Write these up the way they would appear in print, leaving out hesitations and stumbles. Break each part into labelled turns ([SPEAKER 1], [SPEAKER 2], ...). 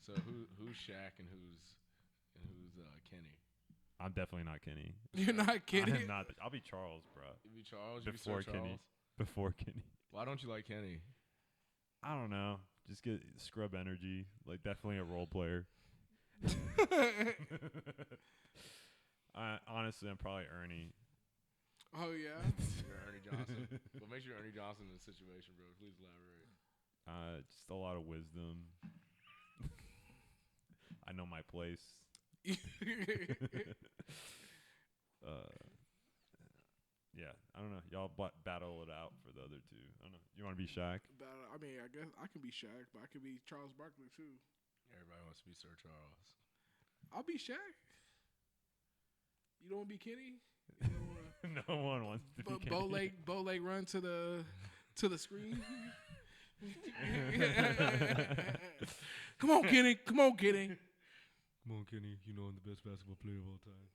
[SPEAKER 1] So who's Shaq and who's Kenny?
[SPEAKER 2] I'm definitely not Kenny.
[SPEAKER 3] You're not kidding.
[SPEAKER 2] I'm not. I'll be Charles, bro.
[SPEAKER 1] You be Charles. You
[SPEAKER 2] Before
[SPEAKER 1] be Sir
[SPEAKER 2] Kenny.
[SPEAKER 1] Charles.
[SPEAKER 2] Before Kenny.
[SPEAKER 1] Why don't you like Kenny?
[SPEAKER 2] I don't know. Just get scrub energy. Like definitely a role player. Honestly, I'm probably Ernie.
[SPEAKER 3] Oh yeah.
[SPEAKER 1] You're Ernie Johnson. What makes you Ernie Johnson in this situation, bro? Please elaborate.
[SPEAKER 2] Just a lot of wisdom. I know my place. Yeah, I don't know. Y'all battle it out for the other two. I don't know. You want to be Shaq?
[SPEAKER 3] I mean, I guess I can be Shaq, but I can be Charles Barkley too.
[SPEAKER 1] Everybody wants to be Sir Charles.
[SPEAKER 3] I'll be Shaq. You don't want to be Kenny? You don't wanna
[SPEAKER 2] No one wants to be Kenny.
[SPEAKER 3] bow leg run to the screen. Come on, Kenny. Come on, Kenny.
[SPEAKER 1] Come on, Kenny. You know I'm the best basketball player of all time.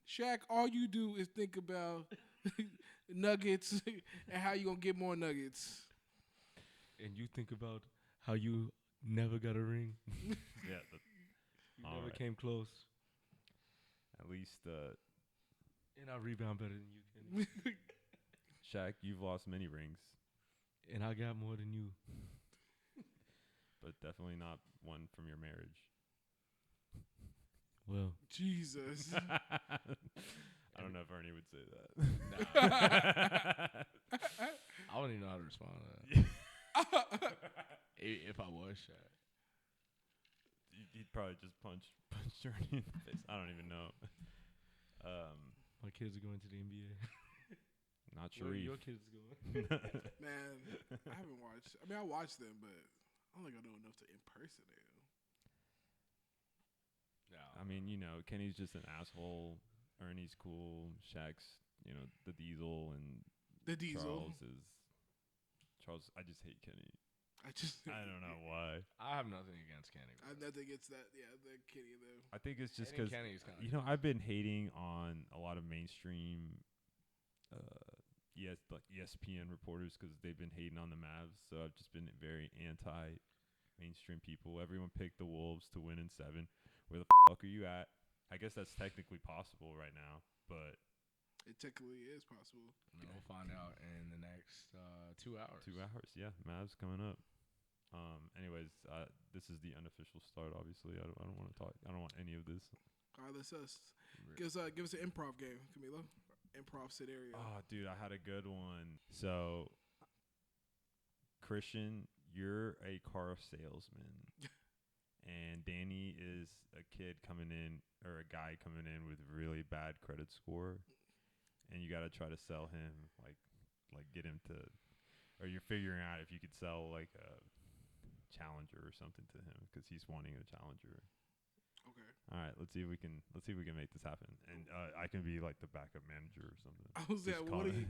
[SPEAKER 3] Shaq, all you do is think about nuggets and how you gonna get more nuggets.
[SPEAKER 1] And you think about how you never got a ring.
[SPEAKER 2] Yeah.
[SPEAKER 1] You
[SPEAKER 2] All
[SPEAKER 1] never
[SPEAKER 2] right.
[SPEAKER 1] came close.
[SPEAKER 2] At least,
[SPEAKER 1] And I rebound better than you, Kenny.
[SPEAKER 2] Shaq, you've lost many rings,
[SPEAKER 1] And I got more than you.
[SPEAKER 2] but definitely not one from your marriage.
[SPEAKER 1] Well,
[SPEAKER 3] Jesus.
[SPEAKER 2] I don't know if Ernie would say that.
[SPEAKER 1] I wouldn't even know how to respond to that. If I was Shaq.
[SPEAKER 2] He'd probably just punch Ernie in the face. I don't even know.
[SPEAKER 1] My kids are going to the NBA.
[SPEAKER 2] Not
[SPEAKER 1] Where are
[SPEAKER 2] Sharif.
[SPEAKER 1] your kids going?
[SPEAKER 3] Man, I haven't watched. I mean, I watched them, but I don't think I know enough to impersonate them.
[SPEAKER 1] No.
[SPEAKER 2] I mean, you know, Kenny's just an asshole. Ernie's cool. Shaq's, you know, the Diesel, and
[SPEAKER 3] The Diesel.
[SPEAKER 2] Charles. I just hate Kenny.
[SPEAKER 3] I
[SPEAKER 2] don't know why.
[SPEAKER 1] I have nothing against Kenny.
[SPEAKER 3] I have nothing against that. Yeah, the Kenny though.
[SPEAKER 2] I think it's just
[SPEAKER 1] Hating
[SPEAKER 2] because
[SPEAKER 1] Kenny's kinda
[SPEAKER 2] you know I've been hating on a lot of mainstream, like ESPN reporters because they've been hating on the Mavs. So I've just been very anti-mainstream people. Everyone picked the Wolves to win in 7. Where the fuck are you at? I guess that's technically possible right now, but
[SPEAKER 3] It technically is possible.
[SPEAKER 1] And we'll find out in the next 2 hours.
[SPEAKER 2] 2 hours, yeah. Mavs coming up. Anyways, this is the unofficial start. Obviously, I don't want to talk. I don't want any of this.
[SPEAKER 3] All right, let's give us an improv game, Camilo. Improv scenario.
[SPEAKER 2] Oh, dude, I had a good one. So, Christian, you're a car salesman, and Danny is a kid coming in, or a guy coming in with really bad credit score, and you got to try to sell him, like get him to, or you're figuring out if you could sell like a Challenger or something to him because he's wanting a Challenger.
[SPEAKER 3] Okay.
[SPEAKER 2] All right, let's see if we can make this happen, and I can be like the backup manager or something.
[SPEAKER 3] I was
[SPEAKER 2] Just
[SPEAKER 3] at
[SPEAKER 2] call-
[SPEAKER 3] what are you?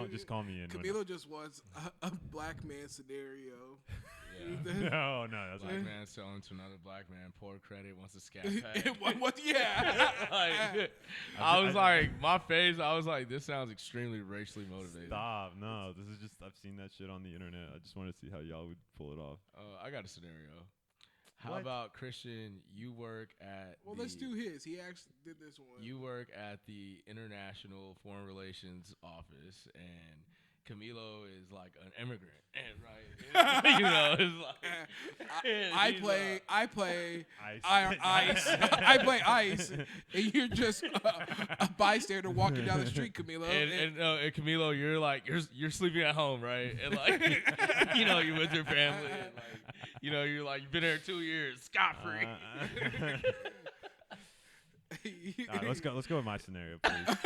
[SPEAKER 2] just call me in.
[SPEAKER 3] Camilo just wants a black man scenario.
[SPEAKER 1] Yeah.
[SPEAKER 2] No, that's
[SPEAKER 1] Black man selling to another black man. Poor credit wants a scat pack.
[SPEAKER 3] what? Yeah.
[SPEAKER 1] Like, I was like, my face. I was like, this sounds extremely racially motivated.
[SPEAKER 2] Stop! No, this is just I've seen that shit on the internet. I just want to see how y'all would pull it off.
[SPEAKER 1] I got a scenario. How
[SPEAKER 2] What?
[SPEAKER 1] about Christian? You work at.
[SPEAKER 3] Well, let's do his. He actually did this one.
[SPEAKER 1] You work at the International Foreign Relations Office, and Camilo is like an immigrant, and right, you know, it's like
[SPEAKER 3] I
[SPEAKER 1] he's
[SPEAKER 3] play
[SPEAKER 2] Ice.
[SPEAKER 3] ice. I play ice, and you're just a bystander walking down the street, Camilo.
[SPEAKER 1] and Camilo, you're like you're sleeping at home, right? And like you know, you're with your family, and like you know, you're like you've been there 2 years, scot free.
[SPEAKER 2] All right, let's go with my scenario, please.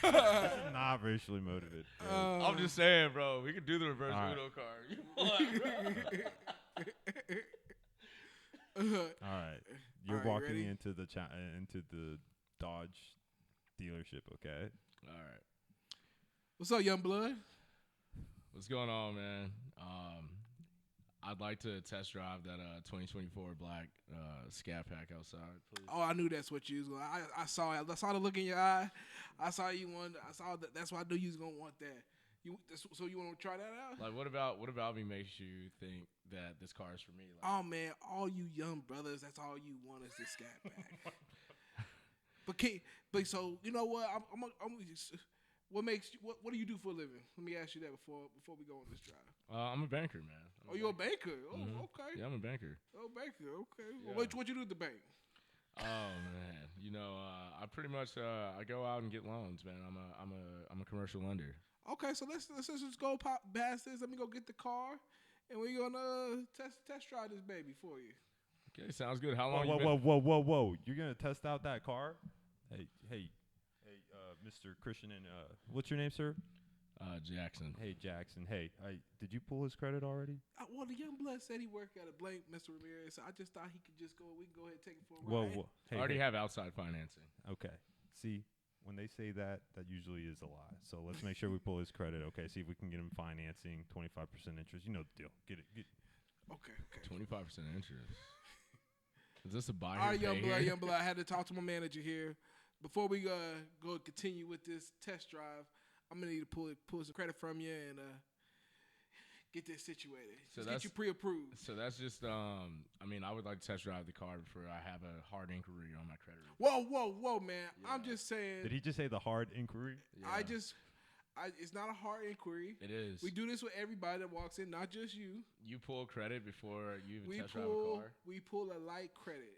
[SPEAKER 2] Not racially motivated. bro.
[SPEAKER 1] I'm just saying, bro. We could do the reverse
[SPEAKER 2] All right.
[SPEAKER 1] Uno card. You want, bro?
[SPEAKER 2] All right, you're
[SPEAKER 3] All right,
[SPEAKER 2] walking
[SPEAKER 3] ready?
[SPEAKER 2] into the Dodge dealership. Okay.
[SPEAKER 1] All right.
[SPEAKER 3] What's up, young blood?
[SPEAKER 1] What's going on, man? I'd like to test drive that 2024 black Scat Pack outside, please.
[SPEAKER 3] Oh, I knew that's what you was going. I saw the look in your eye. I saw you wanted. I saw that. That's why I knew you was gonna want that. So you want to try that out?
[SPEAKER 1] Like, what about me makes you think that this car is for me? Like,
[SPEAKER 3] Oh man, all you young brothers, that's all you want is this scat pack. but so you know what? What makes you, what do you do for a living? Let me ask you that before we go on this drive.
[SPEAKER 1] I'm a banker, man.
[SPEAKER 3] Oh, you're a banker. Oh,
[SPEAKER 1] Mhm.
[SPEAKER 3] okay.
[SPEAKER 1] Yeah, I'm a banker.
[SPEAKER 3] Oh, banker. Okay.
[SPEAKER 1] Yeah.
[SPEAKER 3] Well, what you do at the bank?
[SPEAKER 1] Oh man, I pretty much I go out and get loans, man. I'm a commercial lender.
[SPEAKER 3] Okay, so let's just go past this. Let me go get the car, and we're gonna test drive this baby for you.
[SPEAKER 1] Okay, sounds good. How
[SPEAKER 2] Whoa,
[SPEAKER 1] long?
[SPEAKER 2] whoa! You're gonna test out that car? Hey, Mr. Christian and what's your name, sir?
[SPEAKER 1] Jackson.
[SPEAKER 2] Hey, Jackson. Hey, did you pull his credit already?
[SPEAKER 3] Well, the young blood said he worked at a blank, Mr. Ramirez. So I just thought he could just go. We can go ahead and take it for a ride.
[SPEAKER 2] Whoa.
[SPEAKER 1] I already have outside financing.
[SPEAKER 2] Okay. See, when they say that usually is a lie. So let's make sure we pull his credit. Okay. See if we can get him financing, 25% interest. You know the deal. Get it.
[SPEAKER 3] Okay.
[SPEAKER 1] 25% interest. Is this a buy
[SPEAKER 3] All right,
[SPEAKER 1] here, pay here?
[SPEAKER 3] young blood. I had to talk to my manager here before we go continue with this test drive. I'm gonna need to pull some credit from you and get this situated.
[SPEAKER 1] So
[SPEAKER 3] Just get you pre-approved.
[SPEAKER 1] So that's just I would like to test drive the car before I have a hard inquiry on my credit report.
[SPEAKER 3] Whoa, man!
[SPEAKER 1] Yeah.
[SPEAKER 3] I'm just saying.
[SPEAKER 2] Did he just say the hard inquiry?
[SPEAKER 3] Yeah. It's not a hard inquiry.
[SPEAKER 1] It is.
[SPEAKER 3] We do this with everybody that walks in, not just you.
[SPEAKER 1] You pull credit before you even test drive a car?
[SPEAKER 3] We pull a light credit.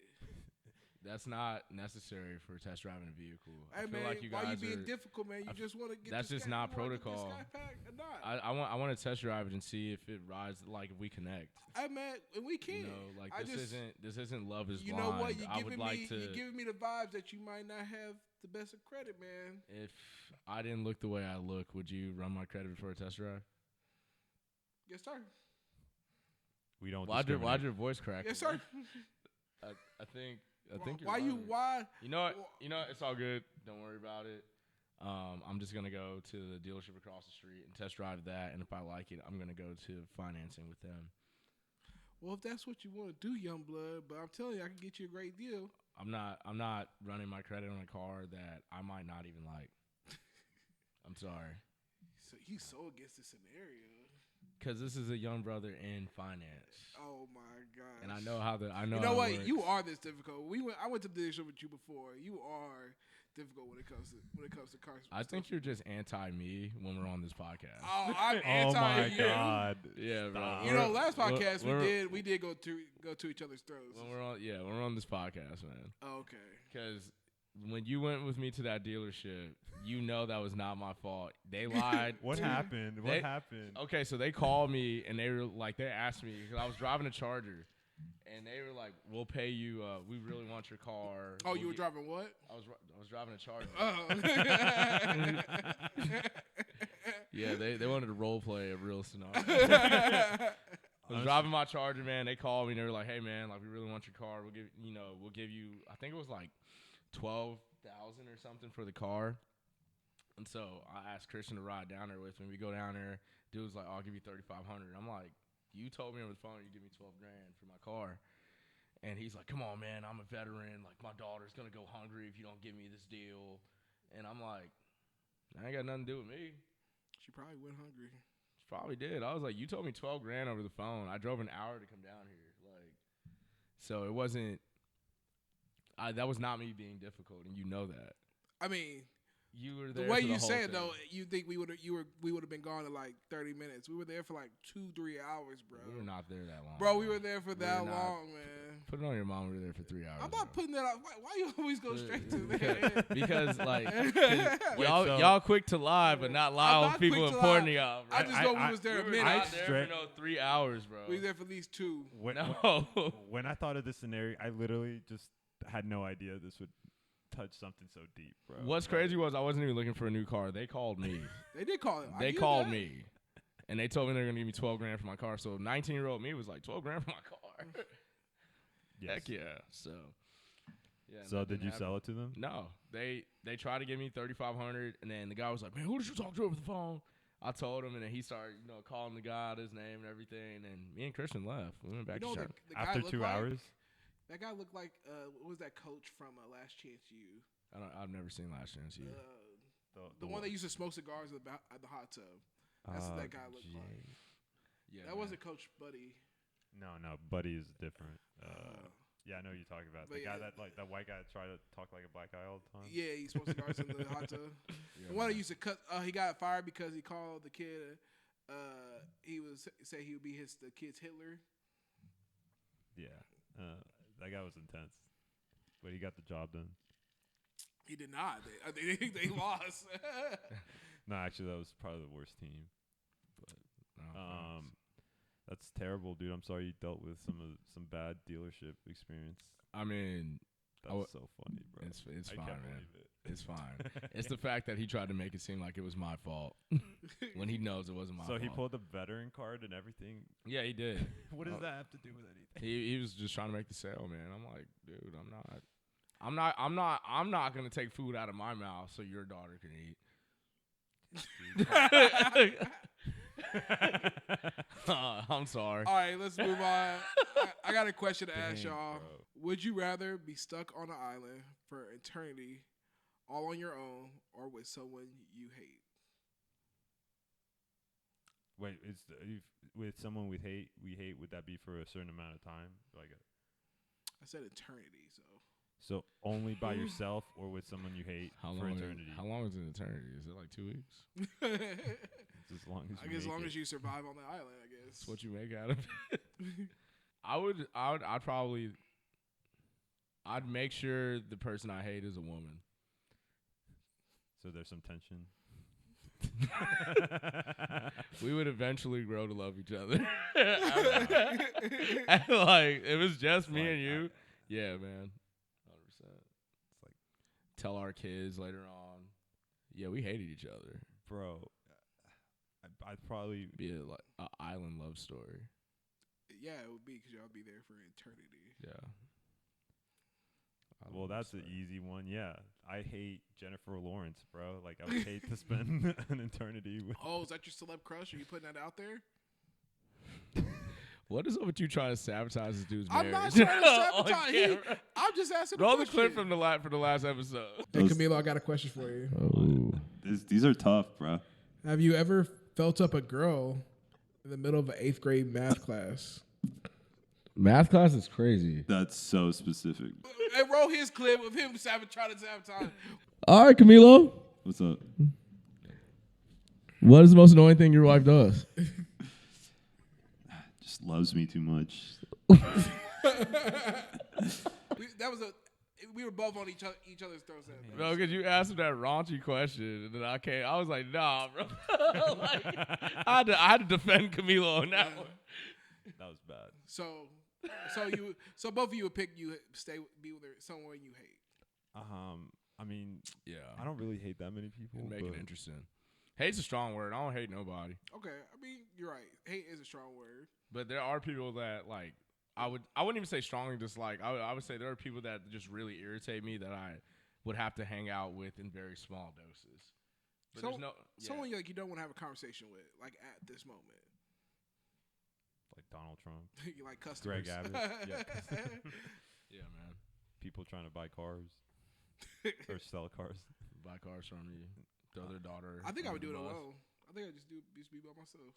[SPEAKER 1] That's not necessary for test driving a vehicle.
[SPEAKER 3] Hey,
[SPEAKER 1] I feel
[SPEAKER 3] man,
[SPEAKER 1] like you guys
[SPEAKER 3] why you being difficult, man? You just want to get
[SPEAKER 1] that's
[SPEAKER 3] this
[SPEAKER 1] just
[SPEAKER 3] guy,
[SPEAKER 1] not
[SPEAKER 3] you wanna get
[SPEAKER 1] protocol.
[SPEAKER 3] This guy pack or not?
[SPEAKER 1] I want to test drive it and see if it rides, like if we connect.
[SPEAKER 3] Hey, man, and we can.
[SPEAKER 1] You know, like this isn't Love Is
[SPEAKER 3] You
[SPEAKER 1] Blind.
[SPEAKER 3] know what?
[SPEAKER 1] I would like to.
[SPEAKER 3] You're giving me the vibes that you might not have the best of credit, man.
[SPEAKER 1] If I didn't look the way I look, would you run my credit before a test drive?
[SPEAKER 3] Yes, sir.
[SPEAKER 2] We don't.
[SPEAKER 1] Why'd your voice crack?
[SPEAKER 3] Yes, sir.
[SPEAKER 1] I think you're
[SPEAKER 3] Why you?
[SPEAKER 1] right.
[SPEAKER 3] Why?
[SPEAKER 1] You know what? It's all good. Don't worry about it. I'm just gonna go to the dealership across the street and test drive that, and if I like it, I'm gonna go to financing with them.
[SPEAKER 3] Well, if that's what you want to do, young blood, but I'm telling you, I can get you a great deal.
[SPEAKER 1] I'm not running my credit on a car that I might not even like. I'm sorry.
[SPEAKER 3] So he's so against the scenario.
[SPEAKER 1] Because this is a young brother in finance.
[SPEAKER 3] Oh my gosh.
[SPEAKER 1] And I know how
[SPEAKER 3] You know
[SPEAKER 1] how
[SPEAKER 3] what?
[SPEAKER 1] it works.
[SPEAKER 3] You are this difficult. I went to the dealership with you before. You are difficult when it comes to cars.
[SPEAKER 1] I think you're just anti me when we're on this podcast.
[SPEAKER 3] Oh, I'm
[SPEAKER 2] Oh
[SPEAKER 3] anti
[SPEAKER 2] my
[SPEAKER 3] you.
[SPEAKER 2] God!
[SPEAKER 1] Yeah, bro.
[SPEAKER 2] Stop.
[SPEAKER 3] You know, last podcast
[SPEAKER 1] we're-
[SPEAKER 3] we did go to each other's throats.
[SPEAKER 1] When we're on this podcast, man.
[SPEAKER 3] Okay.
[SPEAKER 1] Because when you went with me to that dealership, you know that was not my fault. They lied.
[SPEAKER 2] What happened?
[SPEAKER 1] They-
[SPEAKER 2] What happened?
[SPEAKER 1] Okay, so they called me and they were like, they asked me because I was driving a Charger, and they were like, "We'll pay you. We really want your car."
[SPEAKER 3] Oh,
[SPEAKER 1] We'll
[SPEAKER 3] you were
[SPEAKER 1] gi-
[SPEAKER 3] driving what?
[SPEAKER 1] I was driving a Charger.
[SPEAKER 3] Oh.
[SPEAKER 1] Yeah, they wanted to role play a real scenario. I was driving my Charger, man. They called me and they were like, "Hey, man, like we really want your car. We'll give you. I think it was like 12,000 or something for the car." And so I asked Christian to ride down there with me. We go down there. Dude was like, "I'll give you 3,500." I'm like, "You told me over the phone you give me 12 grand for my car." And he's like, "Come on, man. I'm a veteran. Like my daughter's gonna go hungry if you don't give me this deal." And I'm like, "I ain't got nothing to do with me."
[SPEAKER 3] She probably went hungry.
[SPEAKER 1] She probably did. I was like, "You told me 12 grand over the phone. I drove an hour to come down here." Like, so it wasn't. That was not me being difficult, and you know that.
[SPEAKER 3] I mean,
[SPEAKER 1] You were there.
[SPEAKER 3] the way
[SPEAKER 1] for
[SPEAKER 3] you
[SPEAKER 1] whole
[SPEAKER 3] say it
[SPEAKER 1] thing.
[SPEAKER 3] though, you think we would have been gone in like 30 minutes. We were there for like 2-3 hours, bro.
[SPEAKER 1] We were not there that long.
[SPEAKER 3] Bro, we were there for
[SPEAKER 1] We
[SPEAKER 3] that
[SPEAKER 1] were not.
[SPEAKER 3] long, man.
[SPEAKER 1] Put it on your mom. We were there for 3 hours.
[SPEAKER 3] I'm not
[SPEAKER 1] bro.
[SPEAKER 3] putting that out. Why you always go straight to
[SPEAKER 1] because,
[SPEAKER 3] that?
[SPEAKER 1] because like
[SPEAKER 2] Wait,
[SPEAKER 1] y'all
[SPEAKER 2] so-
[SPEAKER 1] y'all quick to lie, but not lie
[SPEAKER 3] I'm
[SPEAKER 1] on
[SPEAKER 3] not
[SPEAKER 1] people
[SPEAKER 3] quick to
[SPEAKER 1] important
[SPEAKER 3] lie.
[SPEAKER 1] to y'all.
[SPEAKER 3] I
[SPEAKER 1] Bro.
[SPEAKER 3] just know we was there
[SPEAKER 1] we
[SPEAKER 3] a
[SPEAKER 1] were
[SPEAKER 3] minute.
[SPEAKER 1] not there
[SPEAKER 2] Straight-
[SPEAKER 1] for no 3 hours, bro.
[SPEAKER 3] We were there for at least 2.
[SPEAKER 2] When,
[SPEAKER 1] No.
[SPEAKER 2] when I thought of this scenario, I literally just had no idea this would touch something so deep, bro.
[SPEAKER 1] What's crazy was I wasn't even looking for a new car. They called me.
[SPEAKER 3] They did call it. I
[SPEAKER 1] They
[SPEAKER 3] get
[SPEAKER 1] called
[SPEAKER 3] that.
[SPEAKER 1] me, and they told me they're gonna give me 12 grand for my car. So 19-year-old me was like 12 grand for my car.
[SPEAKER 2] Yes.
[SPEAKER 1] Heck yeah. So. Yeah. and
[SPEAKER 2] So
[SPEAKER 1] that
[SPEAKER 2] did
[SPEAKER 1] didn't
[SPEAKER 2] you
[SPEAKER 1] happen.
[SPEAKER 2] sell it to them?
[SPEAKER 1] No, they tried to give me 3,500, and then the guy was like, "Man, who did you talk to over the phone?" I told him, and then he started, calling the guy out his name and everything. And me and Christian left. We went back
[SPEAKER 3] You know
[SPEAKER 1] to
[SPEAKER 3] what
[SPEAKER 1] shop.
[SPEAKER 3] the guy
[SPEAKER 2] After
[SPEAKER 3] looked
[SPEAKER 2] 2
[SPEAKER 3] like?
[SPEAKER 2] hours?
[SPEAKER 3] That guy looked like what was that coach from Last Chance U?
[SPEAKER 1] I've never seen Last Chance U.
[SPEAKER 3] The one that used to smoke cigars at the hot tub. That's what that guy looked
[SPEAKER 2] Jay.
[SPEAKER 3] like.
[SPEAKER 1] Yeah,
[SPEAKER 3] That wasn't Coach Buddy.
[SPEAKER 2] No, Buddy is different. Yeah, I know who you're talking about.
[SPEAKER 3] But
[SPEAKER 2] The guy
[SPEAKER 3] yeah.
[SPEAKER 2] that that white guy that tried to talk like a black guy all the time.
[SPEAKER 3] Yeah, he's supposed to guard in the hot tub.
[SPEAKER 1] Yeah,
[SPEAKER 3] The one that
[SPEAKER 1] man.
[SPEAKER 3] used to cut. He got fired because he called the kid. He was say he would be the kid's Hitler.
[SPEAKER 2] Yeah, that guy was intense, but he got the job done.
[SPEAKER 3] He did not. They lost.
[SPEAKER 2] No, actually, that was probably the worst team.
[SPEAKER 1] Oh,
[SPEAKER 2] That's terrible, dude. I'm sorry you dealt with some bad dealership experience.
[SPEAKER 1] I mean,
[SPEAKER 2] That's so funny, bro.
[SPEAKER 1] it's
[SPEAKER 2] I
[SPEAKER 1] fine,
[SPEAKER 2] can't
[SPEAKER 1] man.
[SPEAKER 2] believe it.
[SPEAKER 1] It's fine. It's the fact that he tried to make it seem like it was my fault when he knows it wasn't my
[SPEAKER 2] So
[SPEAKER 1] fault.
[SPEAKER 2] he pulled the veteran card and everything.
[SPEAKER 1] Yeah, he did.
[SPEAKER 2] What does
[SPEAKER 1] Oh.
[SPEAKER 2] that have to do with anything?
[SPEAKER 1] He was just trying to make the sale, man. I'm like, dude, I'm not gonna take food out of my mouth so your daughter can eat. I'm sorry.
[SPEAKER 3] All right, let's move on. I got a question to ask
[SPEAKER 2] Dang,
[SPEAKER 3] y'all.
[SPEAKER 2] bro.
[SPEAKER 3] Would you rather be stuck on an island for eternity, all on your own, or with someone you hate?
[SPEAKER 2] Wait, with someone we hate, would that be for a certain amount of time?
[SPEAKER 3] I said eternity, so
[SPEAKER 2] So only by yourself or with someone you hate
[SPEAKER 1] How
[SPEAKER 2] for
[SPEAKER 1] long?
[SPEAKER 2] eternity?
[SPEAKER 1] How long is an eternity? Is it like 2 weeks?
[SPEAKER 2] It's as long as
[SPEAKER 3] I
[SPEAKER 2] you
[SPEAKER 3] guess as
[SPEAKER 2] make
[SPEAKER 3] long
[SPEAKER 2] it.
[SPEAKER 3] as you survive on the island, I guess.
[SPEAKER 1] That's what you make out of it. I'd make sure the person I hate is a woman.
[SPEAKER 2] So there's some tension.
[SPEAKER 1] We would eventually grow to love each other. And, like, it was just me and you. Yeah, man. 100%.
[SPEAKER 2] It's like,
[SPEAKER 1] Tell our kids later on. Yeah, we hated each other.
[SPEAKER 2] bro, I'd probably
[SPEAKER 1] Be like an island love story.
[SPEAKER 3] Yeah, it would be because y'all be there for eternity.
[SPEAKER 1] Yeah.
[SPEAKER 2] Well, that's an easy one. Yeah, I hate Jennifer Lawrence, bro. Like, I would hate to spend an eternity with.
[SPEAKER 3] Oh, is that your celeb crush? Are you putting that out there?
[SPEAKER 1] What is up with you trying to sabotage this dude's
[SPEAKER 3] I'm
[SPEAKER 1] marriage?
[SPEAKER 3] not trying to
[SPEAKER 1] On
[SPEAKER 3] sabotage.
[SPEAKER 1] camera.
[SPEAKER 3] I'm just asking.
[SPEAKER 1] Roll
[SPEAKER 3] a
[SPEAKER 1] the
[SPEAKER 3] question.
[SPEAKER 1] clip from the last episode.
[SPEAKER 3] Hey, Camilo, I got a question for you.
[SPEAKER 1] Oh.
[SPEAKER 4] These are tough, bro.
[SPEAKER 3] Have you ever felt up a girl in the middle of an 8th grade math class?
[SPEAKER 1] Math class is crazy.
[SPEAKER 4] That's so specific.
[SPEAKER 3] And roll his clip of him trying to sabotage.
[SPEAKER 1] All right, Camilo.
[SPEAKER 4] What's up?
[SPEAKER 1] What is the most annoying thing your wife does?
[SPEAKER 4] Just loves me too much.
[SPEAKER 3] We were both on each other's throats.
[SPEAKER 1] Bro, because you asked him that raunchy question, and then I was like, nah, bro. Like, I had to defend Camilo on that one.
[SPEAKER 2] That was bad.
[SPEAKER 3] So both of you would pick be with someone you hate.
[SPEAKER 2] I mean,
[SPEAKER 1] Yeah.
[SPEAKER 2] I don't really hate that many people.
[SPEAKER 1] Make it
[SPEAKER 2] but
[SPEAKER 1] interesting. Hate's a strong word. I don't hate nobody.
[SPEAKER 3] Okay, I mean you're right. Hate is a strong word.
[SPEAKER 1] But there are people that, like, I wouldn't even say strongly dislike. I would say there are people that just really irritate me that I would have to hang out with in very small doses. But there's no
[SPEAKER 3] Someone you don't want to have a conversation with, like at this moment.
[SPEAKER 2] like Donald Trump,
[SPEAKER 3] You like customers.
[SPEAKER 2] Greg Abbott,
[SPEAKER 1] yeah, man.
[SPEAKER 2] people trying to buy cars or sell cars.
[SPEAKER 1] Buy cars from you. Throw their daughter.
[SPEAKER 3] I think I would do
[SPEAKER 1] under
[SPEAKER 3] it
[SPEAKER 1] the bus.
[SPEAKER 3] alone. I think I just be by myself.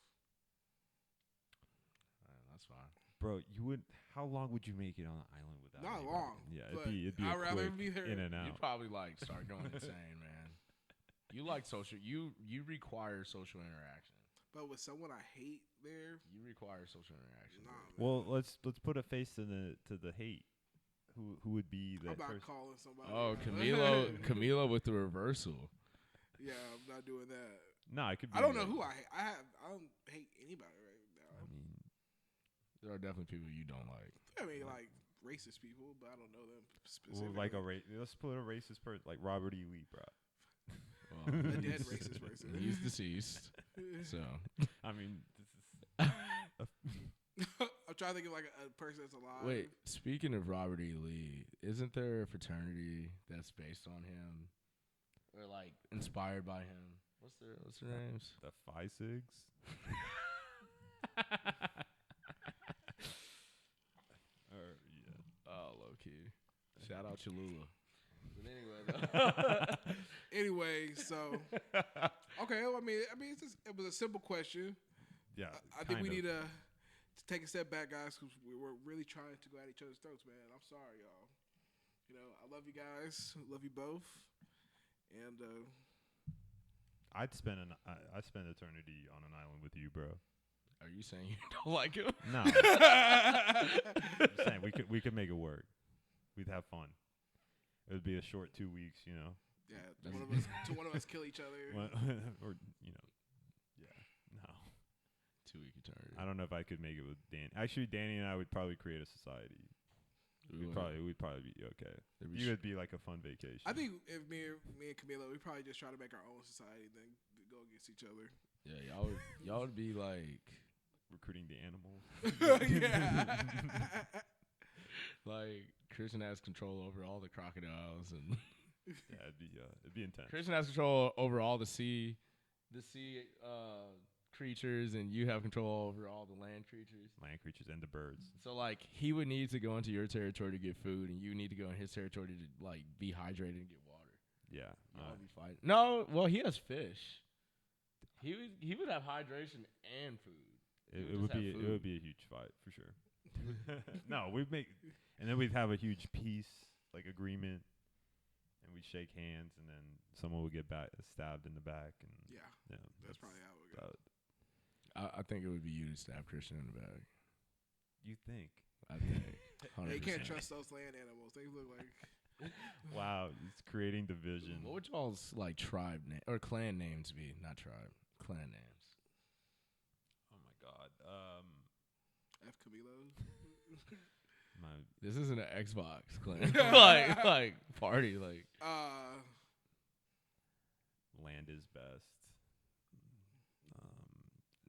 [SPEAKER 1] That's fine.
[SPEAKER 2] Bro, how long would you make it on an island without?
[SPEAKER 3] Not
[SPEAKER 2] anybody?
[SPEAKER 3] long,
[SPEAKER 2] Yeah,
[SPEAKER 3] but
[SPEAKER 2] it'd be
[SPEAKER 3] I'd
[SPEAKER 2] a
[SPEAKER 3] rather
[SPEAKER 2] quick
[SPEAKER 3] be there.
[SPEAKER 2] in and
[SPEAKER 1] You
[SPEAKER 2] out.
[SPEAKER 1] probably like start going insane, man. You like social. You require social interaction.
[SPEAKER 3] But with someone I hate there,
[SPEAKER 1] You require social interaction.
[SPEAKER 3] nah. Man.
[SPEAKER 2] Well, let's put a face to the hate. Who would be
[SPEAKER 3] I'm
[SPEAKER 2] that
[SPEAKER 3] not
[SPEAKER 2] person?
[SPEAKER 3] calling somebody.
[SPEAKER 1] Oh,
[SPEAKER 3] out.
[SPEAKER 1] Camilo with the reversal.
[SPEAKER 3] Yeah, I'm not doing that.
[SPEAKER 2] No, it could be.
[SPEAKER 3] I don't know who I hate. I don't hate anybody right
[SPEAKER 2] I
[SPEAKER 3] now.
[SPEAKER 2] mean,
[SPEAKER 1] There are definitely people you don't like.
[SPEAKER 3] I mean, like racist people, but I don't know them
[SPEAKER 2] well,
[SPEAKER 3] specifically.
[SPEAKER 2] like let's put a racist person like Robert E. Lee, bro.
[SPEAKER 1] Well,
[SPEAKER 3] A dead racist person.
[SPEAKER 1] He's deceased. So
[SPEAKER 2] I mean, this is
[SPEAKER 3] I'm trying to think of like a person that's alive.
[SPEAKER 1] wait. Speaking of Robert E. Lee, isn't there a fraternity that's based on him, or like inspired by him? What's their names?
[SPEAKER 2] the Phi Sigs. Or yeah.
[SPEAKER 1] Oh, low key. Shout out Cholula. But anyway, though.
[SPEAKER 3] Anyway, so Okay. Well, I mean, it was a simple question.
[SPEAKER 2] Yeah,
[SPEAKER 3] I think we
[SPEAKER 2] kind
[SPEAKER 3] need
[SPEAKER 2] of.
[SPEAKER 3] to take a step back, guys, because we're really trying to go at each other's throats, man. I'm sorry, y'all. You know, I love you guys. Love you both. And
[SPEAKER 2] I'd spend eternity on an island with you, bro.
[SPEAKER 1] Are you saying you don't like him?
[SPEAKER 2] No, I'm saying we could make it work. We'd have fun. It would be a short 2 weeks, you know.
[SPEAKER 3] yeah, one of us kill each other.
[SPEAKER 2] Or you know, yeah, no.
[SPEAKER 1] 2 week eternity.
[SPEAKER 2] I don't know if I could make it with Dan. Actually, Danny and I would probably create a society. We'd probably be okay. You would be like a fun vacation.
[SPEAKER 3] I think if me and Camilo, we probably just try to make our own society, then go against each other.
[SPEAKER 1] Yeah, y'all would be like
[SPEAKER 2] recruiting the animals.
[SPEAKER 3] Yeah.
[SPEAKER 1] like Christian has control over all the crocodiles and
[SPEAKER 2] Yeah, it'd be intense.
[SPEAKER 1] Christian has control over all the sea creatures, and you have control over all the land creatures.
[SPEAKER 2] Land creatures and the birds.
[SPEAKER 1] So like he would need to go into your territory to get food, and you need to go in his territory to like be hydrated and get water.
[SPEAKER 2] Yeah.
[SPEAKER 1] Y'all would be fighting. No, well he has fish. He would have hydration and food.
[SPEAKER 2] It would be a huge fight for sure. No, and then we'd have a huge peace like agreement, and we'd shake hands, and then someone would get stabbed in the back, and
[SPEAKER 3] Yeah, that's probably how it would go.
[SPEAKER 1] I think it would be you to stab Christian in the back.
[SPEAKER 2] You think?
[SPEAKER 1] I think. 100%.
[SPEAKER 3] Yeah, you can't trust those land animals. They look like.
[SPEAKER 2] Wow, it's creating division.
[SPEAKER 1] What would y'all's like tribe name or clan names be? Not tribe, clan names.
[SPEAKER 2] Oh my God.
[SPEAKER 3] F. Camilo.
[SPEAKER 1] This isn't an Xbox clan. like party like.
[SPEAKER 2] Land is best.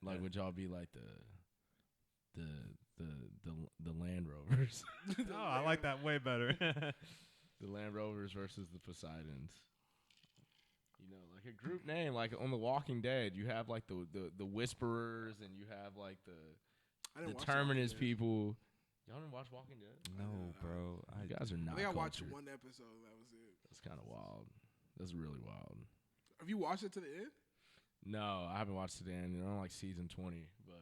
[SPEAKER 1] Like would y'all be like the Land Rovers?
[SPEAKER 2] Oh, I like that way better.
[SPEAKER 1] The Land Rovers versus the Poseidons. You know, like a group name, like on The Walking Dead, you have like the Whisperers, and you have like the Terminus people. Y'all didn't watch Walking Dead?
[SPEAKER 2] No, bro.
[SPEAKER 1] You guys are not.
[SPEAKER 3] I think I watched
[SPEAKER 1] cultured.
[SPEAKER 3] one episode. That was it.
[SPEAKER 1] That's kind of wild. That's really wild.
[SPEAKER 3] Have you watched it to the end?
[SPEAKER 1] No, I haven't watched it in. I'm like season 20, but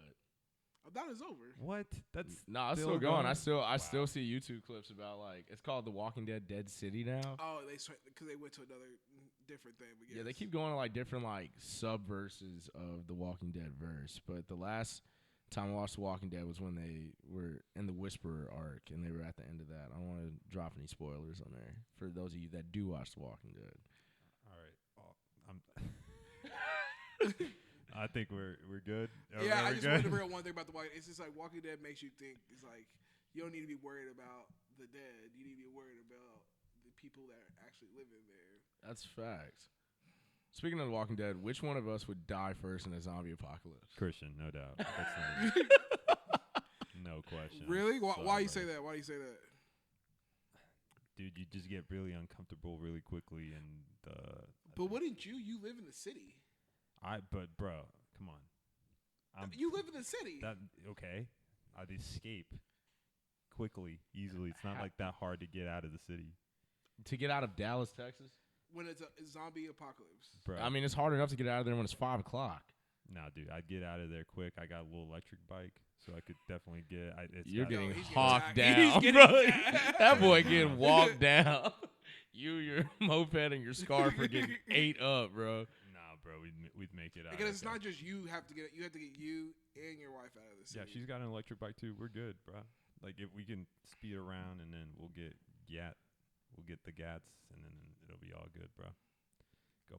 [SPEAKER 3] I thought it's over.
[SPEAKER 2] What? That's
[SPEAKER 1] no, it's still going. I still see YouTube clips about like it's called The Walking Dead Dead City now.
[SPEAKER 3] Oh, because they went to another different thing. But
[SPEAKER 1] Yeah, they keep going to like different like subverses of the Walking Dead verse. But the last time I watched The Walking Dead was when they were in the Whisperer arc, and they were at the end of that. I don't want to drop any spoilers on there for those of you that do watch The Walking Dead.
[SPEAKER 2] all right. I think we're good.
[SPEAKER 3] Yeah, I just wanted to bring up one thing about the Walking Dead. It's just like Walking Dead makes you think. It's like you don't need to be worried about the dead. You need to be worried about the people that are actually living there.
[SPEAKER 1] That's facts. Speaking of The Walking Dead, which one of us would die first in a zombie apocalypse?
[SPEAKER 2] Christian, no doubt. That's not no question.
[SPEAKER 3] Really? Why you say
[SPEAKER 2] Bro.
[SPEAKER 3] that? Why do you say that?
[SPEAKER 2] Dude, you just get really uncomfortable really quickly, and
[SPEAKER 3] But wouldn't you? You live in the city.
[SPEAKER 2] But bro, come on.
[SPEAKER 3] You live in the city.
[SPEAKER 2] That okay? I'd escape quickly, easily. It's not like that hard to get out of the city,
[SPEAKER 1] To get out of Dallas, Texas?
[SPEAKER 3] When it's a zombie apocalypse.
[SPEAKER 2] bro.
[SPEAKER 1] I mean, it's hard enough to get out of there when it's 5 o'clock.
[SPEAKER 2] nah, dude, I'd get out of there quick. I got a little electric bike, so I could definitely get.
[SPEAKER 1] You're getting
[SPEAKER 3] he's getting
[SPEAKER 1] hawked
[SPEAKER 3] attacked.
[SPEAKER 1] down,
[SPEAKER 3] He's
[SPEAKER 1] bro.
[SPEAKER 3] getting attacked.
[SPEAKER 1] That boy getting walked down. Your moped, and your scarf are getting ate up, bro.
[SPEAKER 2] Nah, bro, we'd make it out.
[SPEAKER 3] Because it's
[SPEAKER 2] okay.
[SPEAKER 3] not just you have to get. You have to get you and your wife out of the
[SPEAKER 2] Yeah,
[SPEAKER 3] city.
[SPEAKER 2] she's got an electric bike too. We're good, bro. Like if we can speed around, and then we'll get the gats, and then it'll be all good, bro. Go.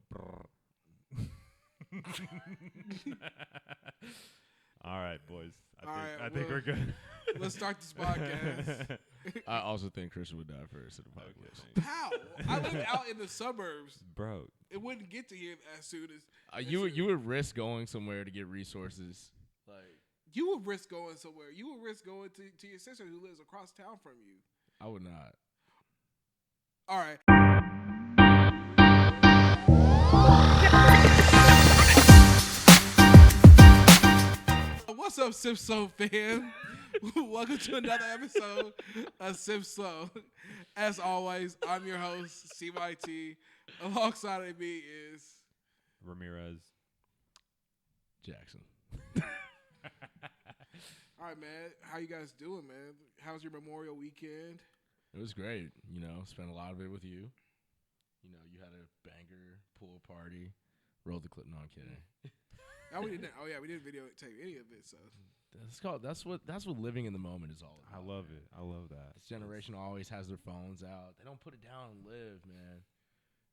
[SPEAKER 2] All right, boys. I think we're good.
[SPEAKER 3] Let's start this podcast.
[SPEAKER 1] I also think Christian would die first in the apocalypse.
[SPEAKER 3] How? I live out in the suburbs.
[SPEAKER 2] Bro.
[SPEAKER 3] It wouldn't get to him as soon as
[SPEAKER 1] You would risk going somewhere to get resources. Like
[SPEAKER 3] you would risk going somewhere. You would risk going to your sister who lives across town from you.
[SPEAKER 1] I would not.
[SPEAKER 3] All right. What's up, Simpson fam? Welcome to another episode of Simpson. As always, I'm your host, CYT. Alongside of me is
[SPEAKER 2] Ramirez.
[SPEAKER 1] Jackson.
[SPEAKER 3] All right, man. How you guys doing, man? How's your Memorial weekend?
[SPEAKER 1] It was great. You know, spent a lot of it with you. You know, you had a banger pool party. Rolled the clip. No, I'm kidding.
[SPEAKER 3] Oh, we didn't. Oh, yeah, we didn't videotape any of it. So
[SPEAKER 1] That's what living in the moment is all
[SPEAKER 2] I
[SPEAKER 1] about.
[SPEAKER 2] love it. I love that.
[SPEAKER 1] This generation always has their phones out. They don't put it down and live, man.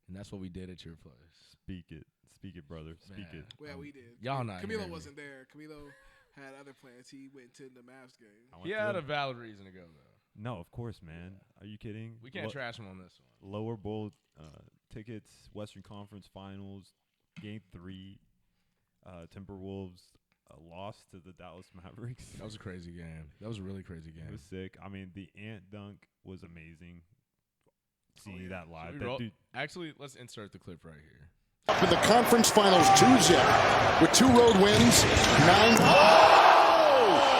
[SPEAKER 1] And that's what we did at your place.
[SPEAKER 2] Speak it, brother. Speak
[SPEAKER 1] Man.
[SPEAKER 2] it.
[SPEAKER 3] well, we did.
[SPEAKER 1] Y'all not
[SPEAKER 3] Camilo
[SPEAKER 1] hearing me.
[SPEAKER 3] wasn't there. Camilo had other plans. He went to the Mavs game.
[SPEAKER 2] I went
[SPEAKER 1] He
[SPEAKER 2] to
[SPEAKER 1] had
[SPEAKER 2] the-
[SPEAKER 1] a valid reason to go though.
[SPEAKER 2] No, of course, man. Are you kidding?
[SPEAKER 1] We can't trash him on this one.
[SPEAKER 2] Lower bowl tickets, Western Conference Finals, Game 3, Timberwolves lost to the Dallas Mavericks.
[SPEAKER 1] That was a crazy game. That was a really crazy
[SPEAKER 2] It
[SPEAKER 1] game.
[SPEAKER 2] was sick. I mean, the ant dunk was amazing. Seeing
[SPEAKER 3] yeah.
[SPEAKER 2] that live,
[SPEAKER 1] Should we
[SPEAKER 2] that
[SPEAKER 1] roll-
[SPEAKER 2] dude.
[SPEAKER 1] Actually, let's insert the clip right here.
[SPEAKER 5] In the conference finals, 2-zip with 2 road wins, 9.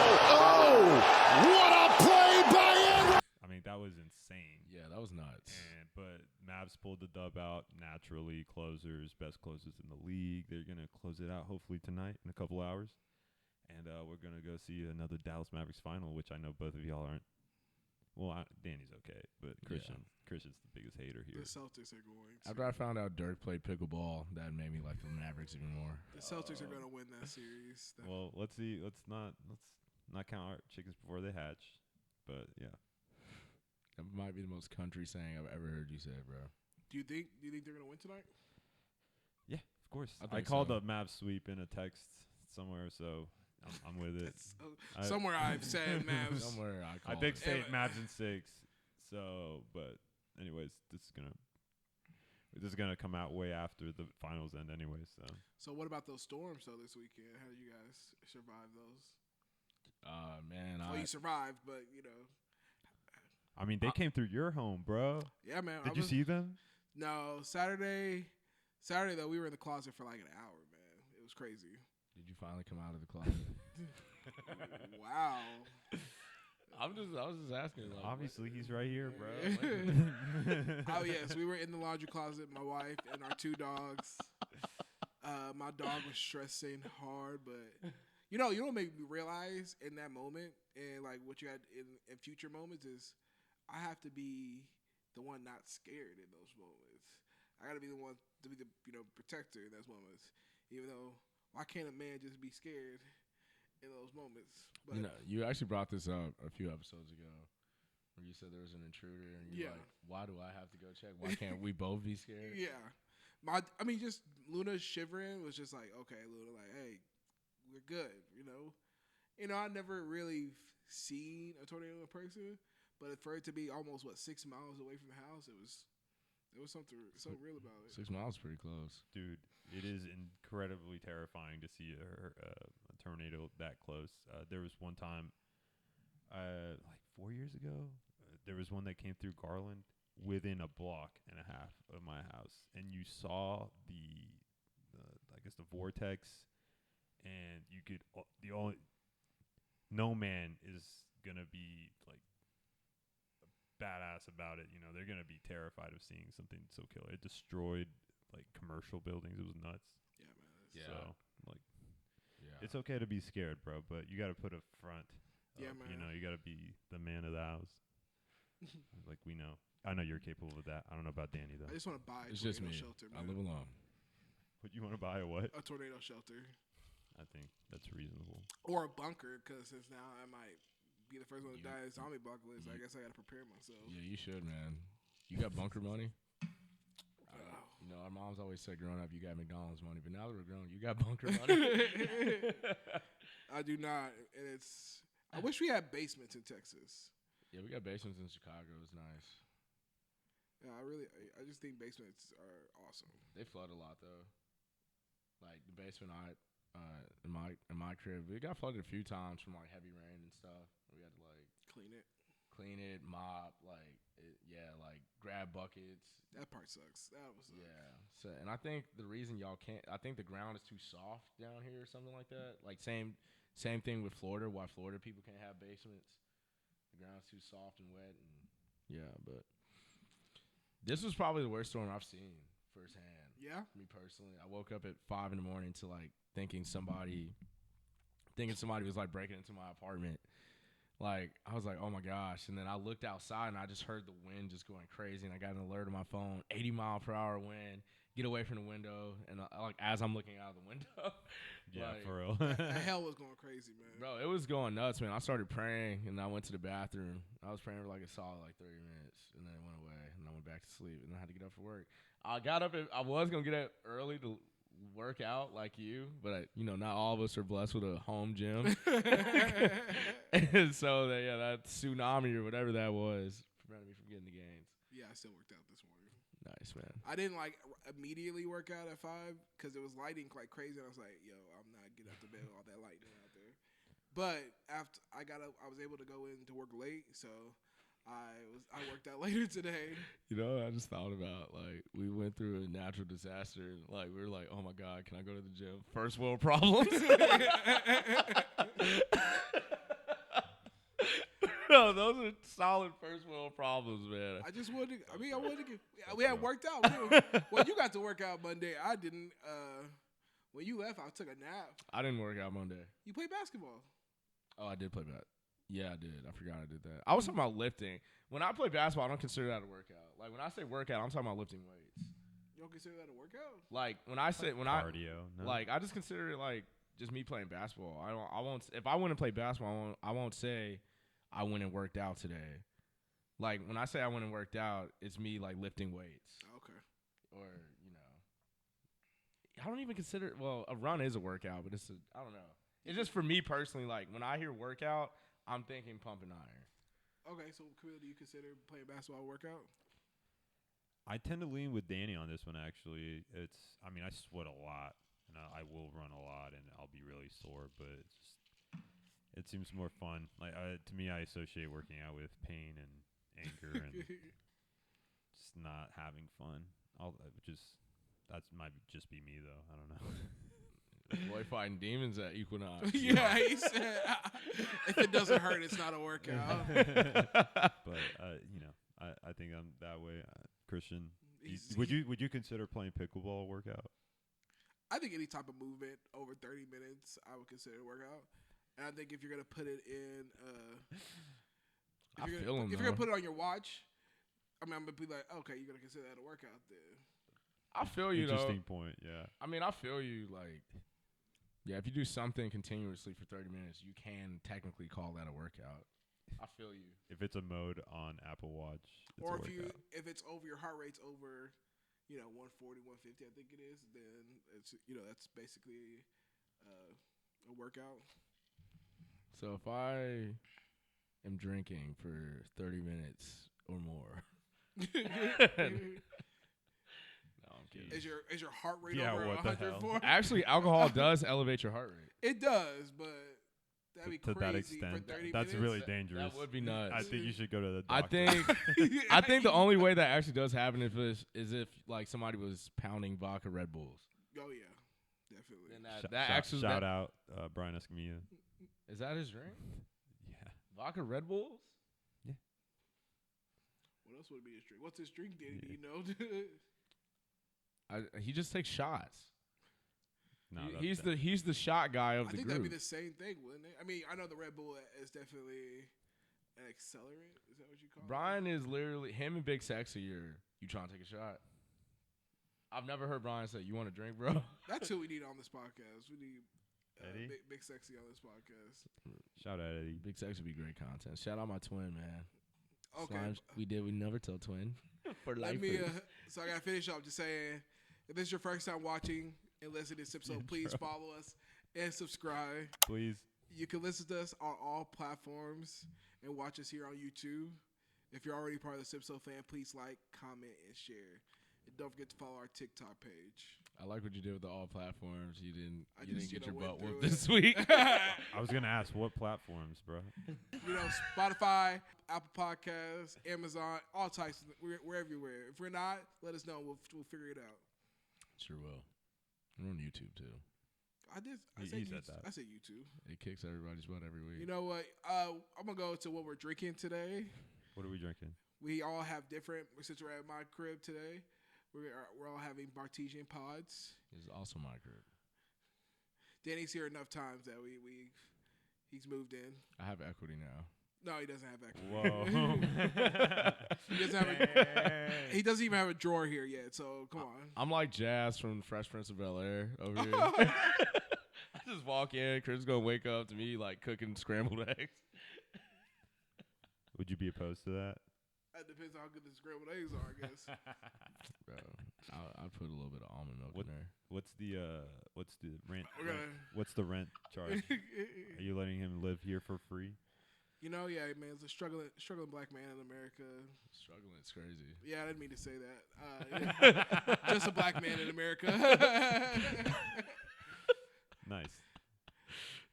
[SPEAKER 5] Oh, what a play by Andrew!
[SPEAKER 2] I mean, that was insane.
[SPEAKER 1] Yeah, that was nuts.
[SPEAKER 2] But Mavs pulled the dub out naturally. Closers, best closers in the league. They're gonna close it out hopefully tonight in a couple hours, and we're gonna go see another Dallas Mavericks final, which I know both of y'all aren't. Well, Danny's okay, but Christian's the biggest hater
[SPEAKER 3] The
[SPEAKER 2] here.
[SPEAKER 3] Celtics are going to.
[SPEAKER 1] After I found out Dirk played pickleball, that made me like the Mavericks even more.
[SPEAKER 3] The Celtics are going to win that series.
[SPEAKER 2] Well, let's see. Let's not count our chickens before they hatch. But yeah,
[SPEAKER 1] That might be the most country saying I've ever heard you say, bro.
[SPEAKER 3] Do you think they're going to win tonight?
[SPEAKER 2] yeah, of course.
[SPEAKER 1] I
[SPEAKER 2] I
[SPEAKER 1] think
[SPEAKER 2] called
[SPEAKER 1] so.
[SPEAKER 2] the Mavs sweep in a text somewhere, so I'm with it.
[SPEAKER 3] That's, somewhere I've said Mavs.
[SPEAKER 1] Somewhere I
[SPEAKER 2] I
[SPEAKER 1] called
[SPEAKER 2] did
[SPEAKER 1] it.
[SPEAKER 2] say Mavs in 6. So, but anyways, this is gonna come out way after the finals end, anyway. So
[SPEAKER 3] So what about those storms though this weekend? How did you guys survive those?
[SPEAKER 1] Man,
[SPEAKER 3] Well, you survived, but you know.
[SPEAKER 2] I mean, they came through your home, bro.
[SPEAKER 3] Yeah, man.
[SPEAKER 2] Did you see them?
[SPEAKER 3] No, Saturday though we were in the closet for like an hour, man. It was crazy.
[SPEAKER 1] Did you finally come out of the closet?
[SPEAKER 3] Wow.
[SPEAKER 1] I was just asking. Like,
[SPEAKER 2] Obviously, he's right here, bro.
[SPEAKER 3] Oh yes, we were in the laundry closet, my wife and our 2 dogs. My dog was stressing hard, but you know what made me realize in that moment and like what you had in future moments is I have to be the one not scared in those moments. I got to be the one to be the protector in those moments. Even though why can't a man just be scared in those moments? But
[SPEAKER 1] you actually brought this up a few episodes ago, where you said there was an intruder, and you're
[SPEAKER 3] Yeah.
[SPEAKER 1] like, "Why do I have to go check? Why can't we both be scared?"
[SPEAKER 3] yeah, just Luna shivering was just like, okay, Luna, like, hey, we're good, I never really seen a tornado in person, but for it to be almost 6 miles away from the house, there was something so real about it.
[SPEAKER 1] 6 miles is pretty close.
[SPEAKER 2] Dude, it is incredibly terrifying to see a tornado that close. There was one time, like 4 years ago, there was one that came through Garland within a block and a half of my house, and you saw the I guess the vortex, and you could no man is gonna be like badass about it. They're gonna be terrified of seeing something so killer. It destroyed like commercial buildings. It was nuts.
[SPEAKER 3] Yeah, man.
[SPEAKER 1] Yeah.
[SPEAKER 2] So like,
[SPEAKER 1] Yeah.
[SPEAKER 2] it's okay to be scared, bro, but you got to put a front.
[SPEAKER 3] Yeah,
[SPEAKER 2] up,
[SPEAKER 3] man.
[SPEAKER 2] You got to be the man of the house. Like we know. I know you're capable of that. I don't know about Danny though.
[SPEAKER 3] I just want to buy a
[SPEAKER 1] It's just
[SPEAKER 3] tornado
[SPEAKER 1] me.
[SPEAKER 3] shelter,
[SPEAKER 1] I
[SPEAKER 3] man.
[SPEAKER 1] live alone.
[SPEAKER 2] But you want to buy a what?
[SPEAKER 3] A tornado shelter
[SPEAKER 2] I think that's reasonable.
[SPEAKER 3] or a bunker, because since now I might be the first one to die in the zombie apocalypse, I guess I got to prepare myself.
[SPEAKER 1] Yeah, you should, man. You got bunker money? Our moms always said growing up, you got McDonald's money, but now that we're grown, you got bunker money.
[SPEAKER 3] I do not, and it's. I wish we had basements in Texas.
[SPEAKER 1] Yeah, we got basements in Chicago. It's nice.
[SPEAKER 3] Yeah, I just think basements are awesome.
[SPEAKER 1] They flood a lot though. Like the basement, in my crib, we got flooded a few times from like heavy rain and stuff. We had to like clean it, mop, like grab buckets.
[SPEAKER 3] That part sucks. That was
[SPEAKER 1] Yeah. So, and I think the reason y'all can't, I think the ground is too soft down here or something like that. Like same thing with Florida. Why Florida people can't have basements? The ground's too soft and wet, and yeah. But this was probably the worst storm I've seen firsthand.
[SPEAKER 3] Yeah.
[SPEAKER 1] Me personally, I woke up at 5 in the morning to like thinking somebody was like breaking into my apartment. Like, I was like, oh my gosh. And then I looked outside and I just heard the wind just going crazy. And I got an alert on my phone, 80-mile-per-hour wind. Get away from the window. And like, as I'm looking out of the window.
[SPEAKER 2] Yeah,
[SPEAKER 1] like,
[SPEAKER 2] for real.
[SPEAKER 3] The hell was going crazy, man.
[SPEAKER 1] Bro, it was going nuts, man. I started praying and I went to the bathroom. I was praying for like a solid like 30 minutes. And then it went away. And I went back to sleep. And I had to get up for work. I got up. I was going to get up early to work out like you, but not all of us are blessed with a home gym. And so that tsunami or whatever that was prevented me from getting the gains.
[SPEAKER 3] Yeah, I still worked out this morning.
[SPEAKER 1] Nice, man.
[SPEAKER 3] I didn't like immediately work out at 5 because it was lighting like crazy. And I was like, yo, I'm not getting up to bed with all that lightning out there. But after I got up, I was able to go in to work late, so I worked out later today.
[SPEAKER 1] I just thought about like we went through a natural disaster and like we were like, oh my God, can I go to the gym? First world problems. No, those are solid first world problems, man.
[SPEAKER 3] I just wanted to. I wanted to get. We had worked out. Well, you got to work out Monday. I didn't. When you left, I took a nap.
[SPEAKER 1] I didn't work out Monday.
[SPEAKER 3] You played basketball.
[SPEAKER 1] Oh, I did play bat. Yeah, I did. I forgot I did that. I was talking about lifting. When I play basketball, I don't consider that a workout. Like when I say workout, I'm talking about lifting weights.
[SPEAKER 3] You don't consider that a workout?
[SPEAKER 1] Like when I say
[SPEAKER 2] cardio, no.
[SPEAKER 1] like I just consider it like just me playing basketball. I won't. If I went and played basketball, I won't say I went and worked out today. Like when I say I went and worked out, it's me like lifting weights.
[SPEAKER 3] Okay.
[SPEAKER 1] Or I don't even consider. Well, a run is a workout, but I don't know. It's just for me personally. Like when I hear workout, I'm thinking pump and iron.
[SPEAKER 3] Okay, so Camille, do you consider playing basketball a workout?
[SPEAKER 2] I tend to lean with Danny on this one, actually. I sweat a lot, and I will run a lot, and I'll be really sore, but it seems more fun. Like to me, I associate working out with pain and anger and just not having fun. That might just be me, though. I don't know.
[SPEAKER 1] Boy fighting demons at Equinox.
[SPEAKER 3] Yeah, he said, if it doesn't hurt, it's not a workout.
[SPEAKER 2] But I think I'm that way. Christian, would you consider playing pickleball a workout?
[SPEAKER 3] I think any type of movement over 30 minutes, I would consider a workout. And I think if you're gonna put it in, if you're gonna put it on your watch, I'm gonna be like, okay, you're gonna consider that a workout then.
[SPEAKER 1] I feel you,
[SPEAKER 2] Interesting point, yeah.
[SPEAKER 1] I feel you, like, yeah, if you do something continuously for 30 minutes, you can technically call that a workout. I feel you.
[SPEAKER 2] If it's a mode on Apple Watch, it's
[SPEAKER 3] or
[SPEAKER 2] a workout.
[SPEAKER 3] if it's over, your heart rate's over, 140, 150, I think it is, then it's, that's basically a workout.
[SPEAKER 1] So if I am drinking for 30 minutes or more.
[SPEAKER 3] Is your heart rate over
[SPEAKER 2] what the
[SPEAKER 3] 104?
[SPEAKER 1] Actually, alcohol does elevate your heart rate.
[SPEAKER 3] It does, but that'd be
[SPEAKER 2] to
[SPEAKER 3] crazy
[SPEAKER 2] that
[SPEAKER 3] for
[SPEAKER 2] extent.
[SPEAKER 3] 30
[SPEAKER 2] That's
[SPEAKER 3] minutes.
[SPEAKER 2] really dangerous.
[SPEAKER 1] That would be nuts.
[SPEAKER 2] I think you should go to the doctor.
[SPEAKER 1] I think the only way that actually does happen is if like somebody was pounding vodka Red Bulls.
[SPEAKER 3] Oh yeah, definitely.
[SPEAKER 1] And that actually
[SPEAKER 2] shout out Brian Escamilla.
[SPEAKER 1] Is that his drink?
[SPEAKER 2] Yeah.
[SPEAKER 1] Vodka Red Bulls?
[SPEAKER 2] Yeah.
[SPEAKER 3] What else would be his drink? What's his drink, Danny?
[SPEAKER 2] Yeah.
[SPEAKER 3] Do you know?
[SPEAKER 1] He just takes shots.
[SPEAKER 2] No,
[SPEAKER 1] he's the shot guy of the
[SPEAKER 3] I think
[SPEAKER 1] group.
[SPEAKER 3] that'd be the same thing, wouldn't it? I mean, I know the Red Bull is definitely an accelerant. Is that what you call it?
[SPEAKER 1] Brian is literally him and Big Sexy. You trying to take a shot? I've never heard Brian say, "You want a drink, bro?"
[SPEAKER 3] That's who we need on this podcast. We need
[SPEAKER 2] Eddie?
[SPEAKER 3] Big Sexy on this podcast.
[SPEAKER 2] Shout out Eddie.
[SPEAKER 1] Big Sexy would be great content. Shout out my twin, man.
[SPEAKER 3] Okay.
[SPEAKER 1] Slimes, we never tell twin. For life.
[SPEAKER 3] Let me. So I gotta finish up just saying, if this is your first time watching and listening to Sipso, please follow us and subscribe.
[SPEAKER 2] Please.
[SPEAKER 3] You can listen to us on all platforms and watch us here on YouTube. If you're already part of the Sipso fan, please like, comment, and share. And don't forget to follow our TikTok page.
[SPEAKER 1] I like what you did with the all platforms. You didn't get your butt
[SPEAKER 3] went
[SPEAKER 1] whooped
[SPEAKER 3] through
[SPEAKER 1] this
[SPEAKER 3] it.
[SPEAKER 1] week.
[SPEAKER 2] I was gonna ask what platforms, bro.
[SPEAKER 3] Spotify, Apple Podcasts, Amazon, all types. We're everywhere. If we're not, let us know. We'll figure it out.
[SPEAKER 1] Sure will. We're on YouTube too.
[SPEAKER 3] I
[SPEAKER 2] He
[SPEAKER 3] said
[SPEAKER 2] said
[SPEAKER 3] YouTube.
[SPEAKER 2] that.
[SPEAKER 3] I said YouTube.
[SPEAKER 1] It kicks everybody's butt every week.
[SPEAKER 3] You know what? I'm gonna go to what we're drinking today.
[SPEAKER 2] What are we drinking?
[SPEAKER 3] We all have different. Since we're at my crib today, We're all having Bartesian pods.
[SPEAKER 1] It's also my crib.
[SPEAKER 3] Danny's here enough times that he's moved in.
[SPEAKER 1] I have equity now.
[SPEAKER 3] No, he doesn't have equity.
[SPEAKER 2] Whoa.
[SPEAKER 3] He doesn't even have a drawer here yet. So come on.
[SPEAKER 1] I'm like Jazz from Fresh Prince of Bel-Air over here. I just walk in. Chris is gonna wake up to me like cooking scrambled eggs.
[SPEAKER 2] Would you be opposed to that?
[SPEAKER 3] That depends on how good the scrambled eggs are, I guess.
[SPEAKER 1] Bro, I'll put a little bit of almond milk in there.
[SPEAKER 2] What's the rent?
[SPEAKER 3] We're gonna-
[SPEAKER 2] What's the rent charge? Are you letting him live here for free?
[SPEAKER 3] You know, yeah, man, it's a struggling black man in America.
[SPEAKER 1] Struggling, it's crazy.
[SPEAKER 3] Yeah, I didn't mean to say that. Just a black man in America.
[SPEAKER 2] Nice.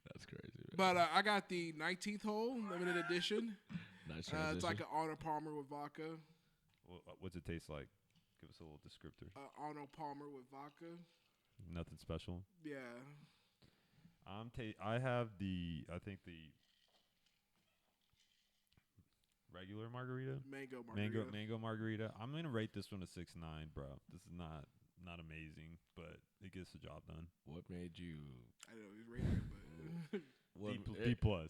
[SPEAKER 1] That's crazy. Man.
[SPEAKER 3] But I got the 19th hole, limited edition.
[SPEAKER 1] Nice
[SPEAKER 3] It's like an Arnold Palmer with vodka.
[SPEAKER 2] What's it taste like? Give us a little descriptor.
[SPEAKER 3] Arnold Palmer with vodka.
[SPEAKER 2] Nothing special.
[SPEAKER 3] Yeah.
[SPEAKER 2] I have the regular margarita.
[SPEAKER 3] Mango margarita.
[SPEAKER 2] Mango margarita. I'm gonna rate this one a 6.9, bro. This is not amazing, but it gets the job done.
[SPEAKER 1] What made you?
[SPEAKER 3] I don't know he's rated, but
[SPEAKER 2] B plus.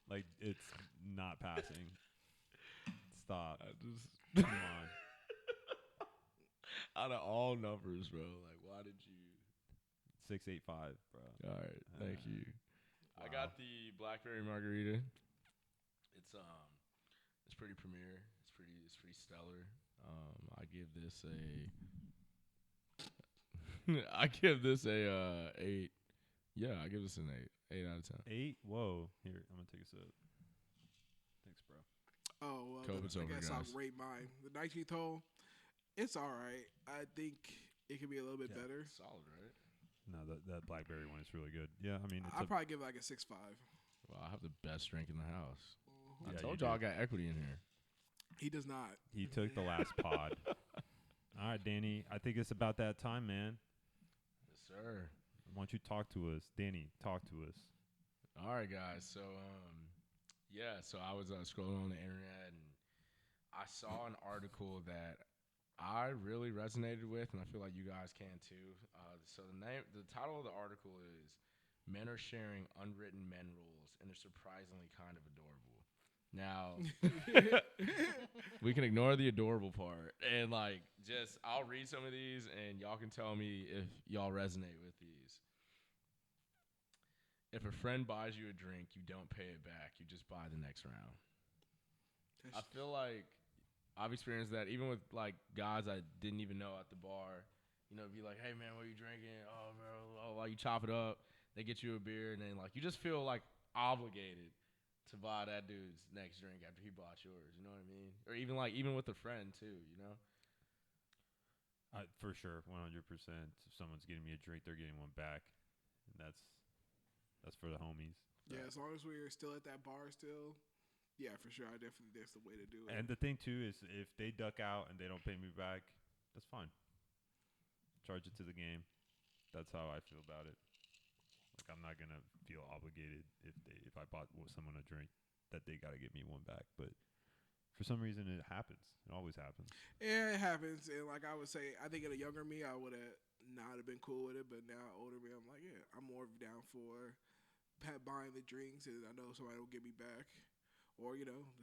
[SPEAKER 2] Like it's not passing. Stop. Come on.
[SPEAKER 1] Out of all numbers, bro, like why did you?
[SPEAKER 2] 6.85, bro.
[SPEAKER 1] All right, thank you.
[SPEAKER 2] Wow.
[SPEAKER 1] I got the blackberry margarita. It's pretty premier. It's pretty stellar. I give this I give this a 8. Yeah, I give this an 8. 8 out of 10.
[SPEAKER 2] 8? Whoa. Here, I'm gonna take a sip. Thanks, bro.
[SPEAKER 3] oh well,
[SPEAKER 1] COVID's
[SPEAKER 3] then
[SPEAKER 1] over,
[SPEAKER 3] I guess
[SPEAKER 1] guys.
[SPEAKER 3] I'll rate mine. The 19th hole, it's all right. I think it could be a little bit better.
[SPEAKER 1] Solid, right?
[SPEAKER 2] No, that blackberry one is really good. Yeah, I mean,
[SPEAKER 3] I'll probably give it like a 6.5.
[SPEAKER 1] Well, I have the best drink in the house.
[SPEAKER 2] Yeah,
[SPEAKER 1] I told
[SPEAKER 2] you
[SPEAKER 1] y'all I
[SPEAKER 2] do.
[SPEAKER 1] got equity in here.
[SPEAKER 3] He does not.
[SPEAKER 2] He took the last pod. All right, Danny. I think it's about that time, man.
[SPEAKER 1] Yes, sir.
[SPEAKER 2] Why don't you talk to us, Danny? Talk to us.
[SPEAKER 1] All right, guys. So, so I was scrolling on the internet and I saw an article that I really resonated with, and I feel like you guys can too. So the title of the article is "Men Are Sharing Unwritten Men Rules, and They're Surprisingly Kind of Adorable." Now, we can ignore the adorable part, and I'll read some of these, and y'all can tell me if y'all resonate with these. If a friend buys you a drink, you don't pay it back. You just buy the next round. I feel like I've experienced that even with guys I didn't even know at the bar. You know, be like, "Hey man, what are you drinking?" "Oh, bro," while you chop it up, they get you a beer, and then you just feel obligated to buy that dude's next drink after he bought yours. You know what I mean? Or even with a friend too. You know?
[SPEAKER 2] For sure, 100%. If someone's getting me a drink, they're getting one back. And that's for the homies.
[SPEAKER 3] Yeah, as long as we're still at that bar still, yeah, for sure. That's the way to do it.
[SPEAKER 2] And the thing too is, if they duck out and they don't pay me back, that's fine. Charge it to the game. That's how I feel about it. I'm not gonna feel obligated if I bought someone a drink that they gotta give me one back. But for some reason, it happens. It always happens.
[SPEAKER 3] Yeah, it happens. And I would say, I think in a younger me, I would have not have been cool with it. But now, older me, I'm like, yeah, I'm more down for buying the drinks, and I know somebody will give me back. Or,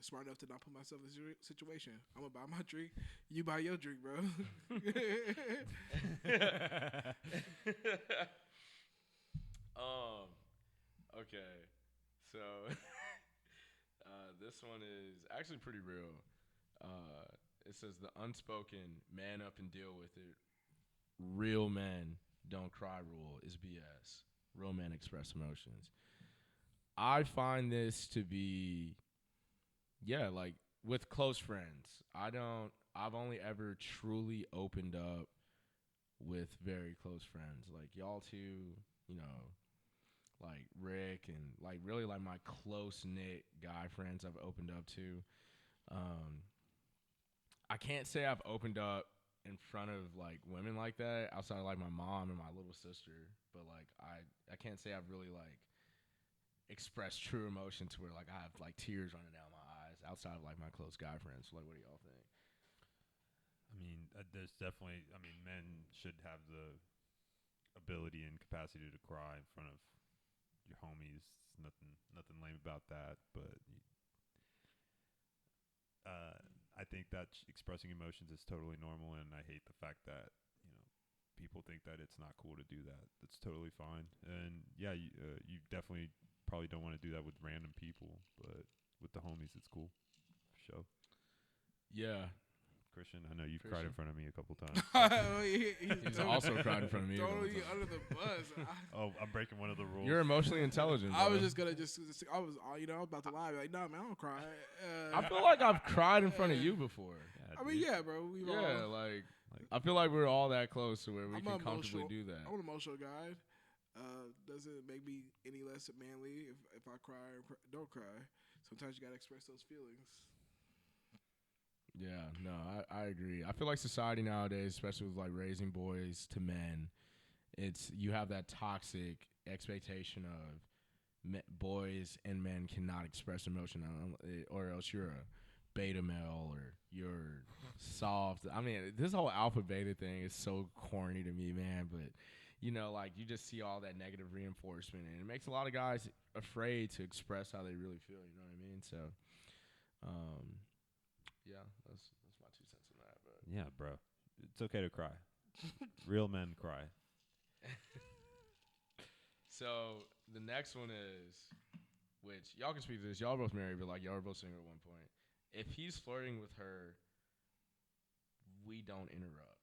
[SPEAKER 3] smart enough to not put myself in a situation. I'm going to buy my drink. You buy your drink, bro.
[SPEAKER 1] Okay. So, this one is actually pretty real. It says the unspoken man up and deal with it. Real men don't cry rule is BS. Real men express emotions. I find this to be, with close friends. I've only ever truly opened up with very close friends. Y'all two, Rick and really my close-knit guy friends I've opened up to. I can't say I've opened up in front of women like that outside of my mom and my little sister, but I can't say I've really expressed true emotion to where I have tears running down my eyes outside of my close guy friends. So what do y'all think?
[SPEAKER 2] I mean, there's definitely. I mean, men should have the ability and capacity to cry in front of your homies. Nothing lame about that. But I think that expressing emotions is totally normal, and I hate the fact that people think that it's not cool to do that. That's totally fine. And yeah, you definitely probably don't want to do that with random people, but with the homies, it's cool. For sure.
[SPEAKER 1] Yeah.
[SPEAKER 2] Christian, I know you've cried in front of me a couple times.
[SPEAKER 1] He's also cried in front of me.
[SPEAKER 3] Throwing you under the bus.
[SPEAKER 2] Oh, I'm breaking one of the rules.
[SPEAKER 1] You're emotionally intelligent.
[SPEAKER 3] I was
[SPEAKER 1] bro.
[SPEAKER 3] just gonna I was about to lie. Like, nah, man, I don't cry.
[SPEAKER 1] I feel like I've cried in front of you before.
[SPEAKER 2] Yeah,
[SPEAKER 3] I mean, yeah, bro. We've
[SPEAKER 1] Yeah,
[SPEAKER 3] all,
[SPEAKER 1] like I feel like we're all that close to where we
[SPEAKER 3] I'm
[SPEAKER 1] can comfortably
[SPEAKER 3] emotional.
[SPEAKER 1] do that.
[SPEAKER 3] I'm an emotional guy. Doesn't make me any less manly if I cry or don't cry. Sometimes you gotta express those feelings.
[SPEAKER 1] Yeah, no, I agree. I feel like society nowadays, especially with like raising boys to men, you have that toxic expectation of boys and men cannot express emotion, or else you're a beta male or you're soft. I mean, this whole alpha beta thing is so corny to me, man. But like you just see all that negative reinforcement, and it makes a lot of guys afraid to express how they really feel. You know what I mean? So, yeah, that's my 2 cents on that. But
[SPEAKER 2] Yeah, bro. It's okay to cry. Real men cry.
[SPEAKER 1] so the next one is, which y'all can speak to this. Y'all are both married, but like y'all are both single at one point. If he's flirting with her, we don't interrupt.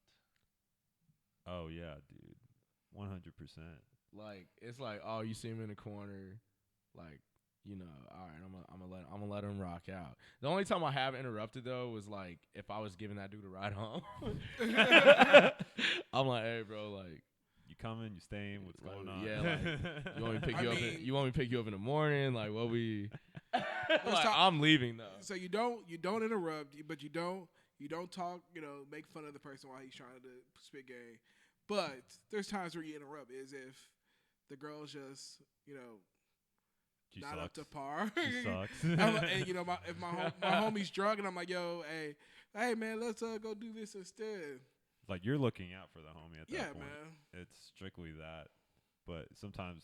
[SPEAKER 2] Oh yeah, dude. 100%.
[SPEAKER 1] Like it's like, oh, you see him in the corner, like all right, I'm gonna let him rock out. The only time I have interrupted though was like if I was giving that dude a ride home. I'm like, hey, bro, like
[SPEAKER 2] You coming? You staying? What's
[SPEAKER 1] like,
[SPEAKER 2] going on?
[SPEAKER 1] Yeah, like you want me to pick you up?
[SPEAKER 3] mean-
[SPEAKER 1] You want me to pick you up in the morning? Like what we?
[SPEAKER 3] Let's
[SPEAKER 1] Like,
[SPEAKER 3] talk-
[SPEAKER 1] I'm leaving though.
[SPEAKER 3] So you don't interrupt, but you don't talk. Make fun of the person while he's trying to spit game. But there's times where you interrupt. Is if the girl's just
[SPEAKER 2] She
[SPEAKER 3] not
[SPEAKER 2] sucks.
[SPEAKER 3] up to par.
[SPEAKER 2] She sucks.
[SPEAKER 3] And if my homie's drunk and I'm like, yo, hey man, let's go do this instead.
[SPEAKER 2] Like you're looking out for the homie at that
[SPEAKER 3] Yeah,
[SPEAKER 2] point.
[SPEAKER 3] man.
[SPEAKER 2] It's strictly that. But sometimes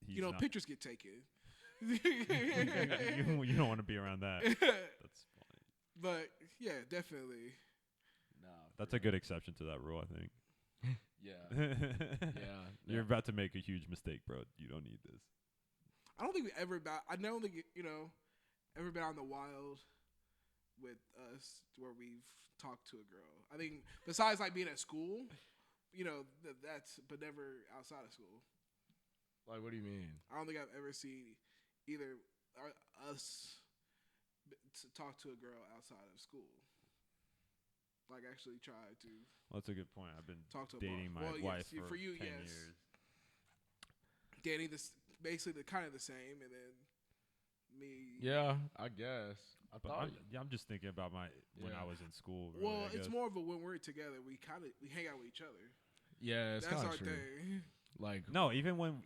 [SPEAKER 2] he's not.
[SPEAKER 3] Pictures get taken.
[SPEAKER 2] you don't want to be around that. That's funny.
[SPEAKER 3] But yeah, definitely.
[SPEAKER 1] Nah,
[SPEAKER 2] That's a good exception to that rule, I think.
[SPEAKER 1] yeah, yeah.
[SPEAKER 2] You're about to make a huge mistake, bro. You don't need this.
[SPEAKER 3] I don't think we ever I don't think ever been on the wild with us where we've talked to a girl. I think besides like being at school, that's but never outside of school.
[SPEAKER 1] Like, what do you mean?
[SPEAKER 3] I don't think I've ever seen either us to talk to a girl outside of school. Like actually try to
[SPEAKER 2] Well, that's a good point. I've been
[SPEAKER 3] talk to
[SPEAKER 2] dating
[SPEAKER 3] a
[SPEAKER 2] my
[SPEAKER 3] well,
[SPEAKER 2] wife
[SPEAKER 3] yes,
[SPEAKER 2] for
[SPEAKER 3] you,
[SPEAKER 2] 10
[SPEAKER 3] yes.
[SPEAKER 2] years.
[SPEAKER 3] Danny, this basically kind of the same, and then me.
[SPEAKER 1] Yeah, I guess. I
[SPEAKER 2] But
[SPEAKER 1] thought.
[SPEAKER 2] I'm just thinking about when
[SPEAKER 1] Yeah.
[SPEAKER 2] I was in school. Really,
[SPEAKER 3] Well,
[SPEAKER 2] I
[SPEAKER 3] it's
[SPEAKER 2] guess.
[SPEAKER 3] more of a when we're together, we hang out with each other.
[SPEAKER 1] Yeah, it's
[SPEAKER 3] That's
[SPEAKER 1] kind
[SPEAKER 3] our
[SPEAKER 1] of true.
[SPEAKER 3] thing.
[SPEAKER 1] Like,
[SPEAKER 2] No, even when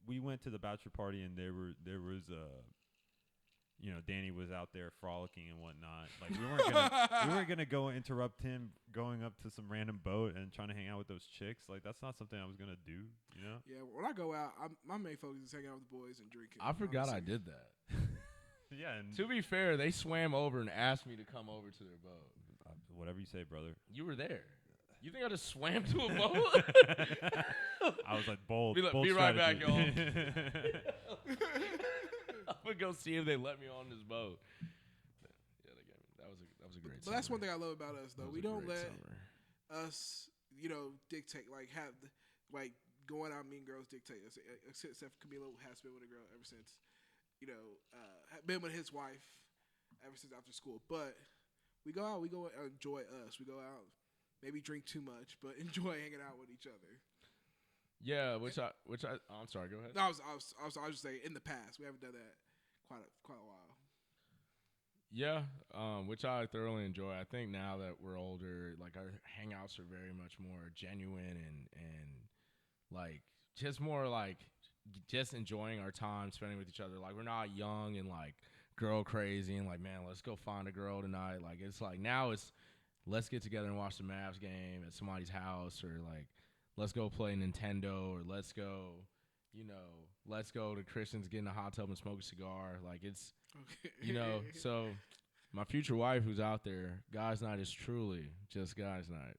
[SPEAKER 2] we went to the bachelor party and there was Danny was out there frolicking and whatnot. Like we weren't gonna go interrupt him going up to some random boat and trying to hang out with those chicks. Like that's not something I was gonna do.
[SPEAKER 3] Yeah, when I go out, my main focus is hanging out with the boys and drinking.
[SPEAKER 1] I forgot I
[SPEAKER 3] honestly.
[SPEAKER 1] did that.
[SPEAKER 2] Yeah. And
[SPEAKER 1] To be fair, they swam over and asked me to come over to their boat.
[SPEAKER 2] whatever you say, brother.
[SPEAKER 1] You were there. You think I just swam to a boat?
[SPEAKER 2] I was like bold.
[SPEAKER 1] Be
[SPEAKER 2] bold
[SPEAKER 1] right back,
[SPEAKER 2] strategy.
[SPEAKER 1] I'm gonna go see if they let me on this boat. Yeah, they gave me. That was a great.
[SPEAKER 3] But that's
[SPEAKER 1] summer.
[SPEAKER 3] one thing I love about us,
[SPEAKER 1] That
[SPEAKER 3] though.
[SPEAKER 1] was
[SPEAKER 3] We
[SPEAKER 1] a
[SPEAKER 3] don't
[SPEAKER 1] great
[SPEAKER 3] let
[SPEAKER 1] summer.
[SPEAKER 3] us, dictate going out mean girls dictate us. Except Camilo has been with a girl ever since, been with his wife ever since after school. But we go out, we go enjoy us. We go out, maybe drink too much, but enjoy hanging out with each other.
[SPEAKER 1] Yeah, which I. I'm sorry. Go ahead.
[SPEAKER 3] No, I was just saying in the past we haven't done that quite a while.
[SPEAKER 1] Yeah, which I thoroughly enjoy. I think now that we're older, like our hangouts are very much more genuine and like just more like just enjoying our time spending with each other. Like we're not young and like girl crazy and like, man, let's go find a girl tonight. Like it's like now it's let's get together and watch the Mavs game at somebody's house, or like, let's go play Nintendo, or let's go to Christian's, get in a hot tub and smoke a cigar. Like, it's, so my future wife who's out there, guys' night is truly just guys' night.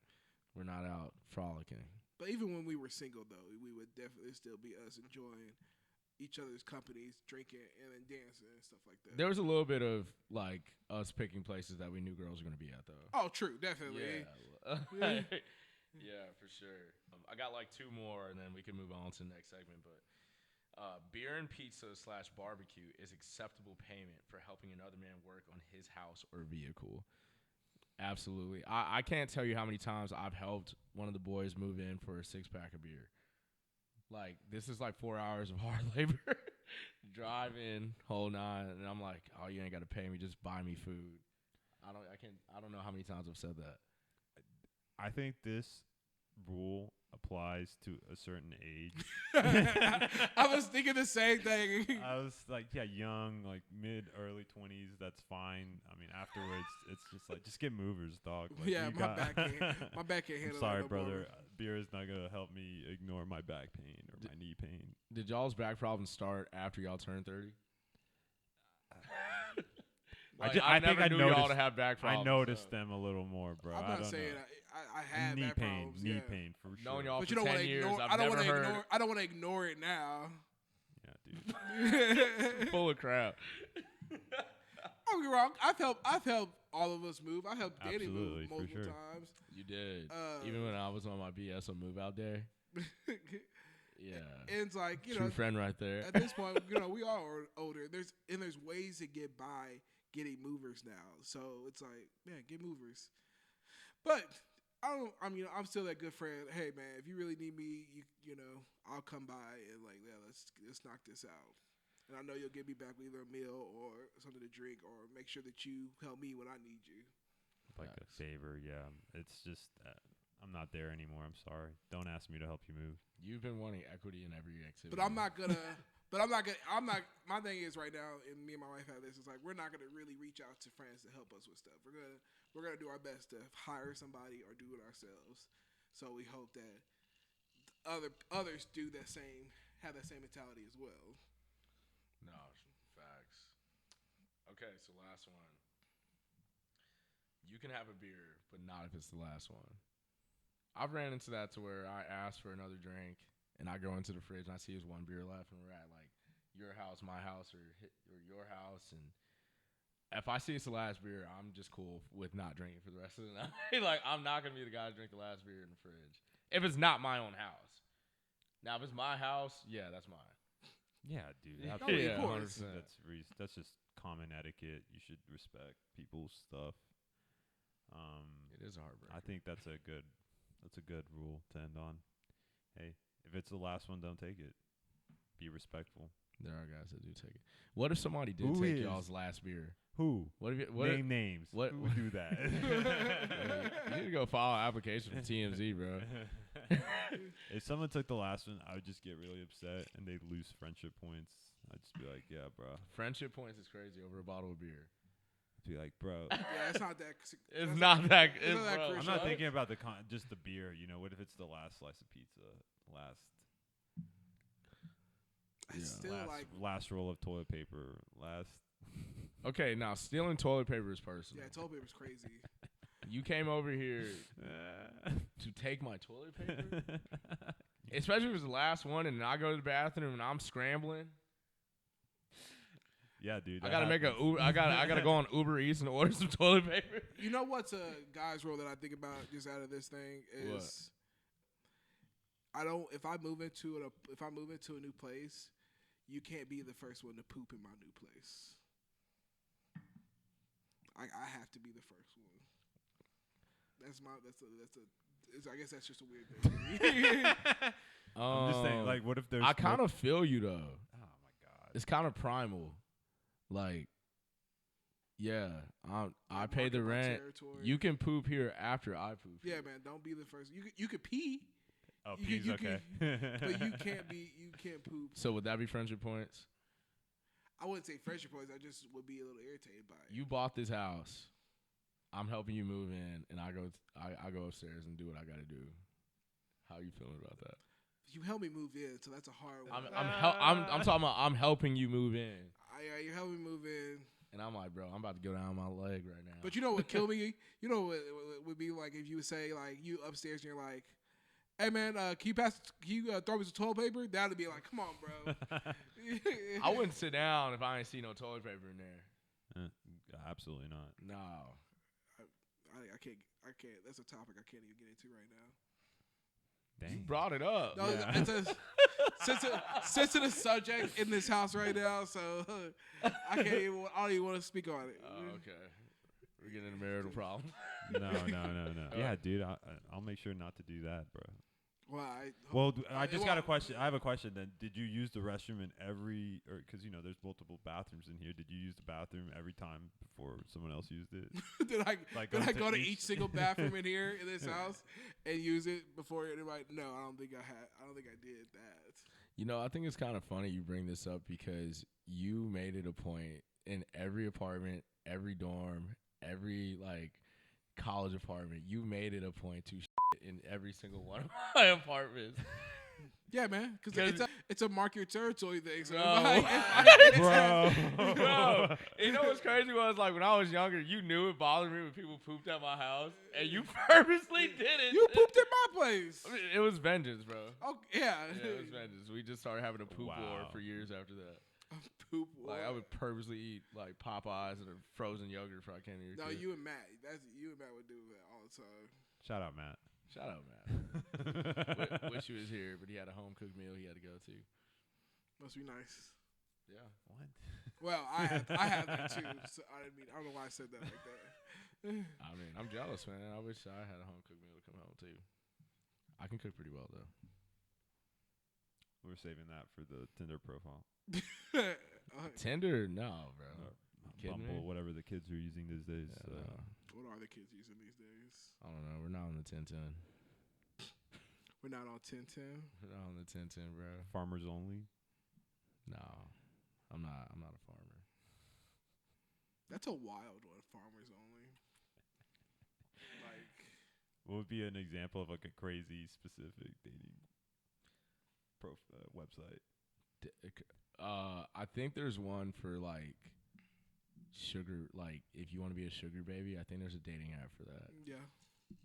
[SPEAKER 1] We're not out frolicking.
[SPEAKER 3] But even when we were single, though, we would definitely still be us enjoying each other's companies, drinking, and then dancing and stuff like that.
[SPEAKER 1] There was a little bit of, like, us picking places that we knew girls were going to be at, though.
[SPEAKER 3] Oh, true. Definitely.
[SPEAKER 1] Yeah. Yeah, for sure. I got, like, 2 more, and then we can move on to the next segment. But beer and pizza / barbecue is acceptable payment for helping another man work on his house or vehicle. Absolutely. I can't tell you how many times I've helped one of the boys move in for a 6-pack of beer. Like, this is like 4 hours of hard labor. Drive in, whole 9, and I'm like, oh, you ain't got to pay me, just buy me food. I don't know how many times I've said that.
[SPEAKER 2] I think this rule applies to a certain age.
[SPEAKER 3] I was thinking the same thing.
[SPEAKER 2] I was like, yeah, young, like early 20s, that's fine. I mean, afterwards, it's just like, just get movers, dog. Like,
[SPEAKER 3] Yeah, my back can't handle
[SPEAKER 2] I'm
[SPEAKER 3] it
[SPEAKER 2] sorry,
[SPEAKER 3] no
[SPEAKER 2] brother.
[SPEAKER 3] more.
[SPEAKER 2] Beer is not going to help me ignore my back pain or my knee pain.
[SPEAKER 1] Did y'all's back problems start after y'all turned 30?
[SPEAKER 2] I think
[SPEAKER 1] never
[SPEAKER 2] I
[SPEAKER 1] knew
[SPEAKER 2] noticed,
[SPEAKER 1] y'all to have back problems.
[SPEAKER 2] I noticed them a little more, bro.
[SPEAKER 3] I'm
[SPEAKER 2] I
[SPEAKER 3] not
[SPEAKER 2] don't
[SPEAKER 3] saying
[SPEAKER 2] know.
[SPEAKER 3] I had
[SPEAKER 2] knee
[SPEAKER 3] back
[SPEAKER 2] pain,
[SPEAKER 3] problems.
[SPEAKER 2] knee
[SPEAKER 3] yeah.
[SPEAKER 2] pain for sure.
[SPEAKER 1] Knowing y'all
[SPEAKER 3] But
[SPEAKER 1] for
[SPEAKER 3] you don't
[SPEAKER 1] 10
[SPEAKER 3] want to
[SPEAKER 1] years,
[SPEAKER 3] ignore.
[SPEAKER 1] I've
[SPEAKER 3] I don't
[SPEAKER 1] never
[SPEAKER 3] want to
[SPEAKER 1] heard.
[SPEAKER 3] ignore. I don't want to ignore it now.
[SPEAKER 2] Yeah, dude.
[SPEAKER 1] Full of crap.
[SPEAKER 3] Don't get me wrong. I've helped all of us move. I helped Danny
[SPEAKER 2] Absolutely,
[SPEAKER 3] move
[SPEAKER 2] for
[SPEAKER 3] multiple
[SPEAKER 2] sure.
[SPEAKER 3] times.
[SPEAKER 1] You did. Even when I was on my BS on move out day. Yeah.
[SPEAKER 3] And it's like,
[SPEAKER 1] True friend right there.
[SPEAKER 3] at this point, we are older. There's ways to get by getting movers now. So it's like, man, get movers. But I'm still that good friend. Hey, man, if you really need me, I'll come by and like, yeah, let's knock this out. And I know you'll get me back with either a meal or something to drink, or make sure that you help me when I need you.
[SPEAKER 2] Like a favor, yeah. It's just, I'm not there anymore. I'm sorry. Don't ask me to help you move.
[SPEAKER 1] You've been wanting equity in every activity.
[SPEAKER 3] But I'm not gonna. My thing is right now, and me and my wife have this. It's like we're not gonna really reach out to friends to help us with stuff. We're gonna do our best to hire somebody or do it ourselves. So we hope that others do that same, have that same mentality as well.
[SPEAKER 1] No, facts. Okay, so last one. You can have a beer, but not if it's the last one. I've ran into that to where I ask for another drink, and I go into the fridge and I see there's 1 beer left, and we're at like your house, my house, or your house, and if I see it's the last beer, I'm just cool with not drinking for the rest of the night. Like, I'm not gonna be the guy to drink the last beer in the fridge if it's not my own house. Now, if it's my house, yeah, that's mine.
[SPEAKER 2] Yeah, dude.
[SPEAKER 3] Yeah,
[SPEAKER 2] Absolutely.
[SPEAKER 3] of course.
[SPEAKER 2] That's just common etiquette. You should respect people's stuff.
[SPEAKER 1] It is a heartbreaker.
[SPEAKER 2] I think that's a good rule to end on. Hey, if it's the last one, don't take it. Be respectful.
[SPEAKER 1] There are guys that do take it. What if somebody did
[SPEAKER 2] Who
[SPEAKER 1] take
[SPEAKER 2] is?
[SPEAKER 1] y'all's last beer?
[SPEAKER 2] Who?
[SPEAKER 1] Name
[SPEAKER 2] names.
[SPEAKER 1] what-
[SPEAKER 2] Who would do that?
[SPEAKER 1] You need to go file an application for TMZ, bro.
[SPEAKER 2] If someone took the last one, I would just get really upset and they'd lose friendship points. I'd just be like, yeah, bro.
[SPEAKER 1] Friendship points is crazy over a bottle of beer.
[SPEAKER 2] Be like, bro.
[SPEAKER 3] Yeah, it's not that.
[SPEAKER 1] It's not that.
[SPEAKER 3] it's not that
[SPEAKER 1] bro.
[SPEAKER 2] I'm
[SPEAKER 3] crucial.
[SPEAKER 2] not thinking about just the beer. What if it's the last slice of pizza?
[SPEAKER 3] It's still like.
[SPEAKER 2] Last roll of toilet paper.
[SPEAKER 1] Okay, now stealing toilet paper is personal.
[SPEAKER 3] Yeah, toilet paper's crazy.
[SPEAKER 1] You came over here to take my toilet paper, especially if it was the last one, and I go to the bathroom and I'm scrambling.
[SPEAKER 2] Yeah, dude.
[SPEAKER 1] I gotta make a Uber. I gotta go on Uber Eats and order some toilet paper.
[SPEAKER 3] You know what's a guy's rule that I think about just out of this thing is if I move into a new place, you can't be the first one to poop in my new place. I have to be the first one. I guess that's just a weird thing.
[SPEAKER 2] I'm just saying, like, what if there's?
[SPEAKER 1] I kind of feel you though.
[SPEAKER 2] Oh my god.
[SPEAKER 1] It's kind of primal. Like, yeah, I pay the
[SPEAKER 3] marking my
[SPEAKER 1] rent.
[SPEAKER 3] territory.
[SPEAKER 1] You can poop here after I poop.
[SPEAKER 3] Yeah,
[SPEAKER 1] here.
[SPEAKER 3] man, don't be the first. You could pee,
[SPEAKER 2] Oh,
[SPEAKER 3] you
[SPEAKER 2] peas,
[SPEAKER 3] can-
[SPEAKER 2] okay.
[SPEAKER 3] but you can't poop.
[SPEAKER 1] So would that be friendship points?
[SPEAKER 3] I wouldn't say friendship points. I just would be a little irritated by it.
[SPEAKER 1] You bought this house. I'm helping you move in, and I go upstairs and do what I got to do. How you feeling about that?
[SPEAKER 3] You helped me move in, so that's a hard one.
[SPEAKER 1] I'm talking about I'm helping you move in,
[SPEAKER 3] You helped me move in.
[SPEAKER 1] and I'm like, bro, I'm about to go down my leg right now.
[SPEAKER 3] But you know what killed me? You know what would be like if you would say like you upstairs and you're like, "Hey man, can you throw me some toilet paper?" That'd be like, "Come on, bro."
[SPEAKER 1] I wouldn't sit down if I ain't see no toilet paper in there.
[SPEAKER 2] Absolutely not.
[SPEAKER 1] No.
[SPEAKER 3] I can't. That's a topic I can't even get into right now.
[SPEAKER 1] You
[SPEAKER 2] Dang.
[SPEAKER 1] brought it up.
[SPEAKER 3] No, it's a sensitive subject in this house right now, so I don't even want to speak on it.
[SPEAKER 1] Oh, okay. We're getting a marital problem.
[SPEAKER 2] No. Yeah, dude, I'll make sure not to do that, bro.
[SPEAKER 3] Why?
[SPEAKER 2] Well, I just got a question. I have a question then. Did you use the restroom in because, there's multiple bathrooms in here. Did you use the bathroom every time before someone else used it?
[SPEAKER 3] Did I go to
[SPEAKER 2] each-
[SPEAKER 3] each single bathroom in here in this house and use it before anybody? No, I don't think I did that.
[SPEAKER 1] I think it's kind of funny you bring this up because you made it a point in every apartment, every dorm, every college apartment. You made it a point to in every single one of my apartments.
[SPEAKER 3] Yeah, man, because it's a mark your territory thing. So
[SPEAKER 2] Bro.
[SPEAKER 1] Bro, you know what's crazy was when I was younger, you knew it bothered me when people pooped at my house, and you purposely did it.
[SPEAKER 3] You pooped in my place.
[SPEAKER 1] I mean, it was vengeance, bro.
[SPEAKER 3] Oh yeah,
[SPEAKER 1] Yeah, it was vengeance. We just started having a poop war
[SPEAKER 2] Wow.
[SPEAKER 1] for years after that.
[SPEAKER 3] poop.
[SPEAKER 1] I would purposely eat Popeyes and a frozen yogurt for I can't eat.
[SPEAKER 3] No, you and Matt. You and Matt would do that all the time.
[SPEAKER 2] Shout out, Matt.
[SPEAKER 1] Shout out, Matt. Wish he was here, but he had a home cooked meal he had to go to.
[SPEAKER 3] Must be nice.
[SPEAKER 1] Yeah.
[SPEAKER 2] What?
[SPEAKER 3] Well, I have that too. So I don't know why I said that like that.
[SPEAKER 1] I mean, I'm jealous, man. I wish I had a home cooked meal to come home too. I can cook pretty well though.
[SPEAKER 2] We're saving that for the Tinder profile.
[SPEAKER 1] Tinder, no, bro. Kidding
[SPEAKER 2] Bumble,
[SPEAKER 1] me?
[SPEAKER 2] whatever the kids are using these days.
[SPEAKER 1] Yeah, no.
[SPEAKER 3] What are the kids using these days?
[SPEAKER 1] I don't know. We're not on the 1010.
[SPEAKER 3] We're not on 1010.
[SPEAKER 1] We're not on the 1010, bro.
[SPEAKER 2] Farmers only.
[SPEAKER 1] No, I'm not. I'm not a farmer.
[SPEAKER 3] That's a wild one. Farmers only.
[SPEAKER 2] What would be an example of a crazy specific dating website?
[SPEAKER 1] I think there's one for sugar. If you want to be a sugar baby, I think there's a dating app for that.
[SPEAKER 3] Yeah.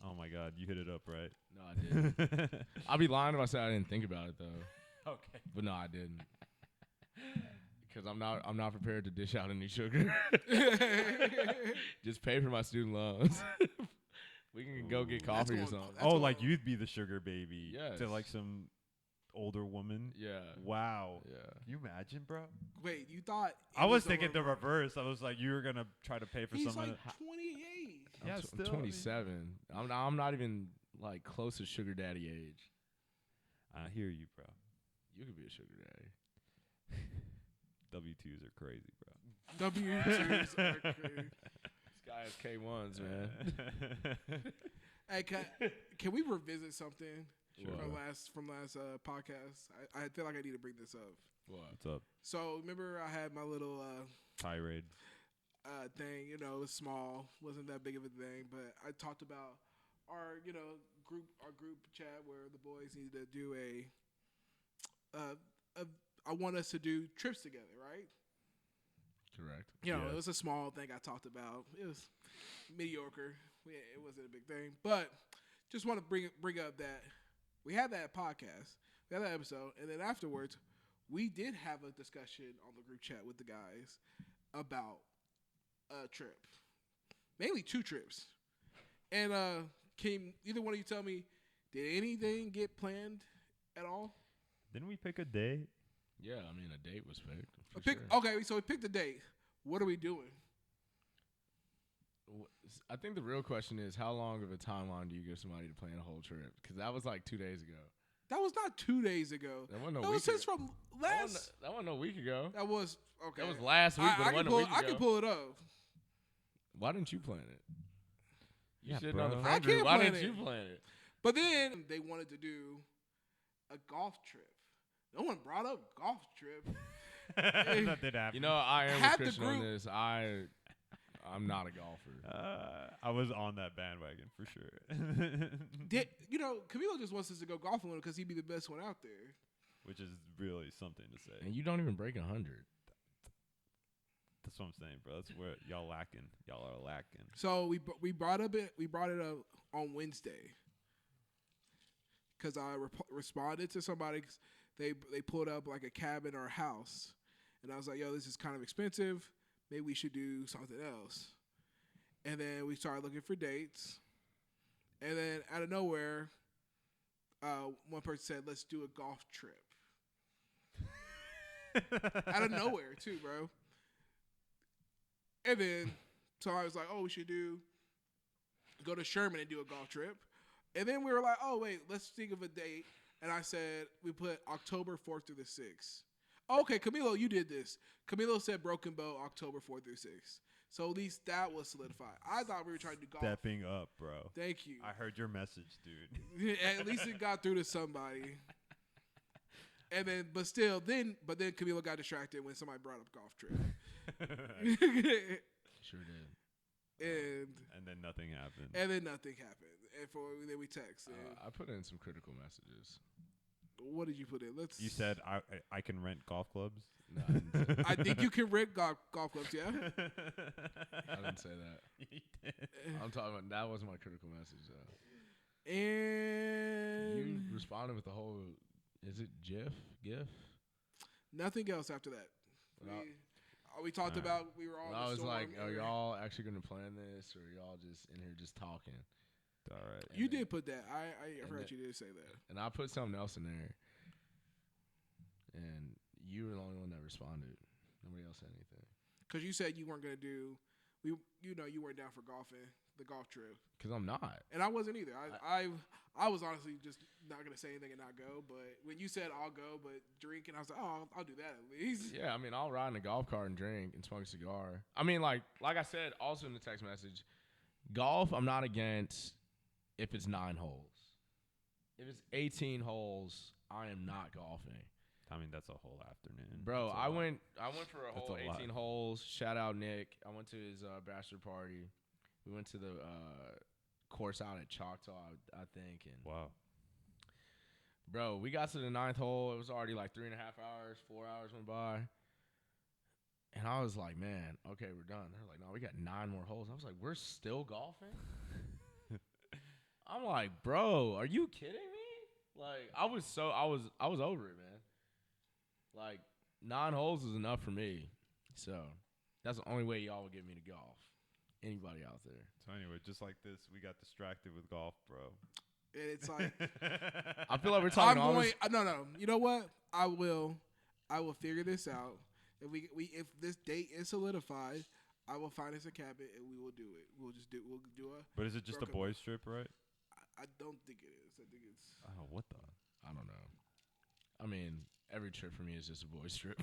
[SPEAKER 2] Oh my God, you hit it up, right?
[SPEAKER 1] No, I didn't. I'd be lying if I said I didn't think about it though.
[SPEAKER 2] Okay.
[SPEAKER 1] But no, I didn't. Because I'm not prepared to dish out any sugar. Just pay for my student loans. We can go get coffee or
[SPEAKER 3] going-
[SPEAKER 1] something.
[SPEAKER 3] That's what-
[SPEAKER 2] you'd be the sugar baby
[SPEAKER 1] Yes.
[SPEAKER 2] to some older woman.
[SPEAKER 1] Yeah.
[SPEAKER 2] Wow.
[SPEAKER 1] Yeah.
[SPEAKER 2] Can you imagine, bro?
[SPEAKER 3] Wait, you thought? it
[SPEAKER 2] I was
[SPEAKER 3] the
[SPEAKER 2] thinking the
[SPEAKER 3] reverse.
[SPEAKER 2] reverse. I was like, you were gonna try to pay for
[SPEAKER 3] He's
[SPEAKER 2] someone.
[SPEAKER 3] like 28.
[SPEAKER 2] Yeah,
[SPEAKER 1] I'm
[SPEAKER 2] still, I mean-
[SPEAKER 1] 27. I'm not even close to sugar daddy age.
[SPEAKER 2] I hear you, bro.
[SPEAKER 1] You could be a sugar daddy.
[SPEAKER 2] W-2s are crazy, bro.
[SPEAKER 3] W2s are crazy.
[SPEAKER 1] This guy has K1s, man.
[SPEAKER 3] Hey, can we revisit something
[SPEAKER 1] Sure.
[SPEAKER 3] from last podcast? I feel like I need to bring this up.
[SPEAKER 1] What?
[SPEAKER 2] What's up?
[SPEAKER 3] So remember, I had my little
[SPEAKER 2] Tirade.
[SPEAKER 3] thing. It was small, wasn't that big of a thing, but I talked about our group chat where the boys needed to do I want us to do trips together, right?
[SPEAKER 1] Correct.
[SPEAKER 2] Yeah.
[SPEAKER 3] It was a small thing I talked about. It was mediocre. It wasn't a big thing, but just want to bring up that we had that podcast, we had that episode, and then afterwards, we did have a discussion on the group chat with the guys about a trip, mainly 2 trips. And can either one of you tell me, did anything get planned at all?
[SPEAKER 2] Didn't we pick a day?
[SPEAKER 1] Yeah, I mean, a date was picked. For sure.
[SPEAKER 3] Okay, so we picked a date. What are we doing?
[SPEAKER 1] I think the real question is, how long of a timeline do you give somebody to plan a whole trip? Because that was 2 days ago.
[SPEAKER 3] That was not 2 days ago.
[SPEAKER 1] That wasn't a
[SPEAKER 3] That
[SPEAKER 1] week
[SPEAKER 3] was since
[SPEAKER 1] ago.
[SPEAKER 3] from last.
[SPEAKER 1] That wasn't a week ago.
[SPEAKER 3] That was okay.
[SPEAKER 1] That was last week, but it wasn't a week ago.
[SPEAKER 3] I can pull it up.
[SPEAKER 1] Why didn't you plan it? You
[SPEAKER 2] Yeah,
[SPEAKER 1] sitting on the
[SPEAKER 2] bro.
[SPEAKER 1] friend
[SPEAKER 3] I
[SPEAKER 1] group.
[SPEAKER 3] can't
[SPEAKER 1] Why
[SPEAKER 3] plan
[SPEAKER 1] didn't
[SPEAKER 3] it.
[SPEAKER 1] you plan it?
[SPEAKER 3] But then they wanted to do a golf trip. No one brought up golf trip.
[SPEAKER 2] That did happen.
[SPEAKER 1] You know, I am
[SPEAKER 3] Half
[SPEAKER 1] with
[SPEAKER 3] the
[SPEAKER 1] Christian on
[SPEAKER 3] group-
[SPEAKER 1] this. I'm not a golfer.
[SPEAKER 2] I was on that bandwagon for sure.
[SPEAKER 3] Camilo just wants us to go golfing with him because he'd be the best one out there.
[SPEAKER 2] Which is really something to say.
[SPEAKER 1] And you don't even break 100.
[SPEAKER 2] That's what I'm saying, bro. That's where y'all lacking. Y'all are lacking.
[SPEAKER 3] So we brought it up on Wednesday because I responded to somebody. They pulled up like a cabin or a house, and I was like, "Yo, this is kind of expensive. Maybe we should do something else." And then we started looking for dates, and then out of nowhere, one person said, "Let's do a golf trip." Out of nowhere, too, bro. And then, so I was like, "Oh, we should go to Sherman and do a golf trip." And then we were like, "Oh, wait, let's think of a date." And I said, we put October 4th through the 6th. Okay, Camilo, you did this. Camilo said Broken Bow, October 4th through 6th. So at least that was solidified. I thought we were trying to do golf.
[SPEAKER 2] Stepping up, bro.
[SPEAKER 3] Thank you.
[SPEAKER 2] I heard your message, dude.
[SPEAKER 3] At least it got through to somebody. And then, but then Camilo got distracted when somebody brought up golf trip.
[SPEAKER 1] Sure did.
[SPEAKER 3] And
[SPEAKER 2] then nothing happened.
[SPEAKER 3] And then then we text.
[SPEAKER 1] I put in some critical messages.
[SPEAKER 3] What did you put in?
[SPEAKER 2] You said I can rent golf clubs.
[SPEAKER 1] No, I didn't say that.
[SPEAKER 3] I think you can rent golf clubs. Yeah.
[SPEAKER 1] I didn't say that.
[SPEAKER 2] You did.
[SPEAKER 1] I'm talking about that wasn't my critical message though.
[SPEAKER 3] And
[SPEAKER 1] You responded with the whole. Is it GIF?
[SPEAKER 3] Nothing else after that. We talked about we were all.
[SPEAKER 1] I was like,
[SPEAKER 3] "Are
[SPEAKER 1] y'all actually going to plan this, or y'all just in here just talking?"
[SPEAKER 2] All right.
[SPEAKER 3] You did put that. I heard you did say that.
[SPEAKER 1] And I put something else in there, and you were the only one that responded. Nobody else said anything.
[SPEAKER 3] Because you said you weren't gonna do. You weren't down for golfing, the golf trip.
[SPEAKER 1] Because I'm not.
[SPEAKER 3] And I wasn't either. I was honestly just not gonna say anything and not go. But when you said I'll go, but drink, and I was like, oh, I'll do that at least.
[SPEAKER 1] Yeah, I mean, I'll ride in a golf cart and drink and smoke a cigar. I mean, like I said, also in the text message, golf I'm not against if it's 9 holes. If it's 18 holes, I am not golfing.
[SPEAKER 2] I mean, that's a whole afternoon.
[SPEAKER 1] Bro, I went for a
[SPEAKER 2] That's
[SPEAKER 1] whole
[SPEAKER 2] a lot.
[SPEAKER 1] 18 holes. Shout out Nick. I went to his bachelor party. We went to the course out at Choctaw, I think. And
[SPEAKER 2] Wow.
[SPEAKER 1] bro, we got to the 9th hole. It was already like 3.5 hours, 4 hours went by. And I was like, man, okay, we're done. They're like, no, we got 9 more holes. I was like, we're still golfing? I'm like, bro, are you kidding me? Like, I was over it, man. Like, 9 holes is enough for me. So, that's the only way y'all would get me to golf. Anybody out there.
[SPEAKER 2] So anyway, just like this, we got distracted with golf, bro.
[SPEAKER 3] And it's like
[SPEAKER 1] I feel like we're talking all this.
[SPEAKER 3] No. You know what? I will figure this out. If this date is solidified, I will find us a cabin and we will do it. We'll do a.
[SPEAKER 2] But is it just a boys trip, right?
[SPEAKER 3] I don't think it is. I think it's.
[SPEAKER 2] Oh, what the?
[SPEAKER 1] I don't know. I mean, every trip for me is just a boys trip.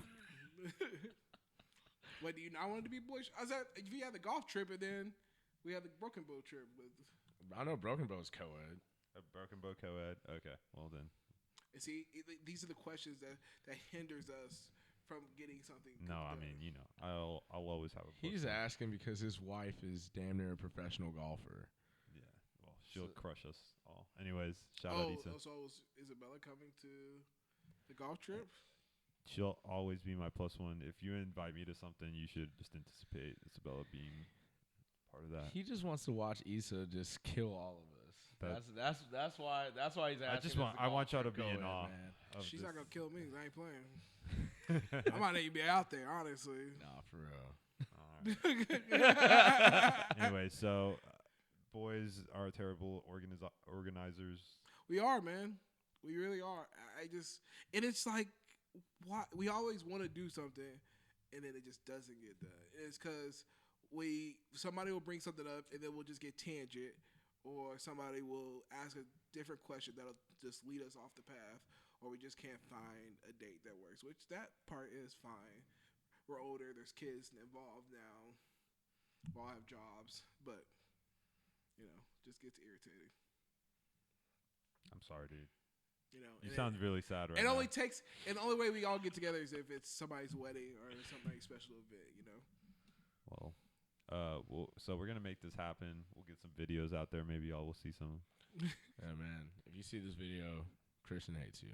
[SPEAKER 3] Wait, do you not want it to be boys? I said if you had the golf trip and then we had the Broken Bow trip with.
[SPEAKER 1] I know Broken Bow is co-ed.
[SPEAKER 2] A Broken Bow co-ed? Okay, well then.
[SPEAKER 3] And see, these are the questions that hinders us from getting something.
[SPEAKER 2] No, I mean, I'll always have a.
[SPEAKER 1] He's asking because his wife is damn near a professional golfer.
[SPEAKER 2] Yeah, well, she'll crush us all. Anyways, shout out Issa.
[SPEAKER 3] So is Isabella coming to the golf trip?
[SPEAKER 2] She'll always be my plus one. If you invite me to something, you should just anticipate Isabella being part of that.
[SPEAKER 1] He just wants to watch Issa just kill all of us. That's why he's asking.
[SPEAKER 2] I want y'all to be in awe. of
[SPEAKER 3] She's
[SPEAKER 2] this.
[SPEAKER 3] not gonna kill me. 'Cause I ain't playing. I might not even be out there, honestly.
[SPEAKER 1] Nah, for real.
[SPEAKER 2] Anyway, so boys are terrible organizers.
[SPEAKER 3] We are, man. We really are. And it's like, why we always want to do something, and then it just doesn't get done. It's because somebody will bring something up, and then we'll just get tangent, or somebody will ask a different question that'll just lead us off the path, or we just can't find a date that works. Which that part is fine. We're older. There's kids involved now. We all have jobs, but just gets irritating.
[SPEAKER 2] I'm sorry, dude. You
[SPEAKER 3] and
[SPEAKER 2] sound really sad right
[SPEAKER 3] it
[SPEAKER 2] now.
[SPEAKER 3] only takes, and the only way we all get together is if it's somebody's wedding or somebody's special event,
[SPEAKER 2] Well, So we're gonna make this happen. We'll get some videos out there. Maybe y'all will see some.
[SPEAKER 1] Yeah, man. If you see this video, Christian hates you.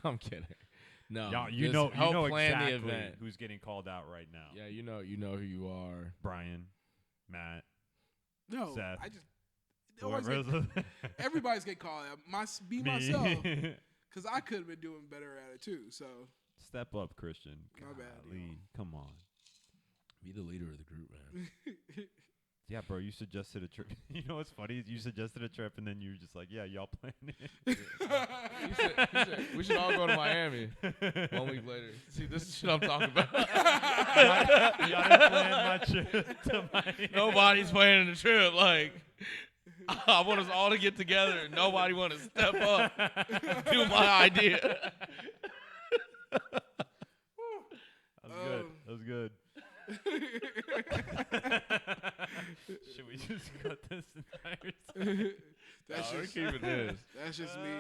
[SPEAKER 1] I'm kidding. No,
[SPEAKER 2] Y'all,
[SPEAKER 1] help plan
[SPEAKER 2] exactly
[SPEAKER 1] the event.
[SPEAKER 2] who's getting called out right now.
[SPEAKER 1] Yeah, you know who you are.
[SPEAKER 2] Brian, Matt,
[SPEAKER 3] No,
[SPEAKER 2] Seth.
[SPEAKER 3] I just
[SPEAKER 2] whoever is-
[SPEAKER 3] everybody's getting called out.
[SPEAKER 2] Me.
[SPEAKER 3] Myself, because I could have been doing better at it too. So
[SPEAKER 2] Step up, Christian.
[SPEAKER 3] My bad,
[SPEAKER 2] Golly,
[SPEAKER 3] y'all.
[SPEAKER 2] come on.
[SPEAKER 1] Be the leader of the group, man.
[SPEAKER 2] Yeah, bro, you suggested a trip. You know what's funny? You suggested a trip, and then you were just like, yeah, y'all plan it.
[SPEAKER 1] He said, we should all go to Miami 1 week later. See, this is shit I'm talking about.
[SPEAKER 2] Y'all didn't plan my trip to Miami.
[SPEAKER 1] Nobody's planning the trip. Like, I want us all to get together. And nobody want to step up, do my idea.
[SPEAKER 2] That was good. That was good. Should we just cut this entire time?
[SPEAKER 3] That's
[SPEAKER 1] No, we're
[SPEAKER 3] just
[SPEAKER 1] keeping this.
[SPEAKER 3] that's just me.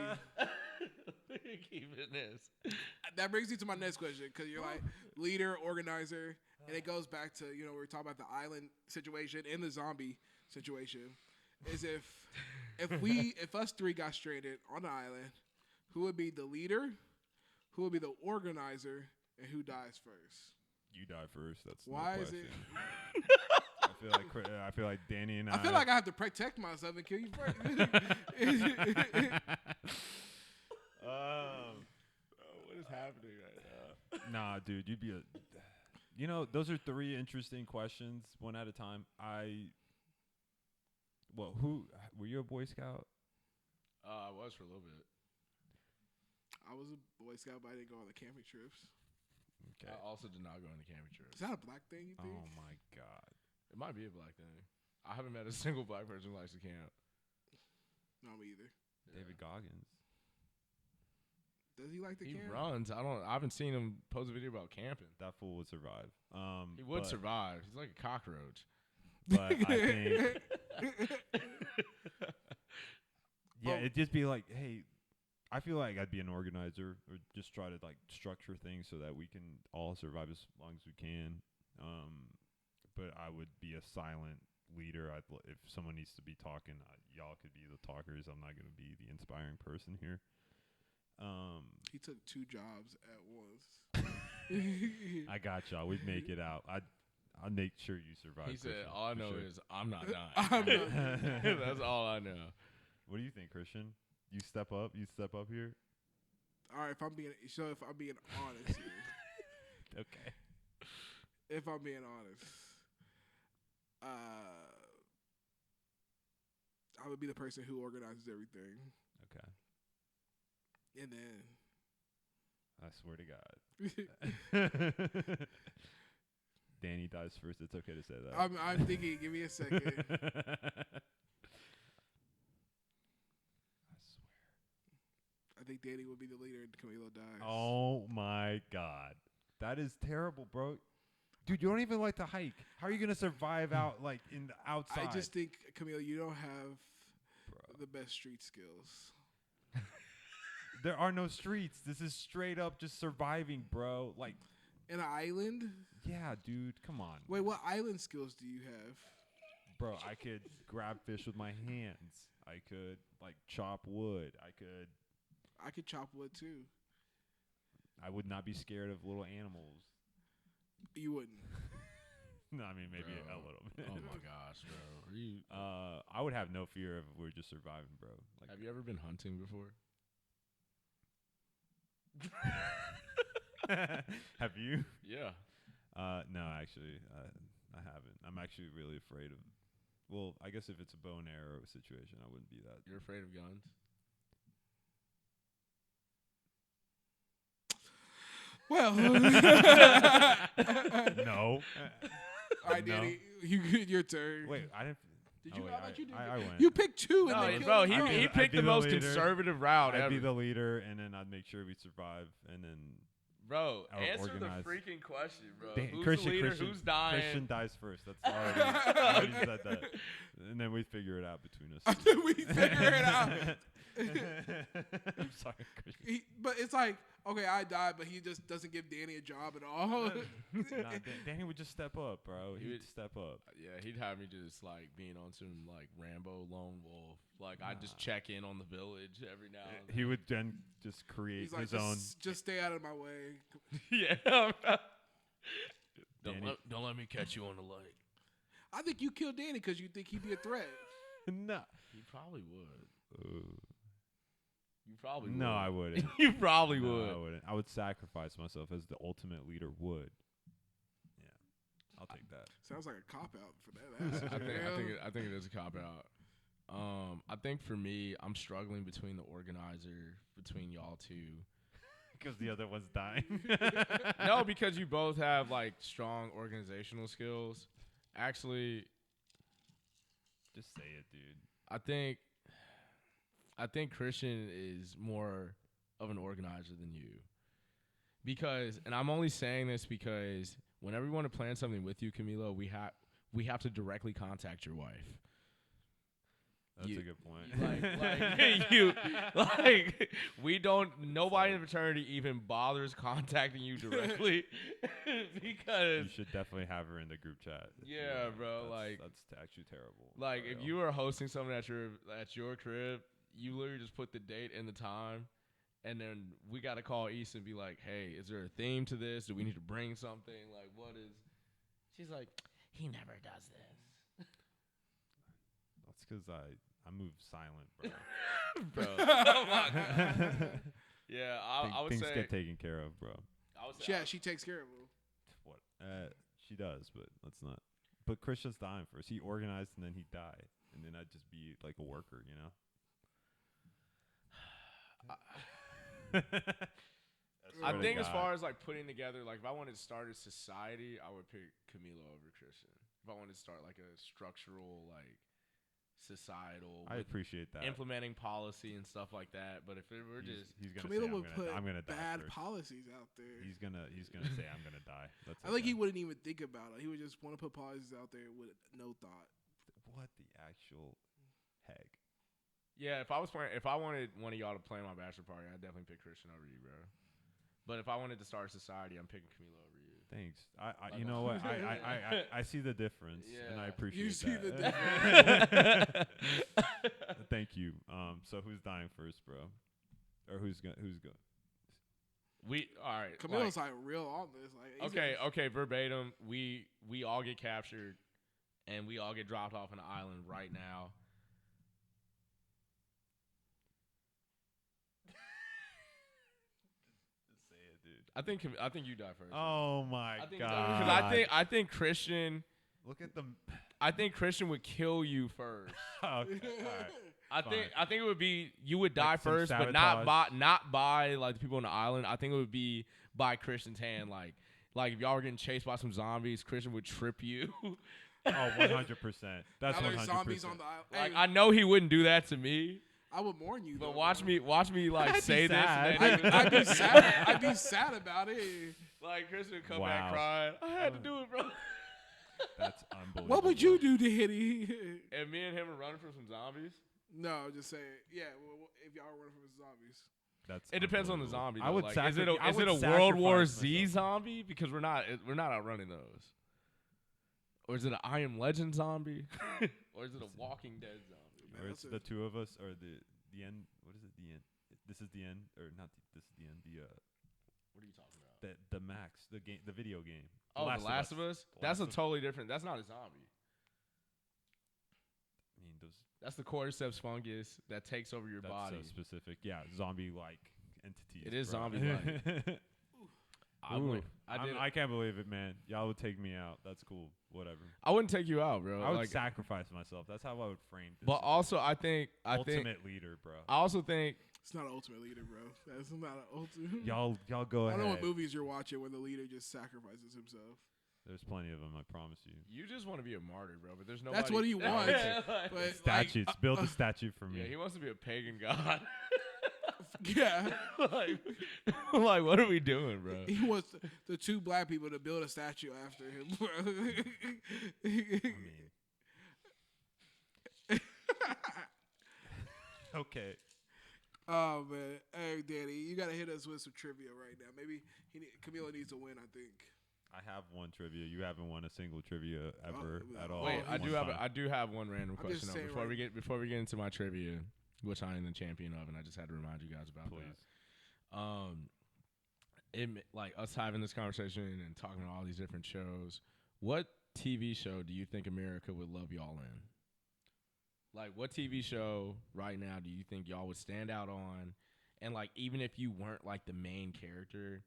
[SPEAKER 1] We're keeping this.
[SPEAKER 3] That brings me to my next question, because you're like leader, organizer, and it goes back to, we were talking about the island situation and the zombie situation. Is if us three got stranded on the island, who would be the leader, who would be the organizer, and who dies first?
[SPEAKER 2] You die first. That's
[SPEAKER 3] Why
[SPEAKER 2] no
[SPEAKER 3] is
[SPEAKER 2] question.
[SPEAKER 3] it?
[SPEAKER 2] I feel like Danny and
[SPEAKER 3] I feel like I have to protect myself and kill you first.
[SPEAKER 1] What is happening right now?
[SPEAKER 2] Nah, dude, you'd be a. Those are three interesting questions, one at a time. Who were you a Boy Scout?
[SPEAKER 1] I was for a little bit.
[SPEAKER 3] I was a Boy Scout, but I didn't go on the camping trips.
[SPEAKER 2] Okay.
[SPEAKER 1] I also did not go on the camping trip.
[SPEAKER 3] Is that a black thing, you think?
[SPEAKER 2] Oh my God.
[SPEAKER 1] It might be a black thing. I haven't met a single black person who likes to camp.
[SPEAKER 3] No, me either.
[SPEAKER 2] David Goggins.
[SPEAKER 3] Does he like to
[SPEAKER 1] He
[SPEAKER 3] camp?
[SPEAKER 1] runs. I haven't seen him post a video about camping.
[SPEAKER 2] That fool would survive.
[SPEAKER 1] He would survive. He's like a cockroach.
[SPEAKER 2] But I think, yeah, it'd just be like, hey, I feel like I'd be an organizer or just try to like structure things so that we can all survive as long as we can. But I would be a silent leader. If someone needs to be talking, y'all could be the talkers. I'm not going to be the inspiring person here.
[SPEAKER 3] He took 2 jobs at once.
[SPEAKER 2] I got y'all. We'd make it out. I'll make sure you survive.
[SPEAKER 1] He said,
[SPEAKER 2] Christian,
[SPEAKER 1] all I
[SPEAKER 2] for
[SPEAKER 1] know
[SPEAKER 2] sure.
[SPEAKER 1] is I'm not dying.
[SPEAKER 3] I'm not-
[SPEAKER 1] That's all I know.
[SPEAKER 2] What do you think, Christian? You step up. You step up here.
[SPEAKER 3] All right, if I'm being honest here,
[SPEAKER 2] Okay.
[SPEAKER 3] if I'm being honest, I would be the person who organizes everything,
[SPEAKER 2] Okay.
[SPEAKER 3] and
[SPEAKER 2] I swear to God. Danny dies first. It's okay to say that.
[SPEAKER 3] I'm thinking. Give me a second.
[SPEAKER 2] I swear.
[SPEAKER 3] I think Danny will be the leader, and Camilo dies.
[SPEAKER 2] Oh my God, that is terrible, bro. Dude, you don't even like to hike. How are you gonna survive out like in the outside?
[SPEAKER 3] I just think, Camilo, you don't have
[SPEAKER 2] Bro.
[SPEAKER 3] the best street skills.
[SPEAKER 2] There are no streets. This is straight up just surviving, bro. Like,
[SPEAKER 3] In an island?
[SPEAKER 2] yeah, dude, come on.
[SPEAKER 3] Wait, what island skills do you have?
[SPEAKER 2] Bro, I could grab fish with my hands. I could like chop wood.
[SPEAKER 3] I could chop wood too.
[SPEAKER 2] I would not be scared of little animals.
[SPEAKER 3] You wouldn't.
[SPEAKER 2] No, I mean maybe
[SPEAKER 1] Bro.
[SPEAKER 2] a little bit.
[SPEAKER 1] Oh my gosh, bro. Are you?
[SPEAKER 2] I would have no fear if we're just surviving, bro. Like,
[SPEAKER 1] Have you ever been hunting before?
[SPEAKER 2] have you?
[SPEAKER 1] Yeah.
[SPEAKER 2] No, actually, I haven't. I'm actually really afraid of. Well, I guess if it's a bow and arrow situation, I wouldn't be that.
[SPEAKER 1] You're afraid of guns?
[SPEAKER 3] Well,
[SPEAKER 2] No.
[SPEAKER 3] all right,
[SPEAKER 2] No.
[SPEAKER 3] Danny, your turn.
[SPEAKER 2] Wait, I didn't.
[SPEAKER 3] Did
[SPEAKER 2] oh,
[SPEAKER 3] you?
[SPEAKER 2] wait,
[SPEAKER 3] I thought you did.
[SPEAKER 2] I went.
[SPEAKER 3] You picked 2.
[SPEAKER 1] No,
[SPEAKER 3] and then
[SPEAKER 1] bro,
[SPEAKER 3] killed
[SPEAKER 1] he
[SPEAKER 3] one.
[SPEAKER 2] I'd
[SPEAKER 1] picked
[SPEAKER 2] be
[SPEAKER 1] the
[SPEAKER 2] the
[SPEAKER 1] most
[SPEAKER 2] leader.
[SPEAKER 1] conservative route
[SPEAKER 2] I'd be
[SPEAKER 1] ever.
[SPEAKER 2] the leader, and then I'd make sure we survive, and then
[SPEAKER 1] Bro,
[SPEAKER 2] I'll
[SPEAKER 1] answer
[SPEAKER 2] organize.
[SPEAKER 1] the freaking question, bro.
[SPEAKER 2] Dan-
[SPEAKER 1] Who's
[SPEAKER 2] Christian,
[SPEAKER 1] the leader?
[SPEAKER 2] Christian,
[SPEAKER 1] Who's dying?
[SPEAKER 2] Christian dies first. That's already, I already said that. And then we figure it out between us.
[SPEAKER 3] After we figure it out.
[SPEAKER 2] I'm sorry, Christian.
[SPEAKER 3] But it's like, okay, I died, but he just doesn't give Danny a job at all.
[SPEAKER 2] Danny would just step up, bro. He would step up.
[SPEAKER 1] Yeah, he'd have me just like being on some like Rambo lone wolf. Like I just check in on the village every now and then.
[SPEAKER 2] He would then just create
[SPEAKER 3] He's like,
[SPEAKER 2] his own.
[SPEAKER 3] just stay out of my way.
[SPEAKER 1] Yeah.
[SPEAKER 2] Danny-
[SPEAKER 1] don't let me catch you on the lake.
[SPEAKER 3] I think you killed Danny because you think he'd be a threat.
[SPEAKER 2] No.
[SPEAKER 1] You probably would. You probably would.
[SPEAKER 2] No, I wouldn't.
[SPEAKER 1] You probably
[SPEAKER 2] No,
[SPEAKER 1] would.
[SPEAKER 2] I wouldn't. I would sacrifice myself as the ultimate leader would. Yeah, I'll take that.
[SPEAKER 3] Sounds like a cop out for that answer.
[SPEAKER 1] I think it is a cop out. I think for me, I'm struggling between the organizer, between y'all two.
[SPEAKER 2] Because the other one's dying.
[SPEAKER 1] No, because you both have like strong organizational skills. Actually,
[SPEAKER 2] Just say it, dude.
[SPEAKER 1] I think Christian is more of an organizer than you. Because, and I'm only saying this because whenever we want to plan something with you, Camilo, we have to directly contact your wife.
[SPEAKER 2] That's
[SPEAKER 1] You-
[SPEAKER 2] a good point.
[SPEAKER 1] We don't, nobody in the fraternity even bothers contacting you directly because
[SPEAKER 2] You should definitely have her in the group chat.
[SPEAKER 1] Yeah, bro,
[SPEAKER 2] That's,
[SPEAKER 1] like-
[SPEAKER 2] that's actually terrible.
[SPEAKER 1] like
[SPEAKER 2] for
[SPEAKER 1] if
[SPEAKER 2] real.
[SPEAKER 1] you were hosting something at your crib, you literally just put the date and the time, and then we got to call East and be like, hey, is there a theme to this? Do we need to bring something? Like, what is? She's like, he never does this.
[SPEAKER 2] That's because I move silent, bro.
[SPEAKER 1] Bro. Oh my God. Yeah, I would
[SPEAKER 2] Things
[SPEAKER 1] say.
[SPEAKER 2] get taken care of, bro.
[SPEAKER 1] I would say
[SPEAKER 3] Yeah, she takes care of him.
[SPEAKER 2] What? She does, but let's not. But Christian's dying first. He organized and then he died, and then I'd just be like a worker, you know.
[SPEAKER 1] I think as far as like putting together, like if I wanted to start a society, I would pick Camilo over Christian. If I wanted to start like a structural, like societal,
[SPEAKER 2] I
[SPEAKER 1] with
[SPEAKER 2] appreciate that.
[SPEAKER 1] implementing policy and stuff like that. But if it were
[SPEAKER 2] He's gonna
[SPEAKER 3] Camilo
[SPEAKER 2] say,
[SPEAKER 3] would put
[SPEAKER 2] I'm gonna die
[SPEAKER 3] bad
[SPEAKER 2] first.
[SPEAKER 3] policies out there.
[SPEAKER 2] He's gonna say I'm gonna die. That's
[SPEAKER 3] I think
[SPEAKER 2] okay.
[SPEAKER 3] he wouldn't even think about it. He would just want to put policies out there with no thought.
[SPEAKER 2] What the actual heck?
[SPEAKER 1] yeah, if I wanted one of y'all to plan my bachelor party, I'd definitely pick Christian over you, bro. But if I wanted to start a society, I'm picking Camilo over you.
[SPEAKER 2] Thanks. You know what? I see the difference, and I
[SPEAKER 1] Yeah.
[SPEAKER 2] appreciate
[SPEAKER 3] You see
[SPEAKER 2] that.
[SPEAKER 3] the difference.
[SPEAKER 2] Thank you. So who's dying first, bro? Or who's going?
[SPEAKER 1] We all right.
[SPEAKER 3] Camilo's like real on this. Like, he's
[SPEAKER 1] Okay, verbatim. We all get captured, and we all get dropped off on an island right now.
[SPEAKER 2] Just say it, dude.
[SPEAKER 1] I think you die first.
[SPEAKER 2] Oh my
[SPEAKER 1] I think
[SPEAKER 2] god!
[SPEAKER 1] because I think Christian.
[SPEAKER 2] Look at them.
[SPEAKER 1] I think Christian would kill you first.
[SPEAKER 2] Okay, all right.
[SPEAKER 1] I
[SPEAKER 2] Fine.
[SPEAKER 1] think it would be you would die
[SPEAKER 2] Like some
[SPEAKER 1] first, but not
[SPEAKER 2] sabotage.
[SPEAKER 1] by like the people on the island. I think it would be by Christian's hand. Like if y'all were getting chased by some zombies, Christian would trip you.
[SPEAKER 2] Oh, 100%. That's
[SPEAKER 3] now
[SPEAKER 2] 100%.
[SPEAKER 3] there's zombies on the island.
[SPEAKER 1] Like
[SPEAKER 3] Hey,
[SPEAKER 1] I know he wouldn't do that to me,
[SPEAKER 3] I would warn you.
[SPEAKER 1] but
[SPEAKER 3] though,
[SPEAKER 1] watch
[SPEAKER 3] bro.
[SPEAKER 1] me like
[SPEAKER 2] I'd be
[SPEAKER 1] say this.
[SPEAKER 2] sad.
[SPEAKER 1] And then
[SPEAKER 3] I'd be sad. I'd be sad about it.
[SPEAKER 1] like Christian would come
[SPEAKER 2] Wow.
[SPEAKER 1] back crying. I had to do it, bro.
[SPEAKER 2] That's unbelievable.
[SPEAKER 3] What would you do, Danny?
[SPEAKER 1] And me and him are running from some zombies.
[SPEAKER 3] No, just say it. Yeah, well, if y'all were running from zombies.
[SPEAKER 2] That's
[SPEAKER 1] It depends on the
[SPEAKER 2] unbelievable.
[SPEAKER 1] zombie.
[SPEAKER 2] I
[SPEAKER 1] though.
[SPEAKER 2] would
[SPEAKER 1] like, is it
[SPEAKER 2] I
[SPEAKER 1] a
[SPEAKER 2] would
[SPEAKER 1] World War
[SPEAKER 2] sacrifice
[SPEAKER 1] Z
[SPEAKER 2] myself.
[SPEAKER 1] zombie? Because we're not outrunning those. Or is it an I Am Legend zombie? Or is it a Walking Dead zombie?
[SPEAKER 2] Or it's
[SPEAKER 3] That's
[SPEAKER 2] the two of us, or the end. What is it? The end. This is the end, or not? This is the end.
[SPEAKER 1] What are you talking about?
[SPEAKER 2] The Max, the game, the video game.
[SPEAKER 1] Oh, The Last of Us?
[SPEAKER 2] The
[SPEAKER 1] That's
[SPEAKER 2] Last
[SPEAKER 1] a
[SPEAKER 2] of-
[SPEAKER 1] totally different. That's not a zombie.
[SPEAKER 2] I mean, those.
[SPEAKER 1] That's the cordyceps fungus that takes over your
[SPEAKER 2] That's
[SPEAKER 1] body.
[SPEAKER 2] so specific. Yeah, zombie-like entities.
[SPEAKER 1] It is
[SPEAKER 2] bro.
[SPEAKER 1] zombie-like.
[SPEAKER 2] Ooh,
[SPEAKER 1] I did.
[SPEAKER 2] I can't believe it, man. Y'all would take me out. That's cool. Whatever.
[SPEAKER 1] I wouldn't take you out, bro.
[SPEAKER 2] I would
[SPEAKER 1] Like,
[SPEAKER 2] sacrifice myself. That's how I would frame this.
[SPEAKER 1] but also, I think
[SPEAKER 2] ultimate leader, bro.
[SPEAKER 1] I also think
[SPEAKER 3] It's not an ultimate leader, bro. That's not an ultimate.
[SPEAKER 2] Y'all go
[SPEAKER 3] I
[SPEAKER 2] ahead.
[SPEAKER 3] don't know what movies you're watching when the leader just sacrifices himself.
[SPEAKER 2] There's plenty of them. I promise you.
[SPEAKER 1] you just want to be a martyr, bro. But there's no.
[SPEAKER 3] That's what he wants.
[SPEAKER 1] Like,
[SPEAKER 3] But
[SPEAKER 2] Statues. Build a statue for me.
[SPEAKER 1] yeah, he wants to be a pagan god.
[SPEAKER 3] yeah,
[SPEAKER 1] like, what are we doing, bro?
[SPEAKER 3] he wants the two black people to build a statue after him, bro.
[SPEAKER 2] I mean,
[SPEAKER 3] us with some trivia right now. Maybe Camilo needs to win. I think.
[SPEAKER 2] I have one trivia. You haven't won a single trivia ever at all.
[SPEAKER 1] Wait, I
[SPEAKER 2] One
[SPEAKER 1] do
[SPEAKER 2] time.
[SPEAKER 1] have one random
[SPEAKER 3] I'm just
[SPEAKER 1] question though,
[SPEAKER 3] saying,
[SPEAKER 1] before we get into my trivia, which I am the champion of, and I just had to remind you guys about
[SPEAKER 2] Please.
[SPEAKER 1] that. Like us having this conversation and talking about all these different shows. What TV show do you think America would love y'all in? Like, what TV show right now do you think y'all would stand out on? And, like, even if you weren't, like, the main character,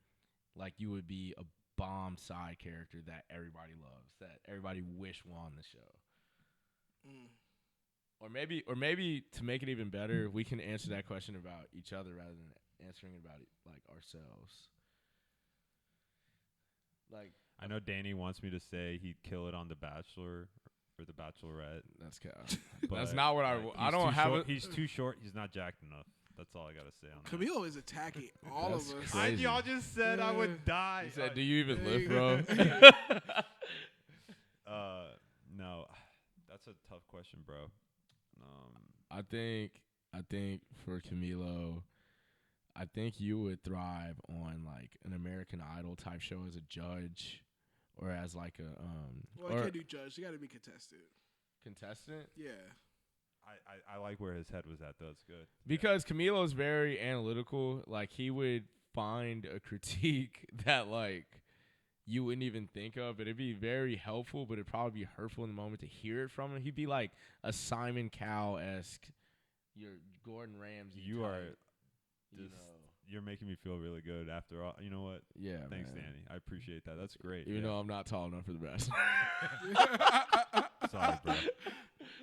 [SPEAKER 1] like, you would be a bomb side character that everybody loves, that everybody wish won the show. Or maybe to make it even better, we can answer that question about each other rather than answering it about, like, ourselves. Like,
[SPEAKER 2] I know Danny wants me to say he'd kill it on The Bachelor or The Bachelorette.
[SPEAKER 1] that's cap.
[SPEAKER 2] But
[SPEAKER 1] That's not what I don't
[SPEAKER 2] too
[SPEAKER 1] have
[SPEAKER 2] short.
[SPEAKER 1] it.
[SPEAKER 2] He's too short. He's not jacked enough. That's all I gotta say on that.
[SPEAKER 3] Camilo is attacking all
[SPEAKER 1] That's
[SPEAKER 3] of us.
[SPEAKER 1] crazy.
[SPEAKER 2] Y'all just said I would die.
[SPEAKER 1] He said, "Do you even live, bro?"
[SPEAKER 2] No, that's a tough question, bro.
[SPEAKER 1] I think for Camilo, I think you would thrive on like an American Idol type show as a judge, or as like a
[SPEAKER 3] Well, you can't do judge. You got to be contested.
[SPEAKER 1] contestant.
[SPEAKER 3] Yeah.
[SPEAKER 2] I like where his head was at, though. It's good.
[SPEAKER 1] Because Camilo's very analytical. Like, he would find a critique that, like, you wouldn't even think of. It'd be very helpful, but it'd probably be hurtful in the moment to hear it from him. He'd be like a Simon Cowell-esque, your Gordon Ramsay
[SPEAKER 2] You
[SPEAKER 1] type,
[SPEAKER 2] are
[SPEAKER 1] you
[SPEAKER 2] just-
[SPEAKER 1] know.
[SPEAKER 2] You're making me feel really good after all. You know what?
[SPEAKER 1] Yeah,
[SPEAKER 2] Thanks,
[SPEAKER 1] man.
[SPEAKER 2] Danny. I appreciate that. That's great.
[SPEAKER 1] Even
[SPEAKER 2] yeah.
[SPEAKER 1] though I'm not tall enough for the best.
[SPEAKER 2] Sorry, bro.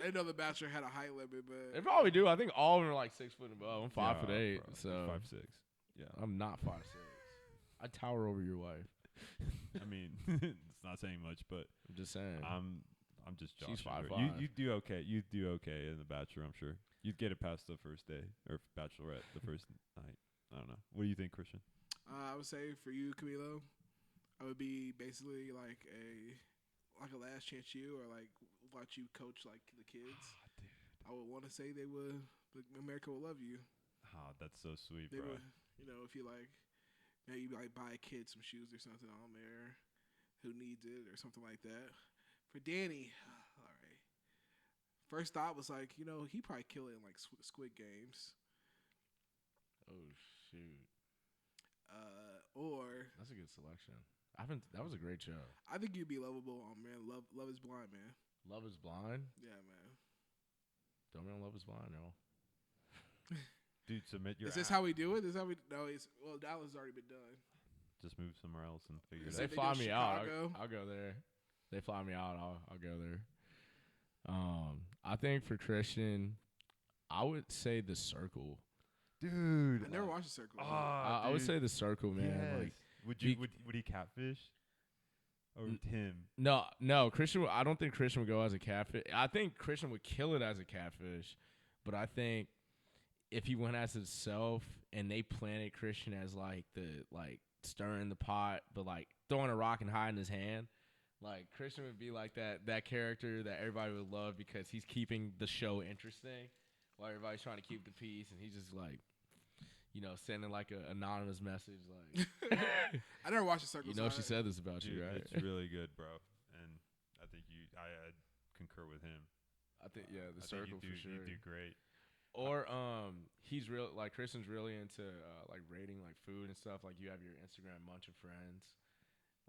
[SPEAKER 3] I know the Bachelor had a height limit, but
[SPEAKER 1] They probably do. I think all of them are like 6 foot above. I'm 5'8",
[SPEAKER 2] bro.
[SPEAKER 1] so
[SPEAKER 2] 5'6". Yeah.
[SPEAKER 1] I'm not 5'6". I tower over your wife.
[SPEAKER 2] I mean, it's not saying much, but
[SPEAKER 1] I'm just saying.
[SPEAKER 2] I'm just joshing.
[SPEAKER 1] She's
[SPEAKER 2] her.
[SPEAKER 1] 5'5".
[SPEAKER 2] You do okay. You do okay in The Bachelor, I'm sure. You'd get it past the first day or Bachelorette the first night. I don't know. What do you think, Christian?
[SPEAKER 3] I would say for you, Camilo, I would be basically like a Last Chance U, or like watch you coach like the kids.
[SPEAKER 2] Dude.
[SPEAKER 3] I would want to say America will love you.
[SPEAKER 2] Oh, that's so sweet,
[SPEAKER 3] They
[SPEAKER 2] bro.
[SPEAKER 3] would, if you like, maybe like buy a kid some shoes or something on there, who needs it or something like that. For Danny, all right. First thought was like, he probably kill it in like Squid Games.
[SPEAKER 1] Oh shoot,
[SPEAKER 3] Or
[SPEAKER 1] that's a good selection. That was a great show.
[SPEAKER 3] I think you'd be lovable on Love is Blind, man.
[SPEAKER 1] Love is Blind.
[SPEAKER 3] Yeah, man.
[SPEAKER 1] Don't be on Love is Blind, y'all.
[SPEAKER 2] Dude, submit your
[SPEAKER 3] Is this
[SPEAKER 2] app.
[SPEAKER 3] how we do it? Is how we? No, Dallas has already been done.
[SPEAKER 2] Just move somewhere else and figure
[SPEAKER 3] Is
[SPEAKER 2] it
[SPEAKER 1] They
[SPEAKER 3] it
[SPEAKER 2] out.
[SPEAKER 1] fly
[SPEAKER 3] do
[SPEAKER 1] me out.
[SPEAKER 3] Chicago?
[SPEAKER 1] I'll go there. They fly me out. I'll go there. I think for Christian, I would say The Circle.
[SPEAKER 2] Dude.
[SPEAKER 3] I never watched The Circle.
[SPEAKER 1] I would say The Circle, man.
[SPEAKER 2] Yes.
[SPEAKER 1] Like,
[SPEAKER 2] would you would he catfish? Or him?
[SPEAKER 1] no, Christian. I don't think Christian would go as a catfish. I think Christian would kill it as a catfish, but I think if he went as himself and they planted Christian as like stirring the pot, but like throwing a rock and hiding his hand, like Christian would be like that character that everybody would love because he's keeping the show interesting while everybody's trying to keep the peace, and he's just like, sending like an anonymous message like,
[SPEAKER 3] I never watched The Circle.
[SPEAKER 1] she said this about
[SPEAKER 2] Dude,
[SPEAKER 1] you, right?
[SPEAKER 2] it's really good, bro. And I think I concur with him.
[SPEAKER 1] I think The
[SPEAKER 2] I think
[SPEAKER 1] Circle for sure.
[SPEAKER 2] You do great.
[SPEAKER 1] Or he's real like Kristen's really into like rating like food and stuff. Like you have your Instagram Munch of Friends.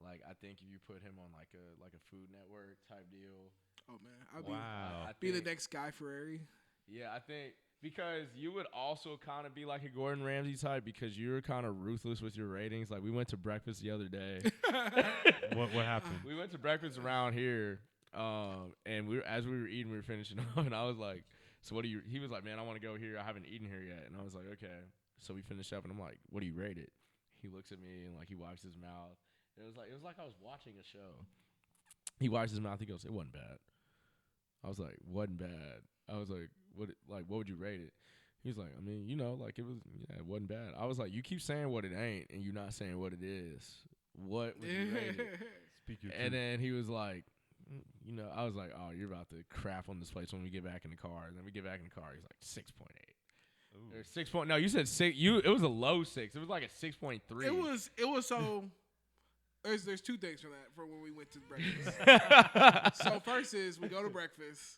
[SPEAKER 1] Like I think if you put him on like a Food Network type deal.
[SPEAKER 3] Oh man, I'd
[SPEAKER 2] Wow.
[SPEAKER 3] be the
[SPEAKER 1] think-
[SPEAKER 3] next Guy Fieri.
[SPEAKER 1] Yeah, I think because you would also kind of be like a Gordon Ramsay type because you're kind of ruthless with your ratings. Like we went to breakfast the other day.
[SPEAKER 2] What happened?
[SPEAKER 1] We went to breakfast around here, and as we were eating, we were finishing up, and I was like, "So what do you?" He was like, "Man, I want to go here. I haven't eaten here yet." And I was like, "Okay." So we finished up, and I'm like, "What do you rate it?" He looks at me and like he wipes his mouth. It was like I was watching a show. He wipes his mouth. He goes, "It wasn't bad." I was like, "Wasn't bad." I was like, "What? Like, what would you rate it?" He's like, "I mean, like it was. Yeah, it wasn't bad." I was like, "You keep saying what it ain't, and you're not saying what it is. What would you rate it?"
[SPEAKER 2] Speak your
[SPEAKER 1] And
[SPEAKER 2] truth.
[SPEAKER 1] then he was like, I was like, "Oh, you're about to crap on this place when we get back in the car." And then we get back in the car. He's like 6.8.
[SPEAKER 2] Ooh.
[SPEAKER 1] Or 6 point. No, you said 6. It was a low 6. It was like a 6.3.
[SPEAKER 3] It was so. There's two things from that from when we went to breakfast. So first is we go to breakfast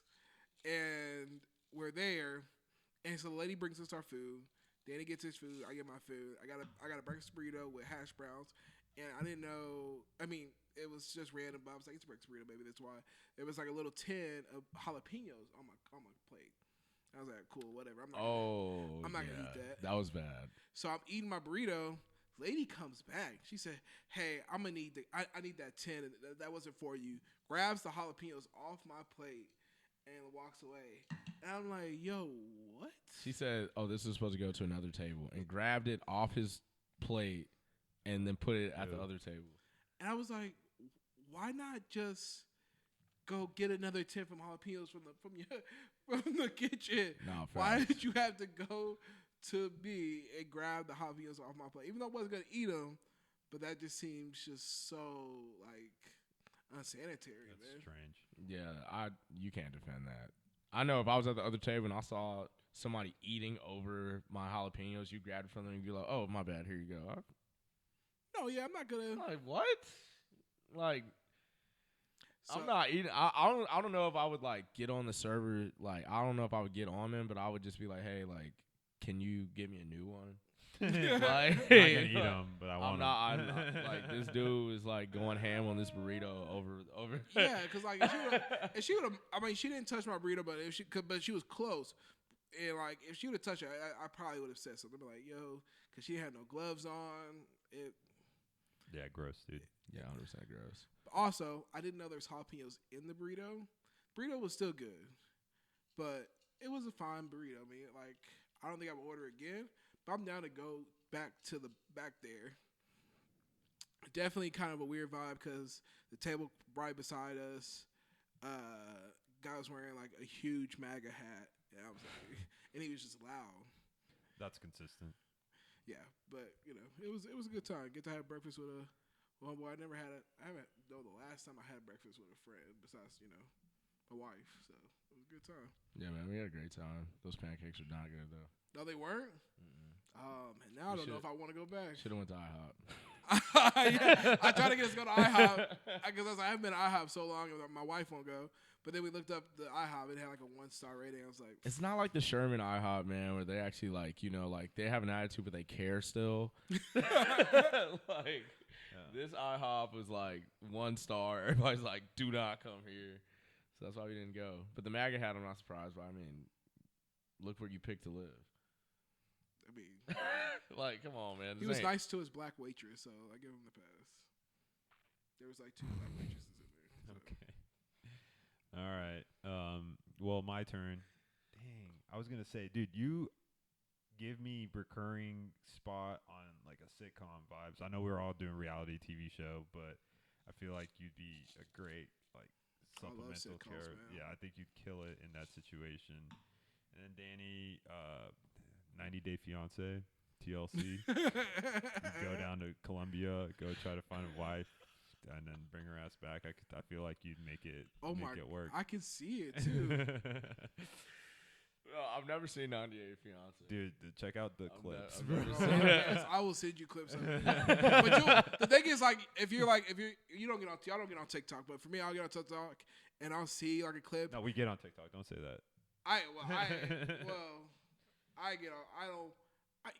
[SPEAKER 3] and we're there, and so the lady brings us our food. Danny gets his food. I get my food. I got a breakfast burrito with hash browns, and I didn't know. I mean, it was just random. But I was like, it's a breakfast burrito, maybe that's why. It was like a little tin of jalapenos on my plate. I was like, cool, whatever. I'm not gonna eat that.
[SPEAKER 1] That was bad.
[SPEAKER 3] So I'm eating my burrito. Lady comes back. She said, "Hey, I'm gonna need I need that tin. And that wasn't for you." Grabs the jalapenos off my plate and walks away. And I'm like, "Yo, what?"
[SPEAKER 1] She said, "Oh, this is supposed to go to another table," and grabbed it off his plate and then put it at the other table.
[SPEAKER 3] And I was like, "Why not just go get another tin from jalapenos from the kitchen?
[SPEAKER 1] No,
[SPEAKER 3] Why
[SPEAKER 1] facts.
[SPEAKER 3] did you have to go to me and grab the jalapenos off my plate? Even though I wasn't gonna eat them, but that just seems just so like unsanitary,
[SPEAKER 2] That's
[SPEAKER 3] man.
[SPEAKER 2] strange.
[SPEAKER 1] Yeah, you can't defend that. I know if I was at the other table and I saw somebody eating over my jalapenos, you grab it from them and you'd be like, "Oh, my bad. Here you go."
[SPEAKER 3] No, yeah, I'm not gonna.
[SPEAKER 1] I'm like, what? Like,
[SPEAKER 3] So,
[SPEAKER 1] I'm not eating. I don't know if I would like get on the server. Like, I don't know if I would get on them, but I would just be like, "Hey, like, can you give me a new one?" Like,
[SPEAKER 2] I'm not gonna eat them, but I want
[SPEAKER 1] I'm not like this dude is like going ham on this burrito over.
[SPEAKER 3] yeah, because like if she would have, I mean, she didn't touch my burrito, but she was close. And like if she would have touched it, I probably would have said something like, "Yo," because she had no gloves on.
[SPEAKER 2] Yeah, gross, dude.
[SPEAKER 1] Yeah, 100% gross.
[SPEAKER 3] Also, I didn't know there was jalapenos in the burrito. Burrito was still good, but it was a fine burrito. I mean, like I don't think I would order again, but I'm down to go back to the back there. Definitely kind of a weird vibe because the table right beside us, guy was wearing like a huge MAGA hat, and I was like, and he was just loud.
[SPEAKER 2] That's consistent.
[SPEAKER 3] Yeah, but you know, it was a good time. Get to have breakfast with a homeboy. I haven't know the last time I had breakfast with a friend besides my wife. So it was a good time.
[SPEAKER 1] Yeah, man, we had a great time. Those pancakes are not good though.
[SPEAKER 3] No, they weren't. And now I don't know if I want to go back.
[SPEAKER 1] Should have went to IHOP.
[SPEAKER 3] Yeah, I tried to get us to go to IHOP because I haven't been to IHOP so long, and my wife won't go. But then we looked up the IHOP; it had like a 1-star rating. I was like,
[SPEAKER 1] It's not like the Sherman IHOP, man, where they actually like like they have an attitude, but they care still. Like this IHOP was like 1 star. Everybody's like, "Do not come here." So that's why we didn't go. But the MAGA hat, I'm not surprised by. I mean, look where you picked to live.
[SPEAKER 3] I mean,
[SPEAKER 1] Like, come on, man.
[SPEAKER 3] he was nice to his black waitress, so I give him the pass. There was like 2 black waitresses in there. So.
[SPEAKER 2] Okay. All right. Well, my turn. Dang. I was gonna say, dude, you give me recurring spot on like a sitcom vibes. I know we're all doing reality TV show, but I feel like you'd be a great like
[SPEAKER 3] I love
[SPEAKER 2] supplemental
[SPEAKER 3] sitcoms,
[SPEAKER 2] care.
[SPEAKER 3] man.
[SPEAKER 2] Yeah, I think you'd kill it in that situation. And then Danny, 90 Day Fiance, TLC. Go down to Colombia, go try to find a wife, and then bring her ass back. I feel like you'd make it work.
[SPEAKER 3] I can see it too.
[SPEAKER 1] I've never seen 98 Fiance.
[SPEAKER 2] Dude, check out the clips.
[SPEAKER 1] I've never
[SPEAKER 3] Oh,
[SPEAKER 1] seen it.
[SPEAKER 3] yes, I will send you clips of it. But the thing is, like, if you don't get on, y'all don't get on TikTok, but for me, I'll get on TikTok and I'll see like a clip.
[SPEAKER 2] No, we get on TikTok. Don't say that.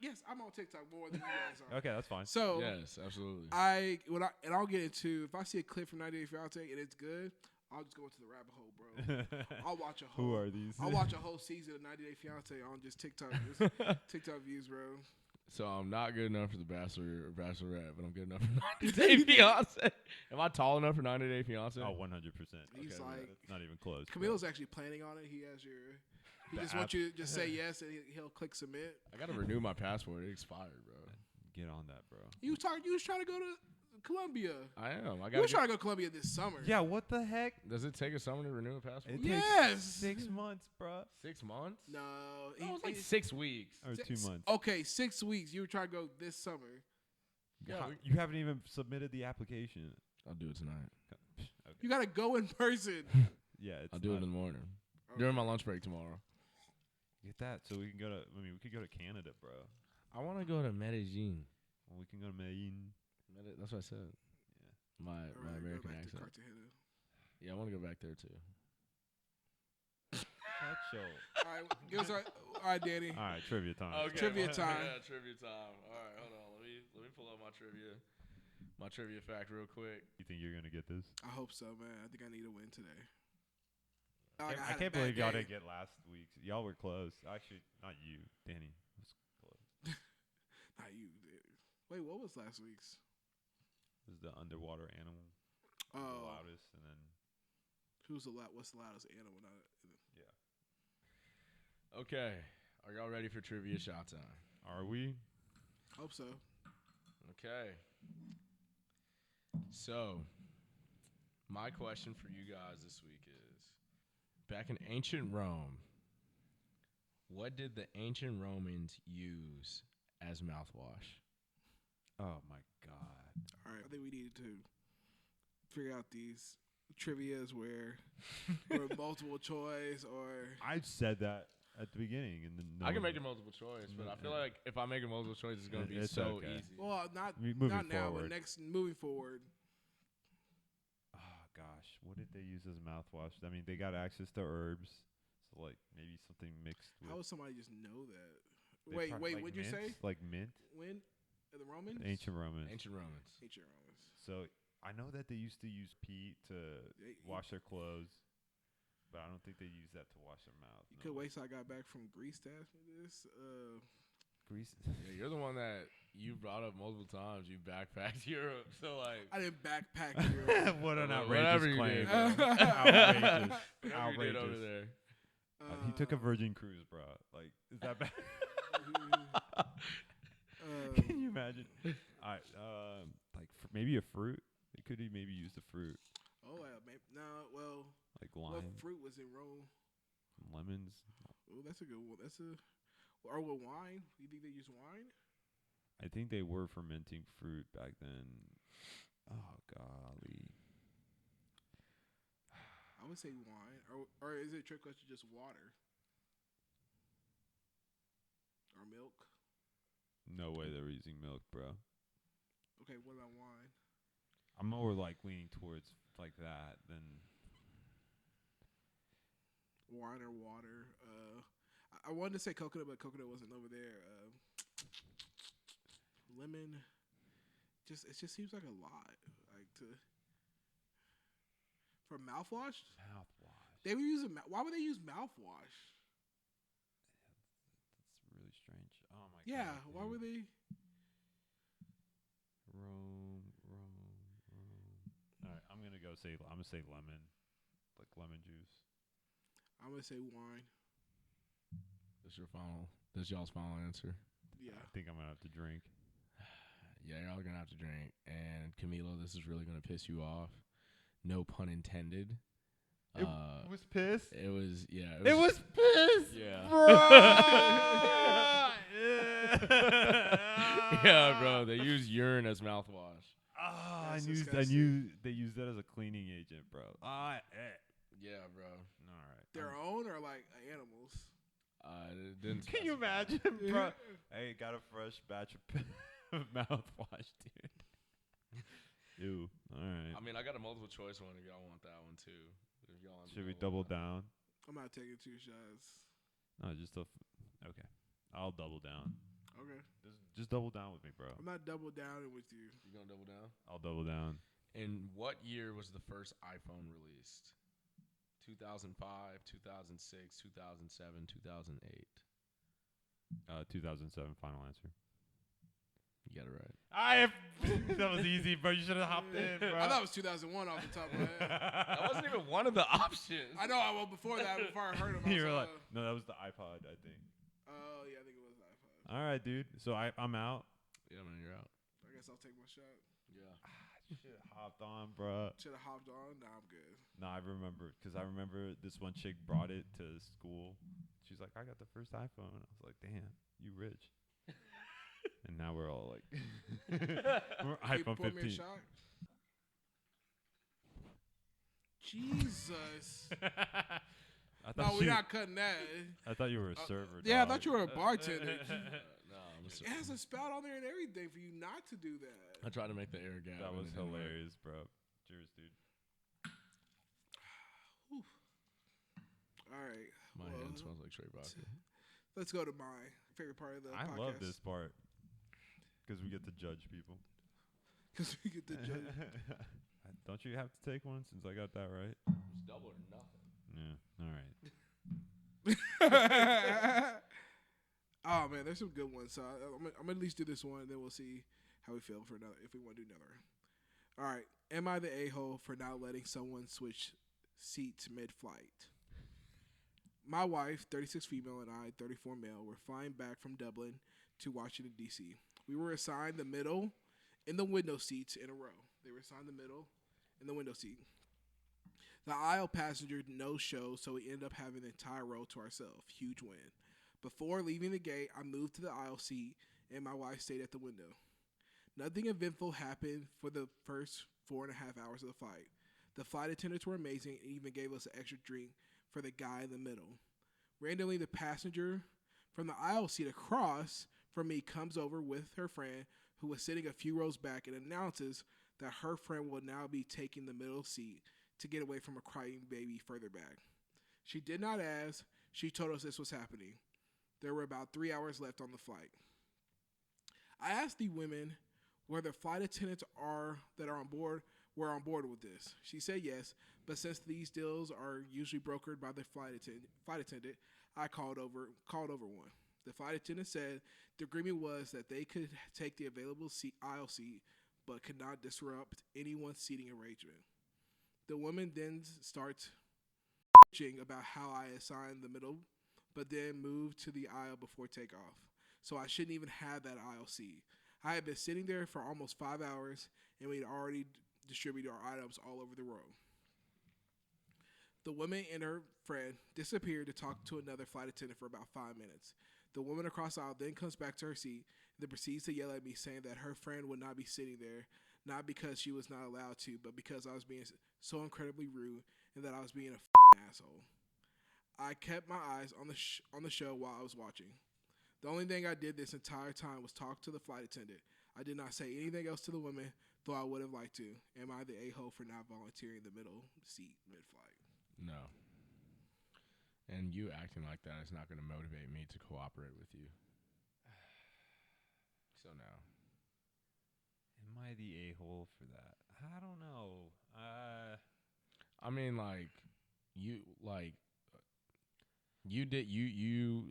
[SPEAKER 3] Yes, I'm on TikTok more than you guys are.
[SPEAKER 2] Okay, that's fine.
[SPEAKER 3] So
[SPEAKER 1] Yes, absolutely.
[SPEAKER 3] I'll get into, if I see a clip from 90 Day Fiance and it's good, I'll just go into the rabbit hole, bro. I'll watch a whole.
[SPEAKER 2] Who are these?
[SPEAKER 3] I'll watch a whole season of 90 Day Fiance on just TikTok, TikTok views, bro.
[SPEAKER 1] So I'm not good enough for the Bachelor or Bachelorette, but I'm good enough for 90 Day Fiance. Am I tall enough for 90 Day Fiance?
[SPEAKER 2] Oh, 100%.
[SPEAKER 3] He's
[SPEAKER 2] Okay,
[SPEAKER 3] like-
[SPEAKER 2] that's not even close.
[SPEAKER 3] Camilo's actually planning on it. He has your. He just wants you to just say yes, and he'll click submit.
[SPEAKER 1] I gotta renew my passport. It expired, bro.
[SPEAKER 2] Get on that, bro.
[SPEAKER 3] You was trying to go to Colombia.
[SPEAKER 1] I am. I
[SPEAKER 3] You
[SPEAKER 1] gotta.
[SPEAKER 3] was trying to go to Colombia this summer.
[SPEAKER 2] Yeah, what the heck?
[SPEAKER 1] Does it take a summer to renew a passport?
[SPEAKER 2] It
[SPEAKER 3] Yes.
[SPEAKER 2] takes 6 months, bro.
[SPEAKER 1] 6 months?
[SPEAKER 3] No,
[SPEAKER 1] No, it's like 6 weeks.
[SPEAKER 2] Or 2 months.
[SPEAKER 3] Okay, 6 weeks. You were trying to go this summer.
[SPEAKER 1] Yeah,
[SPEAKER 2] You haven't even submitted the application.
[SPEAKER 1] I'll do it tonight.
[SPEAKER 2] Okay.
[SPEAKER 3] You gotta go in person.
[SPEAKER 2] Yeah, it's
[SPEAKER 1] I'll do it in
[SPEAKER 2] not-
[SPEAKER 1] the morning during my lunch break tomorrow.
[SPEAKER 2] Get that so we can go to. I mean, we could go to Canada, bro.
[SPEAKER 1] I want to go to Medellin.
[SPEAKER 2] Well, we can go to Medellin.
[SPEAKER 1] That's what I said.
[SPEAKER 2] Yeah.
[SPEAKER 1] My
[SPEAKER 3] All right, go
[SPEAKER 1] American
[SPEAKER 3] back to
[SPEAKER 1] accent.
[SPEAKER 3] Cartagena.
[SPEAKER 1] Yeah, I want to go back there too.
[SPEAKER 2] Show.
[SPEAKER 3] All right, give us all right, Danny.
[SPEAKER 2] All right, trivia time.
[SPEAKER 3] Trivia time.
[SPEAKER 1] Yeah, trivia time. All right, hold on. Let me pull up my trivia fact real quick.
[SPEAKER 2] You think you're gonna get this?
[SPEAKER 3] I hope so, man. I think I need a win today.
[SPEAKER 2] I can't believe y'all didn't get last week's. Y'all were close. Actually, not you, Danny. Was close.
[SPEAKER 3] Not you. Dude. Wait, what was last week's?
[SPEAKER 2] It was the underwater animal. The
[SPEAKER 3] Oh,
[SPEAKER 2] loudest, and then
[SPEAKER 3] what's the loudest animal?
[SPEAKER 2] yeah.
[SPEAKER 1] Okay, are y'all ready for trivia shot time?
[SPEAKER 2] Are we?
[SPEAKER 3] Hope so.
[SPEAKER 1] Okay. So, my question for you guys this week is, back in ancient Rome, what did the ancient Romans use as mouthwash?
[SPEAKER 2] Oh my God.
[SPEAKER 3] All right, I think we needed to figure out these trivias where multiple choice or.
[SPEAKER 2] I said that at the beginning, and then
[SPEAKER 1] I can make it multiple choice, but I feel like if I make it multiple choice, it's going to be
[SPEAKER 2] It's
[SPEAKER 1] so
[SPEAKER 2] okay.
[SPEAKER 1] easy.
[SPEAKER 3] Well, not
[SPEAKER 2] Moving
[SPEAKER 3] now,
[SPEAKER 2] forward.
[SPEAKER 3] but moving forward.
[SPEAKER 2] Oh gosh, what did they use as mouthwash? I mean, they got access to herbs, so like maybe something mixed with.
[SPEAKER 3] How would somebody just know that?
[SPEAKER 2] they
[SPEAKER 3] Wait,
[SPEAKER 2] like
[SPEAKER 3] what'd you say?
[SPEAKER 2] mints, Like mint,
[SPEAKER 3] When? The Romans?
[SPEAKER 2] ancient Romans.
[SPEAKER 1] Ancient Romans.
[SPEAKER 3] Ancient Romans.
[SPEAKER 2] So I know that they used to use peat to wash their clothes, but I don't think they use that to wash their mouth.
[SPEAKER 3] You could wait till I got back from Greece to ask me this.
[SPEAKER 2] Grease.
[SPEAKER 1] Yeah, you're the one that you brought up multiple times. You backpacked Europe, so like.
[SPEAKER 3] I didn't backpack Europe.
[SPEAKER 2] What an
[SPEAKER 1] Whatever
[SPEAKER 2] outrageous
[SPEAKER 1] you
[SPEAKER 2] claim.
[SPEAKER 1] did,
[SPEAKER 2] bro.
[SPEAKER 3] bro.
[SPEAKER 2] Outrageous.
[SPEAKER 1] Whatever you did over
[SPEAKER 2] Outrageous.
[SPEAKER 1] there.
[SPEAKER 2] He took a Virgin cruise, bro. Like, is that bad? Can you imagine? All right, like maybe a fruit. They could have maybe used a fruit,
[SPEAKER 3] Oh, maybe, no. Well,
[SPEAKER 2] like
[SPEAKER 3] what
[SPEAKER 2] lime,
[SPEAKER 3] fruit was in Rome?
[SPEAKER 2] lemons.
[SPEAKER 3] Oh, that's a good one. Or with wine? You think they use wine?
[SPEAKER 2] I think they were fermenting fruit back then. Oh golly.
[SPEAKER 3] I would say wine. Or is it a trick question just water? Or milk?
[SPEAKER 2] No way they were using milk, bro.
[SPEAKER 3] Okay, what about wine?
[SPEAKER 2] I'm more like leaning towards like that than.
[SPEAKER 3] Wine or water? I wanted to say coconut, but coconut wasn't over there. Lemon. It just seems like a lot. Like for mouthwash?
[SPEAKER 2] Mouthwash.
[SPEAKER 3] They were using. Why would they use mouthwash?
[SPEAKER 2] That's really strange. Oh my god.
[SPEAKER 3] Yeah. Why
[SPEAKER 2] dude.
[SPEAKER 3] were they?
[SPEAKER 2] Rome. All right, I'm gonna say lemon, like lemon juice.
[SPEAKER 3] I'm gonna say wine.
[SPEAKER 1] That's y'all's final answer.
[SPEAKER 3] Yeah.
[SPEAKER 2] I think I'm gonna have to drink.
[SPEAKER 1] Yeah, y'all are gonna have to drink. And Camilo, this is really gonna piss you off. No pun intended.
[SPEAKER 2] It was pissed.
[SPEAKER 1] It was
[SPEAKER 2] It was pissed.
[SPEAKER 1] Yeah.
[SPEAKER 2] Bro.
[SPEAKER 1] Yeah, bro. They use urine as mouthwash.
[SPEAKER 2] Ah,
[SPEAKER 3] That's
[SPEAKER 2] I
[SPEAKER 3] disgusting.
[SPEAKER 2] knew they used that as a cleaning agent, bro.
[SPEAKER 1] Yeah, bro.
[SPEAKER 2] All right.
[SPEAKER 3] Their own or like animals?
[SPEAKER 1] It didn't
[SPEAKER 2] Can you
[SPEAKER 1] specify.
[SPEAKER 2] imagine, bro? Hey, got a fresh batch of mouthwash, dude. Ew. All right.
[SPEAKER 1] I mean, I got a multiple choice one if y'all want that one too. If y'all want
[SPEAKER 2] Should we double down?
[SPEAKER 3] I'm not taking 2 shots.
[SPEAKER 2] No, just okay. I'll double down.
[SPEAKER 3] Okay.
[SPEAKER 2] Just double down with me, bro.
[SPEAKER 3] I'm not double downing with you.
[SPEAKER 1] You gonna double down?
[SPEAKER 2] I'll double down.
[SPEAKER 1] In what year was the first iPhone released? 2005, 2006, 2007, 2008.
[SPEAKER 2] 2007. Final answer.
[SPEAKER 1] You got it right.
[SPEAKER 2] That was easy, bro. You should have hopped in, bro.
[SPEAKER 3] I thought it was 2001 off the top of my head.
[SPEAKER 1] That wasn't even one of the options.
[SPEAKER 3] I know. Well, before I heard him, I
[SPEAKER 2] You
[SPEAKER 3] was
[SPEAKER 2] were like, no, that was the iPod, I think.
[SPEAKER 3] oh yeah, I think it was the iPod.
[SPEAKER 2] All right, dude. So I'm out.
[SPEAKER 1] Yeah, man, you're out.
[SPEAKER 3] I guess I'll take my shot.
[SPEAKER 1] Yeah.
[SPEAKER 2] Should have hopped on, bro.
[SPEAKER 3] Should have hopped on. Nah, I'm good.
[SPEAKER 2] No, I remember because I remember this one chick brought it to school. She's like, I got the first iPhone. I was like, damn, you rich. And now we're all like, we're
[SPEAKER 3] Can you
[SPEAKER 2] iPhone
[SPEAKER 3] pour me a
[SPEAKER 2] 15.
[SPEAKER 3] shot? Jesus.
[SPEAKER 2] I
[SPEAKER 3] No,
[SPEAKER 2] thought
[SPEAKER 3] we're
[SPEAKER 2] you.
[SPEAKER 3] not cutting that.
[SPEAKER 2] I thought you were a server.
[SPEAKER 3] Yeah, I
[SPEAKER 2] dog.
[SPEAKER 3] thought you were a bartender.
[SPEAKER 1] No, I'm a
[SPEAKER 3] It has a spout on there and everything for you not to do that.
[SPEAKER 1] I tried to make the air gap.
[SPEAKER 2] That
[SPEAKER 1] and
[SPEAKER 2] was
[SPEAKER 1] it didn't work.
[SPEAKER 2] hilarious, bro. Cheers, dude.
[SPEAKER 3] All right.
[SPEAKER 1] My
[SPEAKER 3] well,
[SPEAKER 1] hand smells like straight vodka.
[SPEAKER 3] Let's go to my favorite part of the
[SPEAKER 2] I
[SPEAKER 3] podcast.
[SPEAKER 2] love this part because we get to judge people.
[SPEAKER 3] Because we get to judge.
[SPEAKER 2] Don't you have to take one since I got that right?
[SPEAKER 1] It's double or nothing.
[SPEAKER 2] Yeah. All right.
[SPEAKER 3] Oh man, there's some good ones. So I'm gonna at least do this one, and then we'll see how we feel for another. If we want to do another. All right. Am I the a-hole for not letting someone switch seats mid-flight? My wife, 36 female, and I, 34 male, were flying back from Dublin to Washington D.C. We were assigned the middle in the window seats in a row. They were assigned the middle in the window seat. The aisle passenger no-show, so we ended up having the entire row to ourselves. Huge win. Before leaving the gate, I moved to the aisle seat, and my wife stayed at the window. Nothing eventful happened for the first 4.5 hours of the flight. The flight attendants were amazing and even gave us an extra drink for the guy in the middle. Randomly, the passenger from the aisle seat across from me comes over with her friend who was sitting a few rows back and announces that her friend will now be taking the middle seat to get away from a crying baby further back. She did not ask. She told us this was happening. There were about 3 hours left on the flight. I asked the women whether flight attendants that are on board were on board with this. She said yes, but since these deals are usually brokered by the flight attendant, I called over one. The flight attendant said the agreement was that they could take the available aisle seat, but could not disrupt anyone's seating arrangement. The woman then starts bitching about how I assigned the middle, but then moved to the aisle before takeoff. So I shouldn't even have that aisle seat. I had been sitting there for almost 5 hours, and we had already distributed our items all over the row. The woman and her friend disappeared to talk to another flight attendant for about 5 minutes. The woman across the aisle then comes back to her seat and then proceeds to yell at me, saying that her friend would not be sitting there, not because she was not allowed to, but because I was being so incredibly rude and that I was being a asshole. I kept my eyes on the show while I was watching. The only thing I did this entire time was talk to the flight attendant. I did not say anything else to the women, though I would have liked to. Am I the a-hole for not volunteering the middle seat mid-flight?
[SPEAKER 1] No. And you acting like that is not going to motivate me to cooperate with you. So no.
[SPEAKER 2] Am I the a-hole for that? I don't know.
[SPEAKER 1] I mean, like, you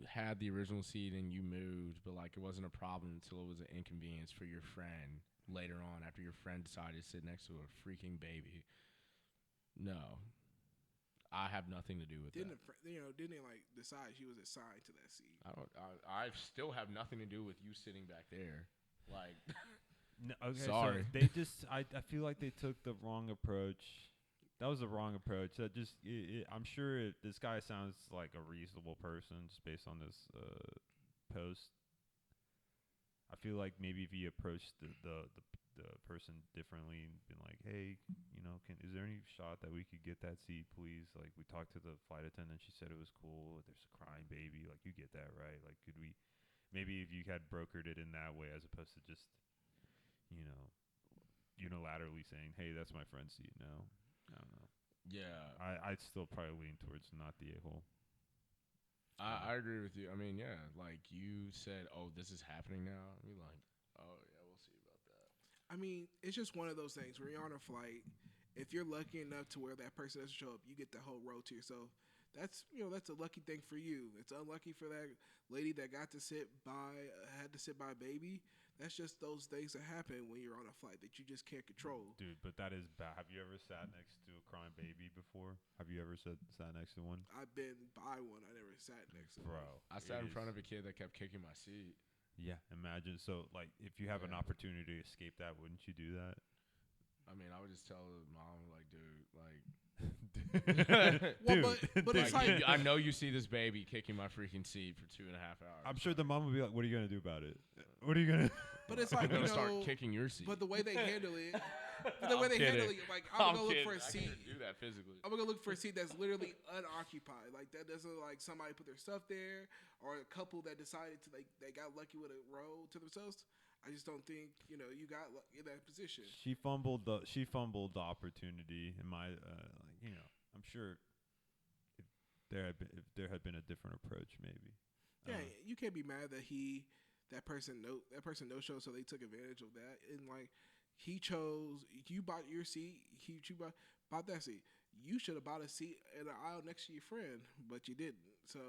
[SPEAKER 1] had the original seat and you moved, but like it wasn't a problem until it was an inconvenience for your friend later on after your friend decided to sit next to a freaking baby. No. I have nothing to do with
[SPEAKER 3] Didn't
[SPEAKER 1] that.
[SPEAKER 3] didn't they like decide she was assigned to that seat?
[SPEAKER 1] I still have nothing to do with you sitting back there. Like,
[SPEAKER 2] No, okay,
[SPEAKER 1] Sorry.
[SPEAKER 2] So they just, I feel like they took the wrong approach. That was the wrong approach. That just, I'm sure this guy sounds like a reasonable person just based on this post. I feel like maybe if he approached the person differently and been like, hey, is there any shot that we could get that seat, please? Like, we talked to the flight attendant. She said it was cool. There's a crying baby. Like, you get that, right? Like, could we, maybe if you had brokered it in that way as opposed to just, unilaterally saying, hey, that's my friend's seat. No, I don't know.
[SPEAKER 1] yeah.
[SPEAKER 2] I'd still probably lean towards not the a-hole.
[SPEAKER 1] I agree with you. I mean, yeah, like you said, oh, this is happening now. You're like, oh, yeah, we'll see about that.
[SPEAKER 3] I mean, it's just one of those things where you're on a flight. If you're lucky enough to where that person doesn't show up, you get the whole row to yourself. That's that's a lucky thing for you. It's unlucky for that lady that had to sit by a baby. That's just those things that happen when you're on a flight that you just can't control.
[SPEAKER 2] Dude, but that is bad. Have you ever sat next to a crying baby before? Have you ever sat next to one?
[SPEAKER 3] I've been by one. I never sat next to one.
[SPEAKER 2] Bro.
[SPEAKER 1] I sat in front of a kid that kept kicking my seat.
[SPEAKER 2] Yeah, imagine. So, like, if you have an
[SPEAKER 1] Yeah.
[SPEAKER 2] opportunity to escape that, wouldn't you do that?
[SPEAKER 1] I mean, I would just tell the mom, like, dude, like,
[SPEAKER 3] Well, but it's like
[SPEAKER 1] I know you see this baby kicking my freaking seat for 2.5 hours.
[SPEAKER 2] I'm sure the mom would be like, what are you going to do about it? What are you going to
[SPEAKER 3] but it's
[SPEAKER 1] I'm
[SPEAKER 3] like
[SPEAKER 1] gonna start kicking your seat.
[SPEAKER 3] But the way they handle it, the way
[SPEAKER 1] I'm
[SPEAKER 3] they handle
[SPEAKER 1] kidding.
[SPEAKER 3] it, like I'm gonna go look
[SPEAKER 1] kidding.
[SPEAKER 3] for a
[SPEAKER 1] I
[SPEAKER 3] seat.
[SPEAKER 1] can't do that physically.
[SPEAKER 3] I'm gonna look for a seat that's literally unoccupied. Like that doesn't like somebody put their stuff there, or a couple that decided to like they got lucky with a row to themselves. I just don't think you got in that position.
[SPEAKER 2] She fumbled the opportunity. In my I'm sure if there had been a different approach, maybe.
[SPEAKER 3] Yeah, you can't be mad that that person no show, so they took advantage of that. And like he chose, you bought your seat. You bought that seat. You should have bought a seat in the aisle next to your friend, but you didn't. So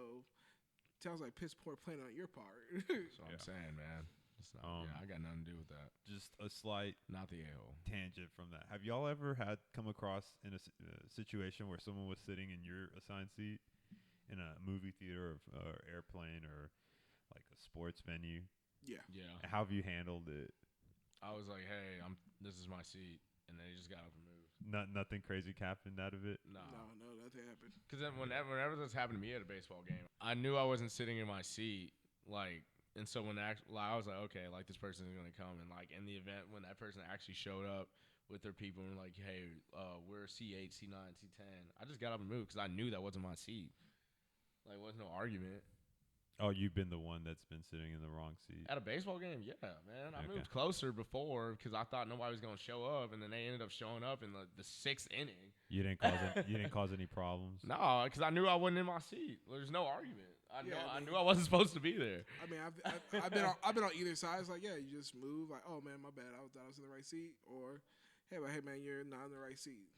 [SPEAKER 3] sounds like piss poor planning on your part.
[SPEAKER 1] That's what I'm saying, man. It's not, I got nothing to do with that.
[SPEAKER 2] Just a slight
[SPEAKER 1] Not the a-hole.
[SPEAKER 2] tangent from that. Have y'all ever come across in a situation where someone was sitting in your assigned seat in a movie theater or airplane or like a sports venue?
[SPEAKER 3] Yeah.
[SPEAKER 2] How have you handled it?
[SPEAKER 1] I was like, hey, this is my seat, and then he just got up and moved.
[SPEAKER 2] Nothing crazy happened out of it.
[SPEAKER 1] No,
[SPEAKER 3] Nothing happened.
[SPEAKER 1] because then whenever this happened to me at a baseball game, I knew I wasn't sitting in my seat, like, and so when I was like, okay, like this person is gonna come, and like in the event when that person actually showed up with their people and were like, hey, we're C8, C9, C10, I just got up and moved because I knew that wasn't my seat. Like, wasn't no argument.
[SPEAKER 2] Oh, you've been the one that's been sitting in the wrong seat.
[SPEAKER 1] At a baseball game, yeah, man. I
[SPEAKER 2] Okay.
[SPEAKER 1] moved closer before because I thought nobody was gonna show up, and then they ended up showing up in the 6th inning.
[SPEAKER 2] You didn't cause any problems.
[SPEAKER 1] No, because I knew I wasn't in my seat. There's no argument. I
[SPEAKER 3] Yeah,
[SPEAKER 1] knew I wasn't supposed to be there.
[SPEAKER 3] I mean, I've been on either side. It's like, yeah, you just move. Like, oh man, my bad. I thought I was in the right seat. Or, hey man, you're not in the right seat.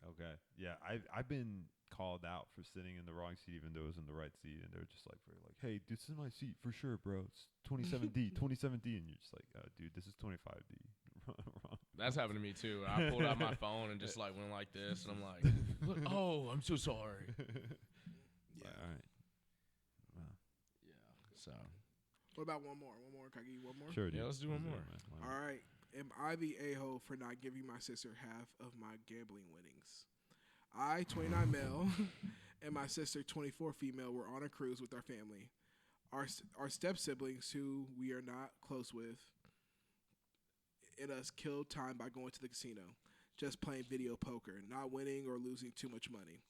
[SPEAKER 2] Okay. Yeah, I've been called out for sitting in the wrong seat even though it was in the right seat, and they're just like hey, this is my seat for sure, bro. It's 27D, 27D, and you're just like, dude, this is 25D. Wrong.
[SPEAKER 1] That's happened to me too. I pulled out my phone and just like went like this, and I'm like, oh, I'm so sorry.
[SPEAKER 3] Yeah.
[SPEAKER 2] All right. Wow.
[SPEAKER 1] Yeah. So
[SPEAKER 3] What about one more? One more? Can I give you one more?
[SPEAKER 2] Sure. Dude.
[SPEAKER 1] let's do one more.
[SPEAKER 2] Man. Why
[SPEAKER 3] All
[SPEAKER 2] not?
[SPEAKER 3] right. Am I the a-hole for not giving my sister half of my gambling winnings? I, 29 male, and my sister, 24 female, were on a cruise with our family. Our step siblings, who we are not close with, and us killed time by going to the casino, just playing video poker, not winning or losing too much money.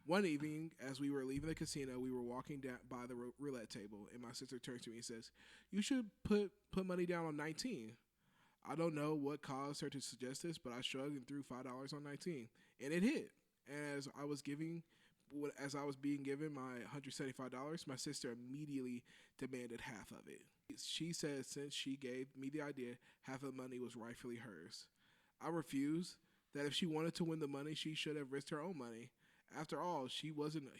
[SPEAKER 3] One evening, as we were leaving the casino, we were walking down by the roulette table, and my sister turns to me and says, "You should put money down on 19." I don't know what caused her to suggest this, but I shrugged and threw $5 on 19, and it hit. And as I was being given my $175, my sister immediately demanded half of it. She said since she gave me the idea, half of the money was rightfully hers. I refused. That if she wanted to win the money, she should have risked her own money. After all, she wasn't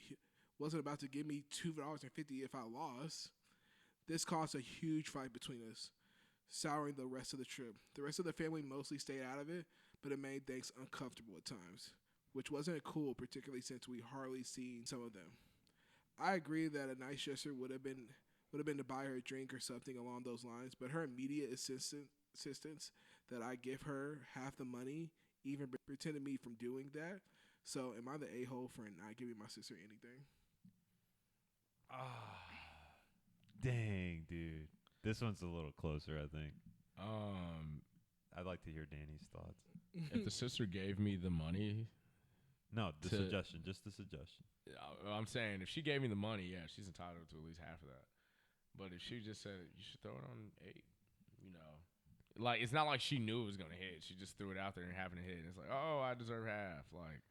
[SPEAKER 3] about to give me $2.50 if I lost. This caused a huge fight between us, souring the rest of the trip. The rest of the family mostly stayed out of it, but it made things uncomfortable at times, which wasn't cool, particularly since we hardly seen some of them. I agree that a nice gesture would have been to buy her a drink or something along those lines, but her immediate insistence that I give her half the money even prevented me from doing that. So am I the a-hole for not giving my sister anything?
[SPEAKER 2] Dang, dude. This one's a little closer, I think. I'd like to hear Danny's thoughts.
[SPEAKER 1] If the sister gave me the money,
[SPEAKER 2] No, the suggestion, just the suggestion.
[SPEAKER 1] I'm saying if she gave me the money, yeah, she's entitled to at least half of that. But if she just said you should throw it on 8, like it's not like she knew it was gonna hit. She just threw it out there and happened to hit. And it's like, oh, I deserve half. Like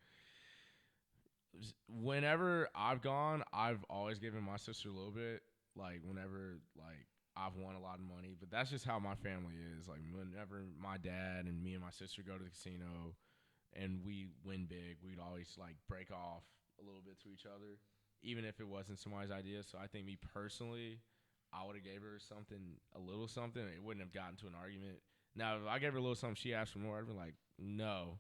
[SPEAKER 1] whenever I've gone, I've always given my sister a little bit. Like whenever like I've won a lot of money, but that's just how my family is. Like whenever my dad and me and my sister go to the casino and we win big, we'd always like break off a little bit to each other, even if it wasn't somebody's idea. So I think me personally, I would have gave her a little something. It wouldn't have gotten to an argument. Now, if I gave her a little something, she asked for more, I'd be like, no.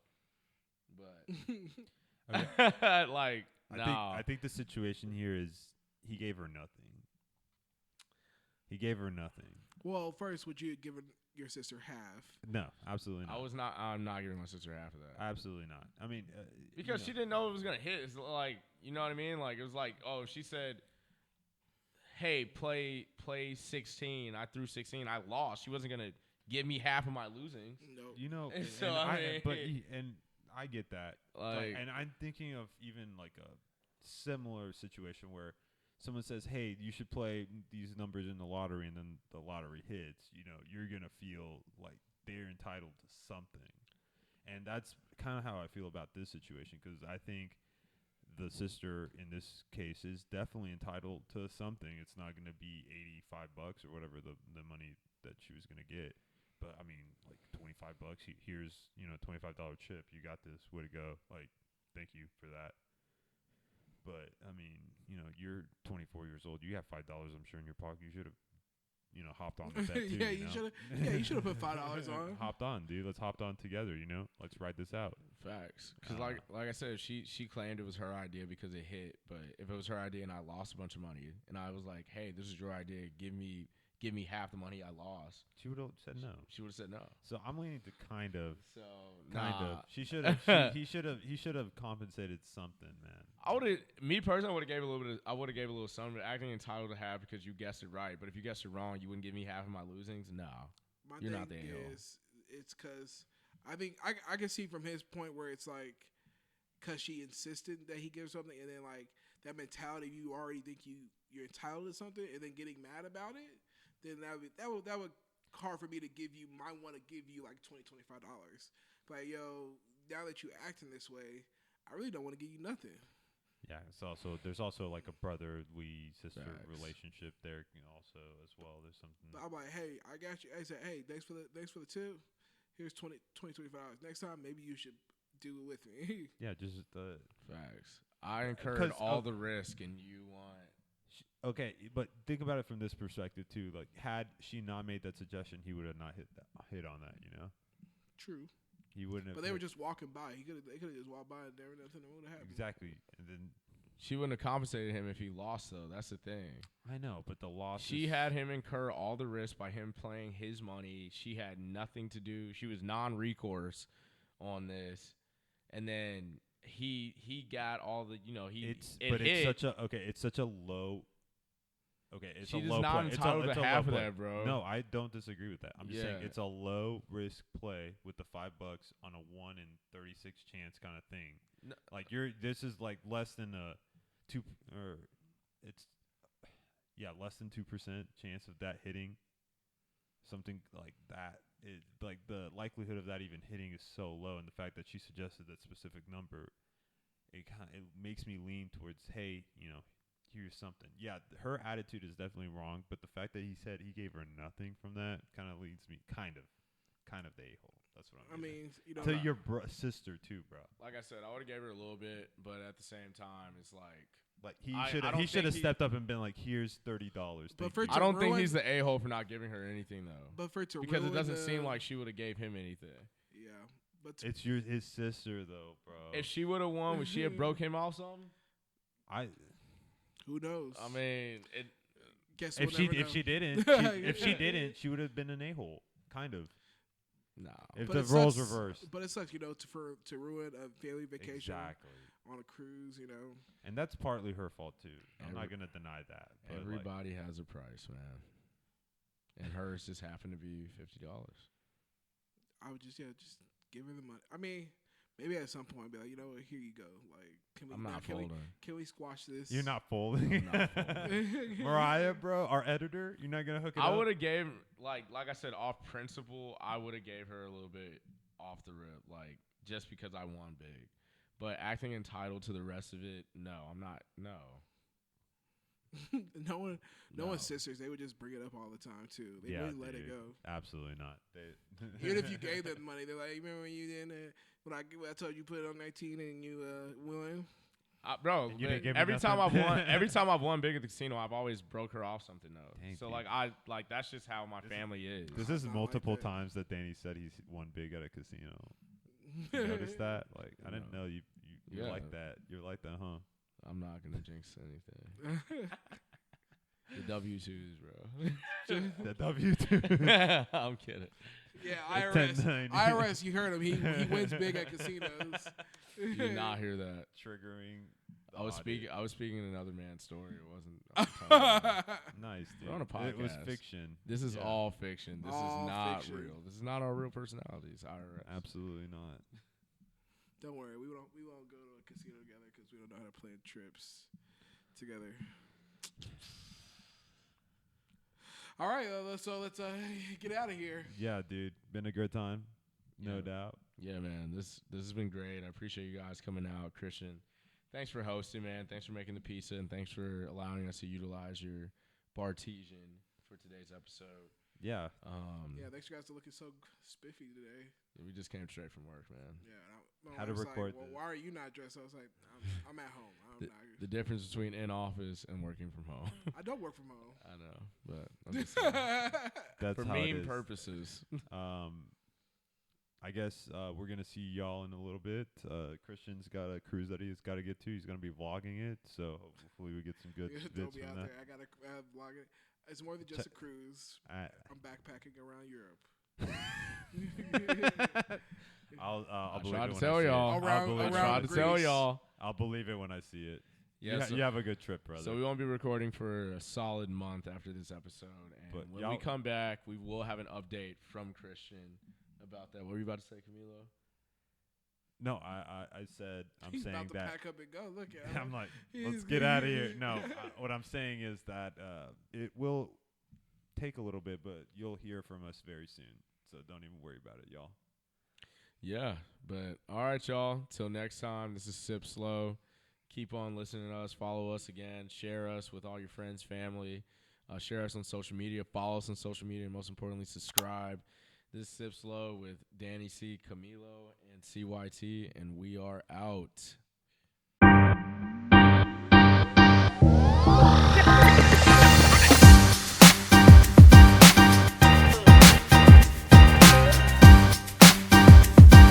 [SPEAKER 1] But like, no.
[SPEAKER 2] I think the situation here is he gave her nothing. He gave her nothing.
[SPEAKER 3] Well, first, would you have given your sister half?
[SPEAKER 2] No, absolutely not.
[SPEAKER 1] I'm not giving my sister half of that.
[SPEAKER 2] Absolutely not. I mean,
[SPEAKER 1] because she didn't know it was gonna hit. It's like, you know what I mean? Like it was like, oh, she said, "Hey, play 16." I threw 16. I lost. She wasn't gonna give me half of my losings.
[SPEAKER 3] No.
[SPEAKER 2] You know,
[SPEAKER 1] And
[SPEAKER 2] and,
[SPEAKER 1] so,
[SPEAKER 2] I get that.
[SPEAKER 1] Like,
[SPEAKER 2] And I'm thinking of even like a similar situation where someone says, "Hey, you should play these numbers in the lottery," and then the lottery hits. You know, you're gonna feel like they're entitled to something, and that's kind of how I feel about this situation, because I think the sister in this case is definitely entitled to something. It's not gonna be $85 or whatever the money that she was gonna get. But I mean, like $25. Here's, $25 chip. You got this. Way to go. Like, thank you for that. But I mean, you're 24 years old. You have $5, I'm sure, in your pocket. You should have, hopped on the bet too.
[SPEAKER 3] Yeah, you should have. Yeah, you should have put $5 on.
[SPEAKER 2] Hopped on, dude. Let's hop on together. Let's ride this out.
[SPEAKER 1] facts. Because like I said, she claimed it was her idea because it hit. But if it was her idea and I lost a bunch of money, and I was like, "Hey, this is your idea. Give me half the money I lost,"
[SPEAKER 2] She would have said no.
[SPEAKER 1] she would have said no.
[SPEAKER 2] So I'm leaning to kind of.
[SPEAKER 1] So
[SPEAKER 2] Kind
[SPEAKER 1] nah.
[SPEAKER 2] of. She should have. He should have compensated something, man.
[SPEAKER 1] I would have, me personally, I would have gave a little bit. I would have gave a little something. But acting entitled to have because you guessed it right. But if you guessed it wrong, you wouldn't give me half of my losings. No,
[SPEAKER 3] My
[SPEAKER 1] you're
[SPEAKER 3] thing
[SPEAKER 1] not the a-hole.
[SPEAKER 3] is, it's because I think I can see from his point where it's like, because she insisted that he give something, and then like that mentality, you already think you're entitled to something, and then getting mad about it, then that would hard for me to give you. Might want to give you like $25. But yo, now that you acting this way, I really don't want to give you nothing.
[SPEAKER 2] Yeah, there's also like a brotherly sister
[SPEAKER 1] Facts.
[SPEAKER 2] relationship there, also as well. There's something.
[SPEAKER 3] But I'm like, hey, I got you. I said, hey, thanks for the tip. Here's $25. Next time, maybe you should do it with me.
[SPEAKER 2] Yeah, just
[SPEAKER 1] Facts. I incurred
[SPEAKER 2] 'cause,
[SPEAKER 1] all the risk, and you want.
[SPEAKER 2] okay, but think about it from this perspective too. Like, had she not made that suggestion, he would have not hit on that.
[SPEAKER 3] True.
[SPEAKER 2] He wouldn't have.
[SPEAKER 3] But they were just walking by. They could have just walked by and never nothing would have happened.
[SPEAKER 2] exactly, and then
[SPEAKER 1] She wouldn't have compensated him if he lost, though. That's the thing.
[SPEAKER 2] I know, but the loss.
[SPEAKER 1] She had him incur all the risk by him playing his money. She had nothing to do. She was non-recourse on this, and then he got all the
[SPEAKER 2] It's
[SPEAKER 1] hit.
[SPEAKER 2] such a low. Okay, it's
[SPEAKER 1] She
[SPEAKER 2] a
[SPEAKER 1] is
[SPEAKER 2] low
[SPEAKER 1] not
[SPEAKER 2] play.
[SPEAKER 1] entitled
[SPEAKER 2] it's
[SPEAKER 1] to
[SPEAKER 2] a
[SPEAKER 1] half
[SPEAKER 2] low
[SPEAKER 1] of
[SPEAKER 2] play.
[SPEAKER 1] that, bro.
[SPEAKER 2] No, I don't disagree with that. I'm just saying
[SPEAKER 1] Yeah.
[SPEAKER 2] it's a low risk play with the $5 on a 1 in 36 chance kind of thing.
[SPEAKER 1] No.
[SPEAKER 2] Like this is like less than a 2 or it's less than 2% chance of that hitting. Something like that. Like the likelihood of that even hitting is so low, and the fact that she suggested that specific number, it makes me lean towards, hey, here's something. Yeah, her attitude is definitely wrong, but the fact that he said he gave her nothing from that kind of leads me kind of the a-hole. That's what
[SPEAKER 3] I mean,
[SPEAKER 2] to your sister too, bro.
[SPEAKER 1] Like I said, I would have gave her a little bit, but at the same time, it's like
[SPEAKER 2] he
[SPEAKER 1] I
[SPEAKER 2] should
[SPEAKER 1] don't
[SPEAKER 2] have
[SPEAKER 1] think
[SPEAKER 2] stepped up and been like, here's $30.
[SPEAKER 3] But
[SPEAKER 2] Thank
[SPEAKER 3] for
[SPEAKER 2] you.
[SPEAKER 1] I don't think
[SPEAKER 3] ruin-
[SPEAKER 1] he's the a-hole for not giving her anything though,
[SPEAKER 3] But for it to
[SPEAKER 1] because it
[SPEAKER 3] ruin
[SPEAKER 1] doesn't
[SPEAKER 3] the-
[SPEAKER 1] seem like she would have gave him anything.
[SPEAKER 3] Yeah, but to,
[SPEAKER 2] It's his sister though, bro.
[SPEAKER 1] If she would have won, would she have broke him off something?
[SPEAKER 3] who knows?
[SPEAKER 1] I mean,
[SPEAKER 3] guess
[SPEAKER 2] if
[SPEAKER 3] we'll
[SPEAKER 2] she
[SPEAKER 3] never
[SPEAKER 2] if
[SPEAKER 3] know.
[SPEAKER 2] she didn't if she didn't, she would have been an a-hole, kind of.
[SPEAKER 1] no.
[SPEAKER 2] If
[SPEAKER 3] But
[SPEAKER 2] the
[SPEAKER 3] it
[SPEAKER 2] roles
[SPEAKER 3] sucks-
[SPEAKER 2] reversed.
[SPEAKER 3] But it sucks, to ruin a family vacation
[SPEAKER 2] Exactly.
[SPEAKER 3] on a cruise.
[SPEAKER 2] And that's partly her fault too. I'm
[SPEAKER 1] Every-
[SPEAKER 2] not gonna deny that. But
[SPEAKER 1] Everybody has a price, man, and hers just happened to be $50.
[SPEAKER 3] I would just give her the money. I mean, maybe at some point, be like, what, here you go. Like,
[SPEAKER 1] I'm not folding.
[SPEAKER 3] Can we squash this?
[SPEAKER 2] you're not folding.
[SPEAKER 1] I'm not folding.
[SPEAKER 2] Mariah, bro, our editor, you're not gonna hook it
[SPEAKER 1] I
[SPEAKER 2] up.
[SPEAKER 1] would have gave like I said, off principle, I would have gave her a little bit off the rip, like just because I won big. But acting entitled to the rest of it, no, I'm not. No.
[SPEAKER 3] no one's sisters. They would just bring it up all the time too. They wouldn't let it
[SPEAKER 2] dude.
[SPEAKER 3] go.
[SPEAKER 2] Absolutely not.
[SPEAKER 3] Even if you gave them money, they're like, "You remember when you didn't? When I told you put it on 19 and you won."
[SPEAKER 1] Bro,
[SPEAKER 2] You didn't give me
[SPEAKER 1] every time I've
[SPEAKER 2] nothing?
[SPEAKER 1] every time I've won big at the casino, I've always broke her off something though.
[SPEAKER 2] Dang,
[SPEAKER 1] So
[SPEAKER 2] dude.
[SPEAKER 1] like that's just how my family is.
[SPEAKER 2] This is
[SPEAKER 3] Not like
[SPEAKER 2] multiple
[SPEAKER 3] that.
[SPEAKER 2] times that Danny said he's won big at a casino. You notice that? Like, I didn't
[SPEAKER 1] No.
[SPEAKER 2] know you
[SPEAKER 1] Yeah.
[SPEAKER 2] like that. You're like that, huh?
[SPEAKER 1] I'm not gonna jinx anything. The W-2s, bro.
[SPEAKER 2] The W2.
[SPEAKER 1] I'm kidding.
[SPEAKER 3] Yeah,
[SPEAKER 2] The
[SPEAKER 3] IRS.
[SPEAKER 2] 1090.
[SPEAKER 3] IRS, you heard him. He wins big at casinos.
[SPEAKER 1] You did not hear that.
[SPEAKER 2] Triggering.
[SPEAKER 1] I was
[SPEAKER 2] dude.
[SPEAKER 1] speaking another man's story. It wasn't. I was telling you.
[SPEAKER 2] Nice, dude.
[SPEAKER 1] We're on a
[SPEAKER 2] It was
[SPEAKER 1] podcast.
[SPEAKER 2] fiction.
[SPEAKER 1] This is
[SPEAKER 2] Yeah.
[SPEAKER 1] all fiction. This
[SPEAKER 3] All
[SPEAKER 1] is not
[SPEAKER 3] fiction.
[SPEAKER 1] real. This is not our real personalities. IRS.
[SPEAKER 2] Absolutely not.
[SPEAKER 3] Don't worry, we won't go to a casino together because we don't know how to plan trips together. All right, let's get out of here.
[SPEAKER 2] Yeah, dude. Been a good time. No
[SPEAKER 1] Yeah.
[SPEAKER 2] doubt.
[SPEAKER 1] Yeah, man. This has been great. I appreciate you guys coming out, Christian. Thanks for hosting, man. Thanks for making the pizza, and thanks for allowing us to utilize your Bartesian for today's episode.
[SPEAKER 2] Yeah.
[SPEAKER 3] Yeah, thanks you guys for looking so spiffy today.
[SPEAKER 1] We just came straight from work, man.
[SPEAKER 3] Yeah, and my
[SPEAKER 2] How to
[SPEAKER 3] wife's
[SPEAKER 2] record
[SPEAKER 3] like, well,
[SPEAKER 2] this.
[SPEAKER 3] why are you not dressed? I was like, I'm at home. I'm
[SPEAKER 1] The,
[SPEAKER 3] not.
[SPEAKER 1] the difference between in office and working from home.
[SPEAKER 3] I don't work from home.
[SPEAKER 1] I know, but I'm just saying.
[SPEAKER 2] That's
[SPEAKER 1] For
[SPEAKER 2] how it
[SPEAKER 1] meme
[SPEAKER 2] is.
[SPEAKER 1] purposes.
[SPEAKER 2] I guess we're gonna see y'all in a little bit. Christian's got a cruise that he's got to get to. He's gonna be vlogging it, so hopefully we get some good
[SPEAKER 3] Throw
[SPEAKER 2] bits
[SPEAKER 3] me
[SPEAKER 2] from
[SPEAKER 3] out
[SPEAKER 2] that.
[SPEAKER 3] there. I gotta vlog it. It's more than just a cruise. I'm backpacking around Europe.
[SPEAKER 2] I'll
[SPEAKER 1] I
[SPEAKER 2] believe
[SPEAKER 1] tried
[SPEAKER 2] it
[SPEAKER 1] to
[SPEAKER 2] when
[SPEAKER 1] tell
[SPEAKER 2] I see
[SPEAKER 1] y'all.
[SPEAKER 2] it.
[SPEAKER 3] Around-
[SPEAKER 2] I'll believe
[SPEAKER 1] I
[SPEAKER 2] it.
[SPEAKER 1] tried to tell
[SPEAKER 3] Greece.
[SPEAKER 1] y'all.
[SPEAKER 2] I'll believe it when I see it.
[SPEAKER 1] Yeah,
[SPEAKER 2] you have a good trip, brother.
[SPEAKER 1] So we won't be recording for a solid month after this episode, and
[SPEAKER 2] But
[SPEAKER 1] when we
[SPEAKER 2] y'all-
[SPEAKER 1] come back, we will have an update from Christian about that. What were you about to say, Camilo?
[SPEAKER 2] No, I said I'm
[SPEAKER 3] He's
[SPEAKER 2] saying
[SPEAKER 3] about to
[SPEAKER 2] that.
[SPEAKER 3] pack up and go. Look at him.
[SPEAKER 2] I'm like,
[SPEAKER 3] He's
[SPEAKER 2] let's get out of here.
[SPEAKER 3] good.
[SPEAKER 2] No, what I'm saying is that it will take a little bit, but you'll hear from us very soon. So don't even worry about it, y'all.
[SPEAKER 1] Yeah, but all right, y'all. Till next time, this is Sip Slow. Keep on listening to us. Follow us again. Share us with all your friends, family. Share us on social media. Follow us on social media. And most importantly, subscribe. This is Sip Slow with Danny C, Camilo, and CYT, and we are out.